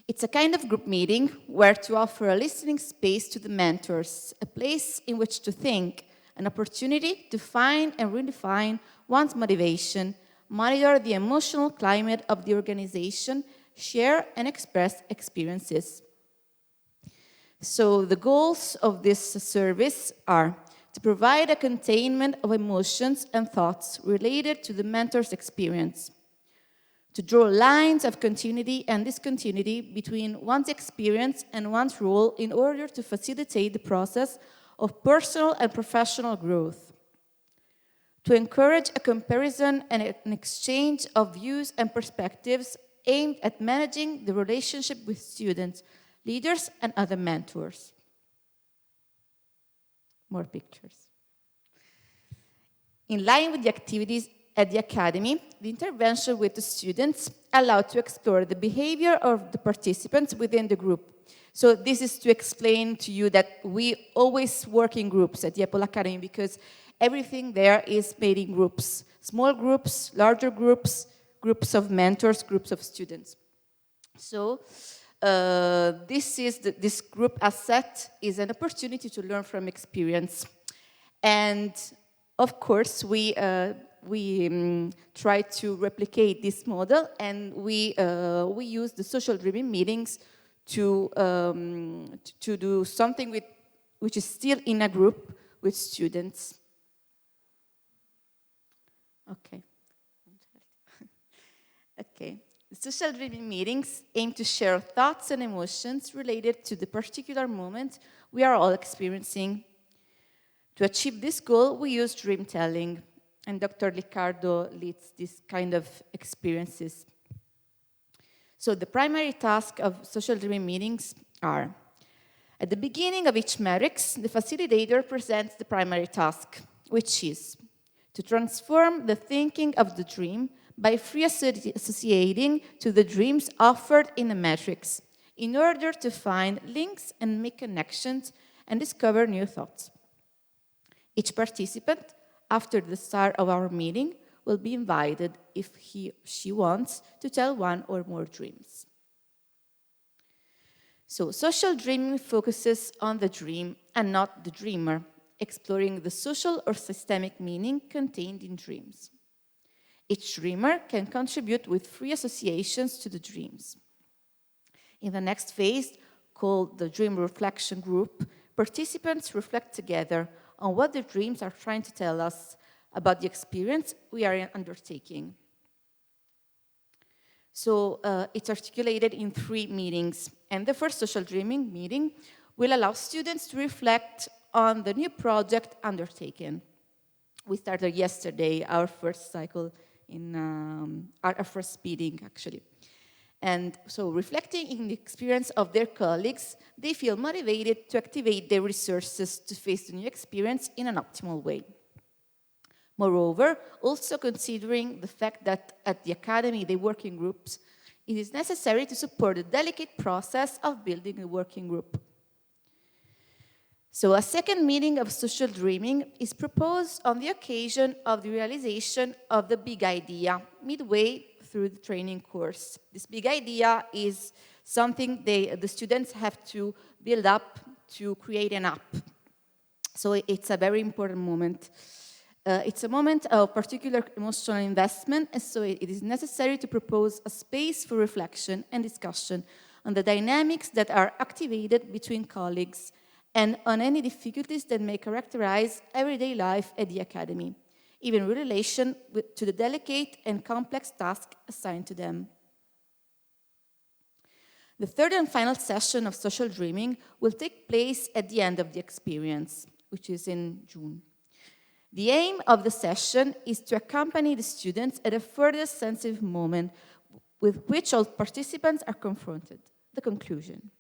It's a kind of group meeting where to offer a listening space to the mentors, a place in which to think, an opportunity to find and redefine one's motivation, monitor the emotional climate of the organization, share and express experiences. So the goals of this service are to provide a containment of emotions and thoughts related to the mentor's experience, to draw lines of continuity and discontinuity between one's experience and one's role in order to facilitate the process of personal and professional growth, to encourage a comparison and an exchange of views and perspectives aimed at managing the relationship with students, leaders, and other mentors. More pictures. In line with the activities At the Academy, the intervention with the students allowed to explore the behavior of the participants within the group. So this is to explain to you that we always work in groups at the Apple Academy because everything there is made in groups. Small groups, larger groups, groups of mentors, groups of students. So this group asset is an opportunity to learn from experience. And of course, we try to replicate this model, and we use the social-driven meetings to do something which is still in a group with students. Okay. Okay. The social-driven meetings aim to share thoughts and emotions related to the particular moment we are all experiencing. To achieve this goal, we use dream telling, and Dr. Liccardo leads this kind of experiences. So the primary task of social-driven meetings are: at the beginning of each matrix, the facilitator presents the primary task, which is to transform the thinking of the dream by free associating to the dreams offered in the matrix in order to find links and make connections and discover new thoughts. Each participant, after the start of our meeting, will be invited, if he or she wants, to tell one or more dreams. So, social dreaming focuses on the dream and not the dreamer, exploring the social or systemic meaning contained in dreams. Each dreamer can contribute with free associations to the dreams. In the next phase, called the Dream Reflection Group, participants reflect together on what their dreams are trying to tell us about the experience we are undertaking. So it's articulated in 3 meetings, and the first social dreaming meeting will allow students to reflect on the new project undertaken. We started yesterday our first cycle in our first meeting, actually. And so reflecting in the experience of their colleagues, they feel motivated to activate their resources to face the new experience in an optimal way. Moreover, also considering the fact that at the Academy they work in groups, it is necessary to support the delicate process of building a working group. So a second meeting of social dreaming is proposed on the occasion of the realization of the big idea, midway through the training course. This big idea is something the students have to build up to create an app. So it's a very important moment. It's a moment of particular emotional investment, and so it is necessary to propose a space for reflection and discussion on the dynamics that are activated between colleagues and on any difficulties that may characterize everyday life at the Academy, even in relation to the delicate and complex task assigned to them. The third and final session of social dreaming will take place at the end of the experience, which is in June. The aim of the session is to accompany the students at a further sensitive moment with which all participants are confronted, the conclusion.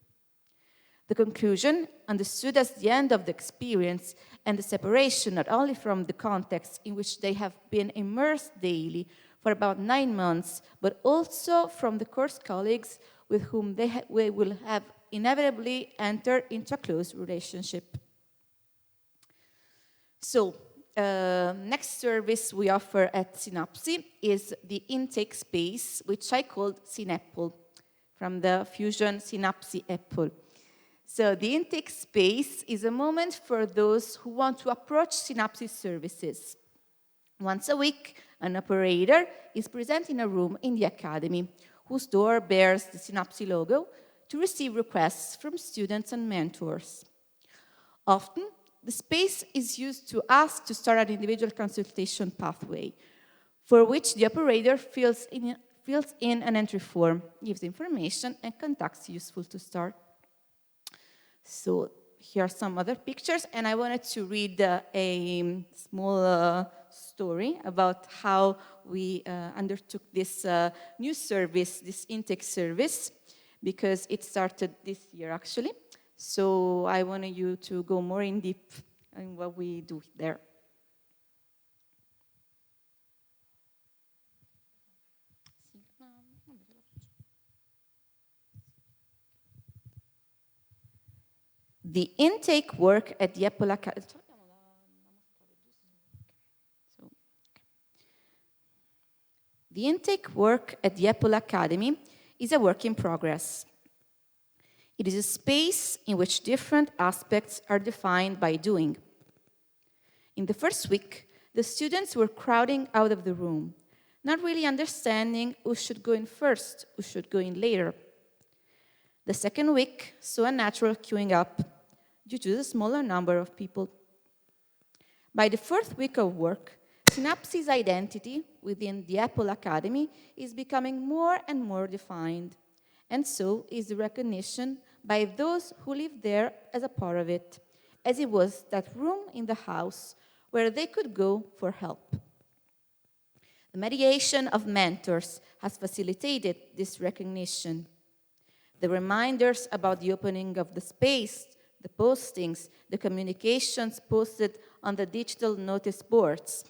The conclusion, understood as the end of the experience and the separation not only from the context in which they have been immersed daily for about 9 months, but also from the course colleagues with whom they will have inevitably entered into a close relationship. So, next service we offer at SINAPSi is the intake space, which I called SINAPple, from the fusion SINAPSi-Apple. So the intake space is a moment for those who want to approach SINAPSi services. Once a week, an operator is present in a room in the Academy, whose door bears the SINAPSi logo, to receive requests from students and mentors. Often, the space is used to ask to start an individual consultation pathway, for which the operator fills in an entry form, gives information, and contacts useful to start. So here are some other pictures, and I wanted to read a small story about how we undertook this new service, this intake service, because it started this year, actually. So I wanted you to go more in deep in what we do there. The intake work at the Apple Academy. The intake work at the Apple Academy is a work in progress. It is a space in which different aspects are defined by doing. In the first week, the students were crowding out of the room, not really understanding who should go in first, who should go in later. The second week saw a natural queuing up due to the smaller number of people. By the fourth week of work, SInAPSi's identity within the Apple Academy is becoming more and more defined, and so is the recognition by those who live there as a part of it, as it was that room in the house where they could go for help. The mediation of mentors has facilitated this recognition. The reminders about the opening of the space, the postings, the communications posted on the digital notice boards.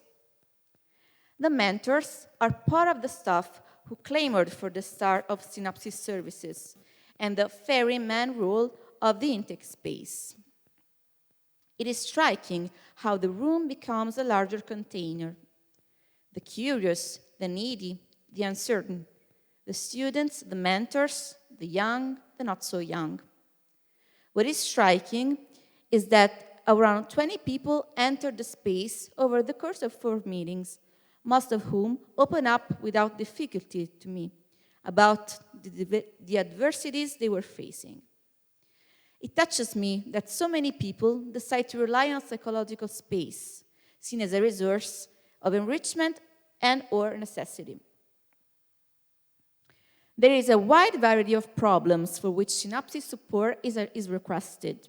The mentors are part of the staff who clamored for the start of SInAPSi services and the ferryman role of the intake space. It is striking how the room becomes a larger container. The curious, the needy, the uncertain, the students, the mentors, the young, the not so young. What is striking is that around 20 people entered the space over the course of 4 meetings, most of whom open up without difficulty to me about the adversities they were facing. It touches me that so many people decide to rely on psychological space, seen as a resource of enrichment and/or necessity. There is a wide variety of problems for which SInAPSi support is requested.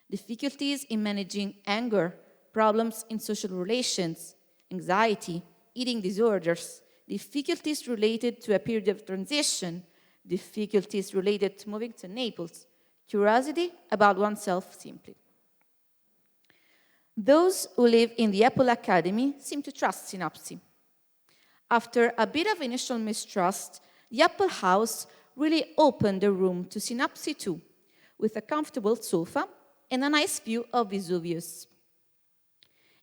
Difficulties in managing anger, problems in social relations, anxiety, eating disorders, difficulties related to a period of transition, difficulties related to moving to Naples, curiosity about oneself simply. Those who live in the Apple Academy seem to trust SInAPSi. After a bit of initial mistrust, the Apple House really opened the room to SInAPSi too, with a comfortable sofa and a nice view of Vesuvius.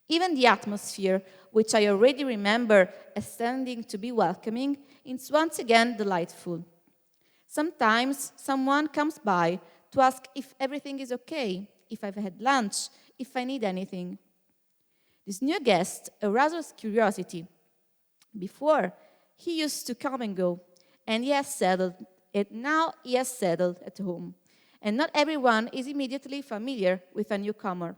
Even the atmosphere, which I already remember as tending to be welcoming, is once again delightful. Sometimes someone comes by to ask if everything is okay, if I've had lunch, if I need anything. This new guest arouses curiosity. Before, he used to come and go, and now he has settled at home. And not everyone is immediately familiar with a newcomer.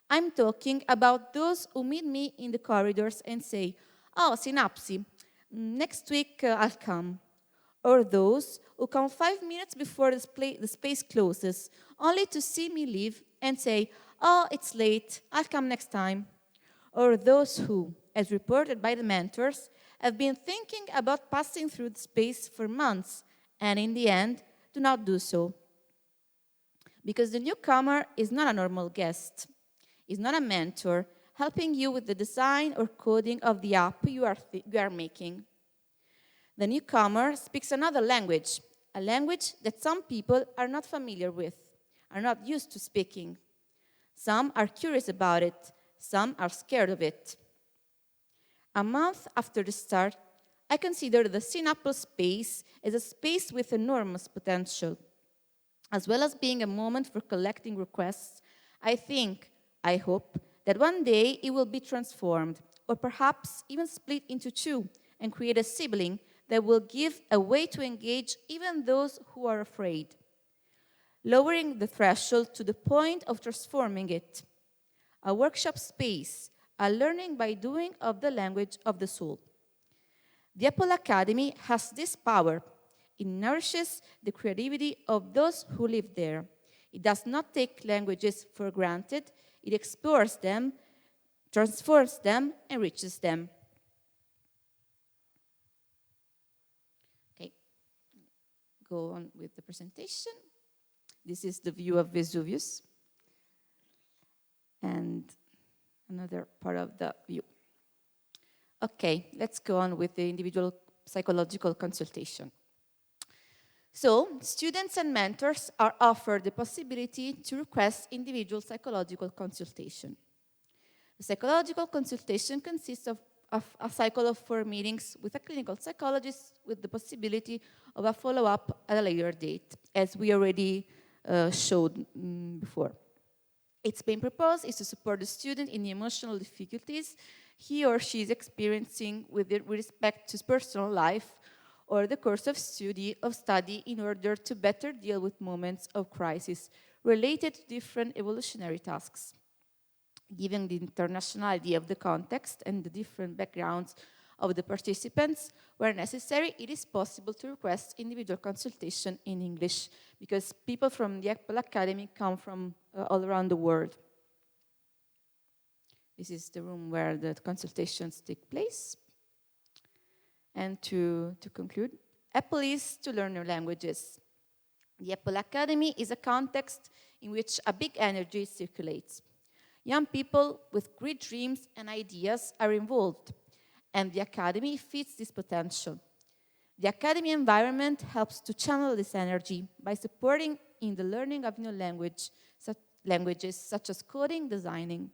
I'm talking about those who meet me in the corridors and say, "Oh, SInAPSi, next week I'll come." Or those who come 5 minutes before the space closes, only to see me leave and say, "Oh, it's late, I'll come next time." Or those who, as reported by the mentors, have been thinking about passing through the space for months and in the end do not do so. Because the newcomer is not a normal guest, is not a mentor helping you with the design or coding of the app you are making. The newcomer speaks another language, a language that some people are not familiar with, are not used to speaking. Some are curious about it, some are scared of it. A month after the start, I consider the SInAPSi space as a space with enormous potential. As well as being a moment for collecting requests, I hope that one day it will be transformed, or perhaps even split into 2 and create a sibling that will give a way to engage even those who are afraid, lowering the threshold to the point of transforming it. A workshop space, a learning by doing of the language of the soul. The Apple Academy has this power. It nourishes the creativity of those who live there. It does not take languages for granted. It explores them, transforms them, enriches them. Okay, go on with the presentation. This is the view of Vesuvius. And another part of the view. Okay, let's go on with the individual psychological consultation. So, students and mentors are offered the possibility to request individual psychological consultation. The psychological consultation consists of a cycle of 4 meetings with a clinical psychologist with the possibility of a follow-up at a later date, as we already showed before. Its main purpose is to support the student in the emotional difficulties he or she is experiencing with respect to his personal life or the course of study in order to better deal with moments of crisis related to different evolutionary tasks. Given the internationality of the context and the different backgrounds of the participants, where necessary, it is possible to request individual consultation in English, because people from the Apple Academy come from all around the world. This is the room where the consultations take place. And to conclude, Apple is to learn new languages. The Apple Academy is a context in which a big energy circulates. Young people with great dreams and ideas are involved, and the Academy fits this potential. The Academy environment helps to channel this energy by supporting in the learning of new languages such as coding, designing.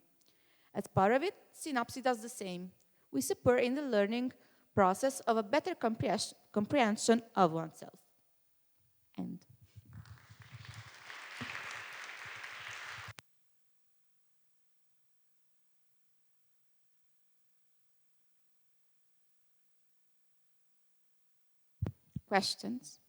As part of it, SINAPSi does the same. We support in the learning process of a better comprehension of oneself. End. Questions?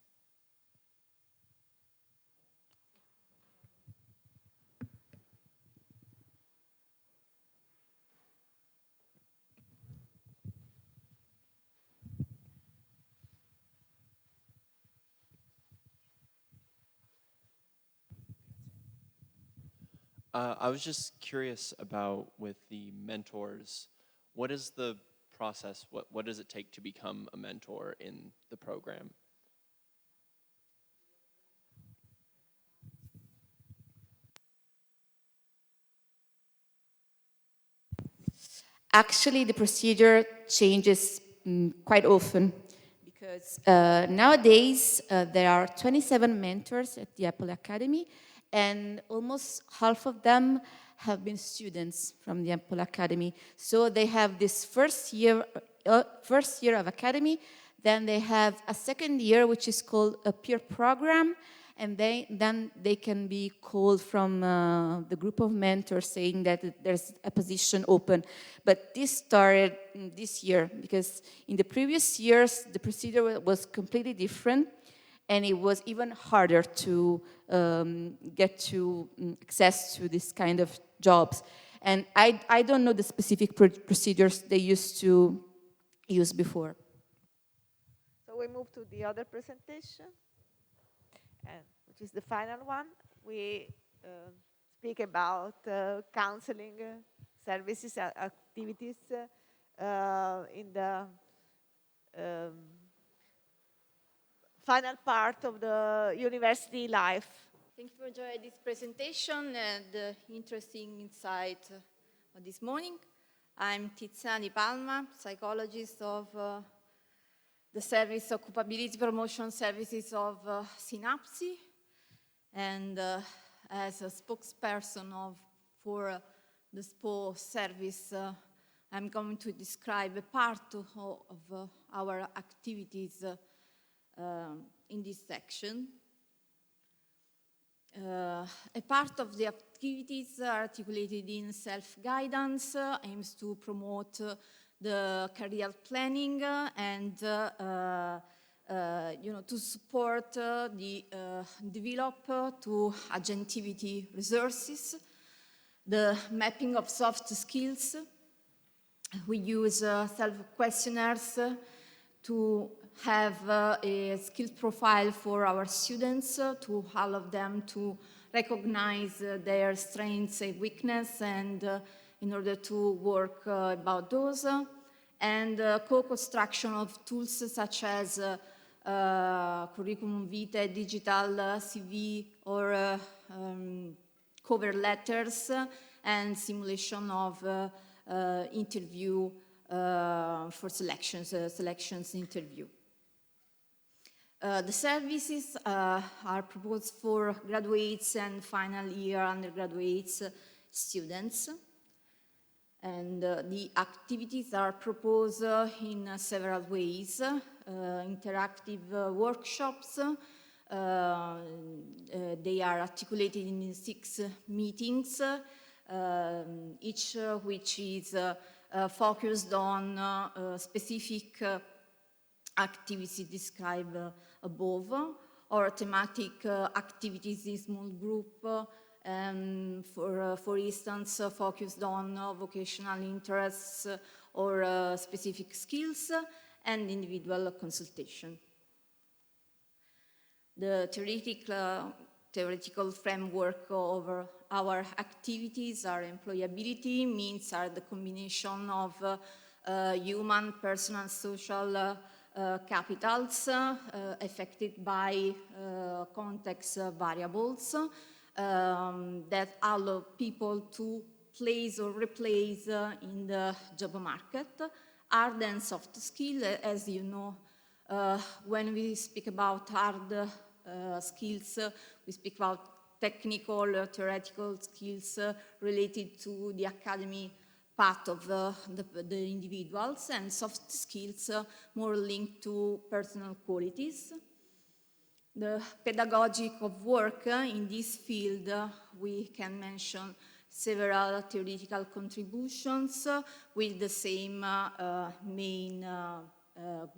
I was just curious about with the mentors, what is the process? What does it take to become a mentor in the program? Actually, the procedure changes quite often because nowadays there are 27 mentors at the Apple Academy, and almost half of them have been students from the Apple Academy. So they have this first year of academy, then they have a second year which is called a peer program, and then they can be called from the group of mentors saying that there's a position open. But this started this year because in the previous years the procedure was completely different, and it was even harder to get to access to this kind of jobs. And I don't know the specific procedures they used to use before. So we move to the other presentation, which is the final one. We speak about counseling services, activities in the final part of the university life. Thank you for joining this presentation and interesting insight this morning. I'm Tiziana Di Palma, psychologist of the Service Occupability Promotion Services of SINAPSi, and as a spokesperson for the SPO service, I'm going to describe a part of our activities in this section. A part of the activities articulated in self-guidance aims to promote the career planning and to support the develop to agentivity resources, the mapping of soft skills. We use self-questionnaires to have a skills profile for our students to allow them to recognize their strengths and weaknesses, and in order to work about those, and co-construction of tools such as curriculum vitae, digital CV, or cover letters, and simulation of interview for selections interview. The services are proposed for graduates and final year undergraduates students. And the activities are proposed in several ways. Interactive workshops, they are articulated in 6 meetings, each which is focused on specific activities described above, or thematic activities in small group, for instance, focused on vocational interests or specific skills, and individual consultation. The theoretical framework of our activities are employability, means are the combination of human, personal, social capitals affected by context variables that allow people to place or replace in the job market. Hard and soft skill, as you know, when we speak about hard skills, we speak about technical, theoretical skills related to the academy part of the individuals, and soft skills more linked to personal qualities. The pedagogic of work in this field, we can mention several theoretical contributions with the same main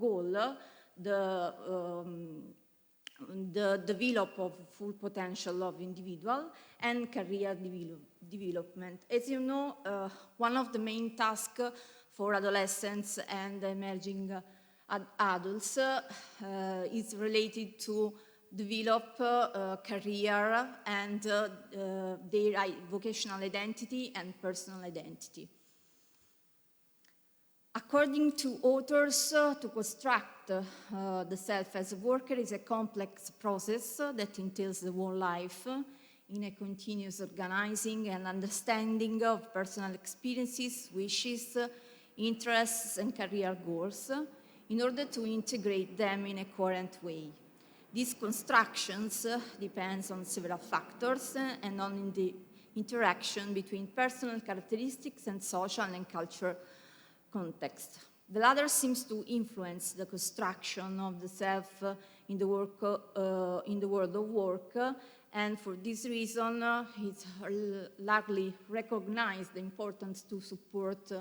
goal, the development of full potential of individual and career development. As you know, one of the main tasks for adolescents and emerging adults is related to develop career and their vocational identity and personal identity. According to authors, to construct the self as a worker is a complex process that entails the whole life in a continuous organizing and understanding of personal experiences, wishes, interests, and career goals in order to integrate them in a coherent way. These constructions depend on several factors and on the interaction between personal characteristics and social and cultural context. The latter seems to influence the construction of the self in the world of work, and for this reason, it's largely recognized the importance to support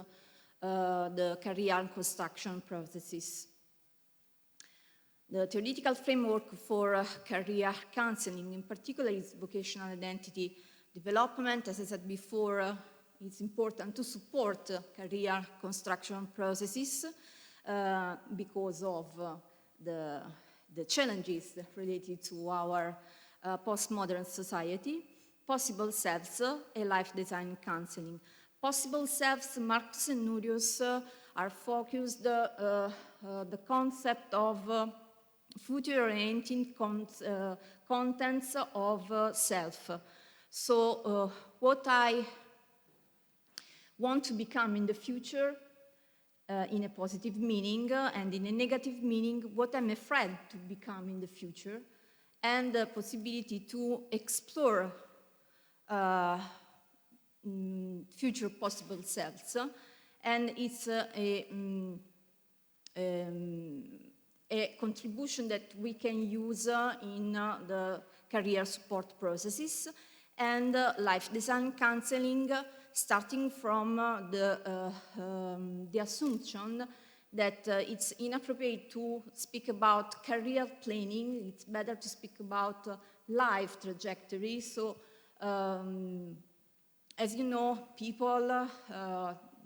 the career construction processes. The theoretical framework for career counseling, in particular, is vocational identity development. As I said before, it's important to support career construction processes because of the challenges related to our postmodern society. Possible selves, a life design counseling. Possible selves, Marcus and Nurius are focused the concept of future-oriented contents of self. So what I want to become in the future in a positive meaning and in a negative meaning, what I'm afraid to become in the future, and the possibility to explore future possible selves. And it's a contribution that we can use in the career support processes and life design counseling, starting from the assumption that it's inappropriate to speak about career planning. It's better to speak about life trajectory. So, as you know, people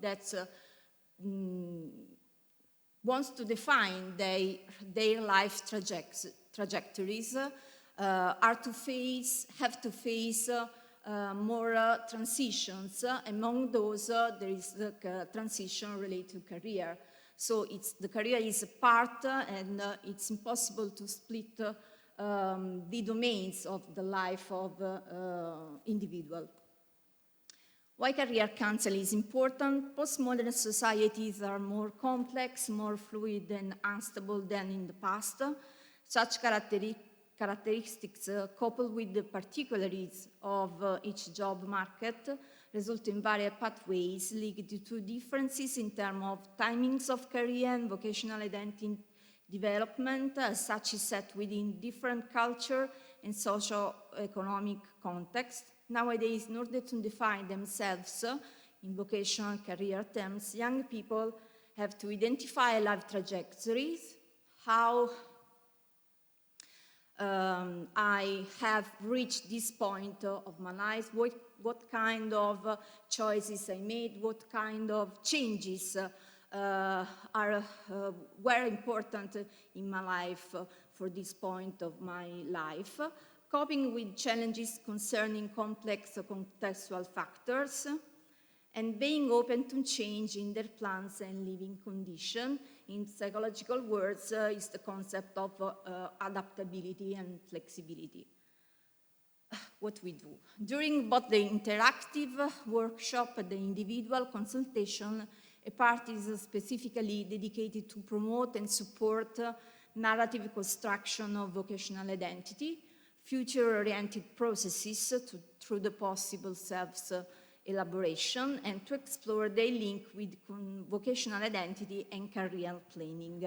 that wants to define their life trajectories have to face more transitions. Among those, there is the transition related to career. So the career is a part, and it's impossible to split the domains of the life of individual. Why career counseling is important? Postmodern societies are more complex, more fluid and unstable than in the past. Such characteristics, coupled with the particularities of each job market, result in various pathways linked to differences in terms of timings of career and vocational identity development, as such is set within different culture and socio-economic context. Nowadays, in order to define themselves in vocational career terms, young people have to identify life trajectories, how I have reached this point of my life, what kind of choices I made, what kind of changes were important in my life for this point of my life, coping with challenges concerning complex contextual factors, and being open to change in their plans and living condition. In psychological words, is the concept of adaptability and flexibility. What we do. During both the interactive workshop and the individual consultation, a part is specifically dedicated to promote and support narrative construction of vocational identity, future-oriented processes through the possible selves elaboration, and to explore their link with vocational identity and career planning.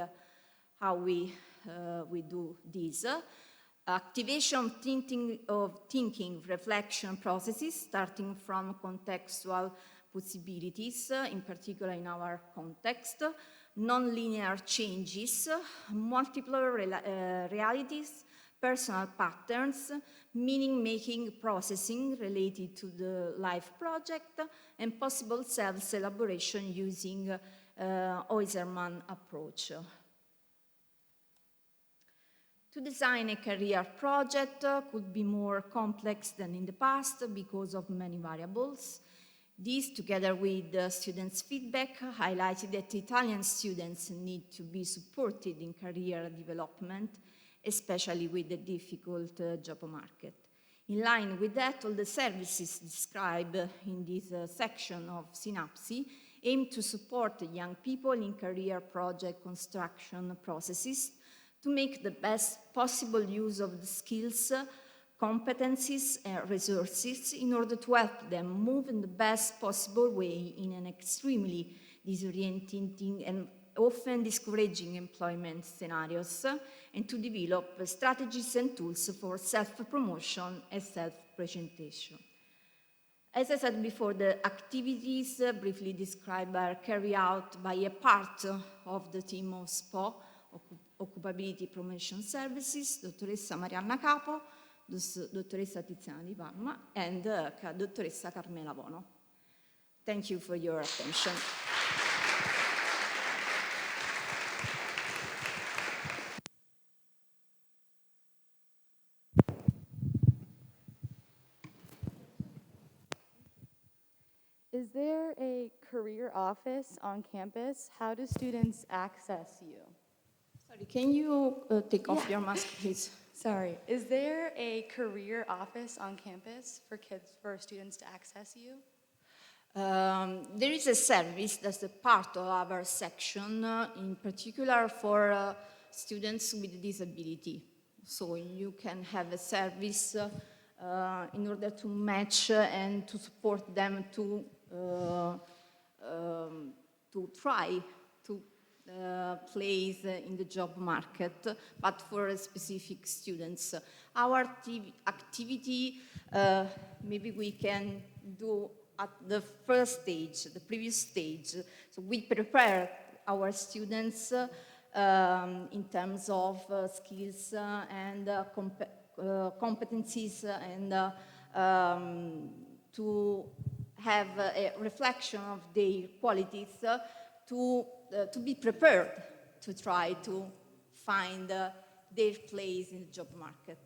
How we do this. Activation of thinking, reflection processes, starting from contextual possibilities, in particular in our context, non-linear changes, multiple realities, personal patterns, meaning-making processing related to the life project, and possible self-elaboration using Oyserman approach. To design a career project could be more complex than in the past because of many variables. This, together with the students' feedback, highlighted that Italian students need to be supported in career development, especially with the difficult job market. In line with that, all the services described in this section of SINAPSi aim to support young people in career project construction processes to make the best possible use of the skills, competencies, and resources in order to help them move in the best possible way in an extremely disorienting and often discouraging employment scenarios, and to develop strategies and tools for self-promotion and self-presentation. As I said before, the activities briefly described are carried out by a part of the team of SPO, Occupability Promotion Services, Dottoressa Marianna Capo, Dottoressa Tiziana Di Palma, and Dottoressa Carmela Bono. Thank you for your attention. Is there a career office on campus? How do students access you? Sorry, can you take off your mask, please? Sorry. Is there a career office on campus for students to access you? There is a service that's a part of our section, in particular for students with disability. So you can have a service in order to match and to support them to try to place in the job market, but for specific students. Our activity, maybe we can do at the first stage, the previous stage. So we prepare our students in terms of skills and competencies, and to have a reflection of their qualities, to be prepared to try to find their place in the job market.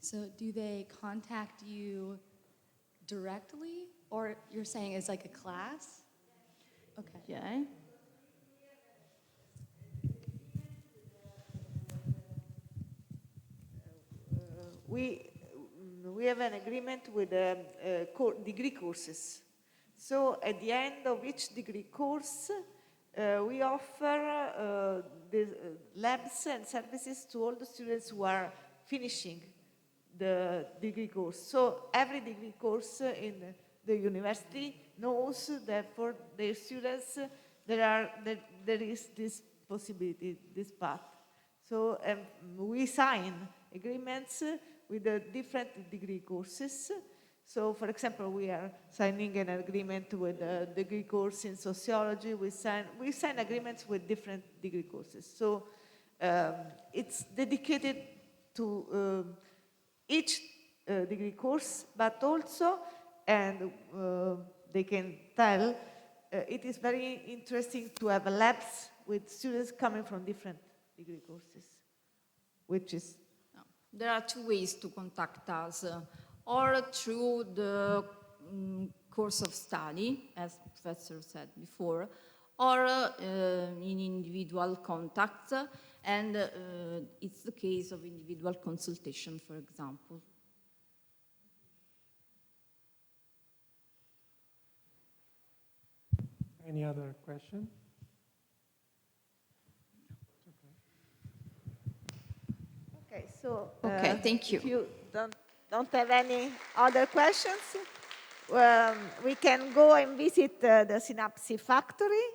So do they contact you directly, or you're saying it's like a class? Okay. Yeah. We have an agreement with degree courses. So at the end of each degree course, we offer labs and services to all the students who are finishing the degree course. So every degree course in the university knows that for their students there is this possibility, this path. So we sign agreements with the different degree courses. So, for example, we are signing an agreement with a degree course in sociology. We sign agreements with different degree courses. So it's dedicated to each degree course, but also, and they can tell, it is very interesting to have labs with students coming from different degree courses, which is... There are two ways to contact us, or through the course of study, as Professor said before, or in individual contact, and it's the case of individual consultation, for example. Any other question? Okay, so okay, thank you. If you don't have any other questions, we can go and visit the SInAPSi factory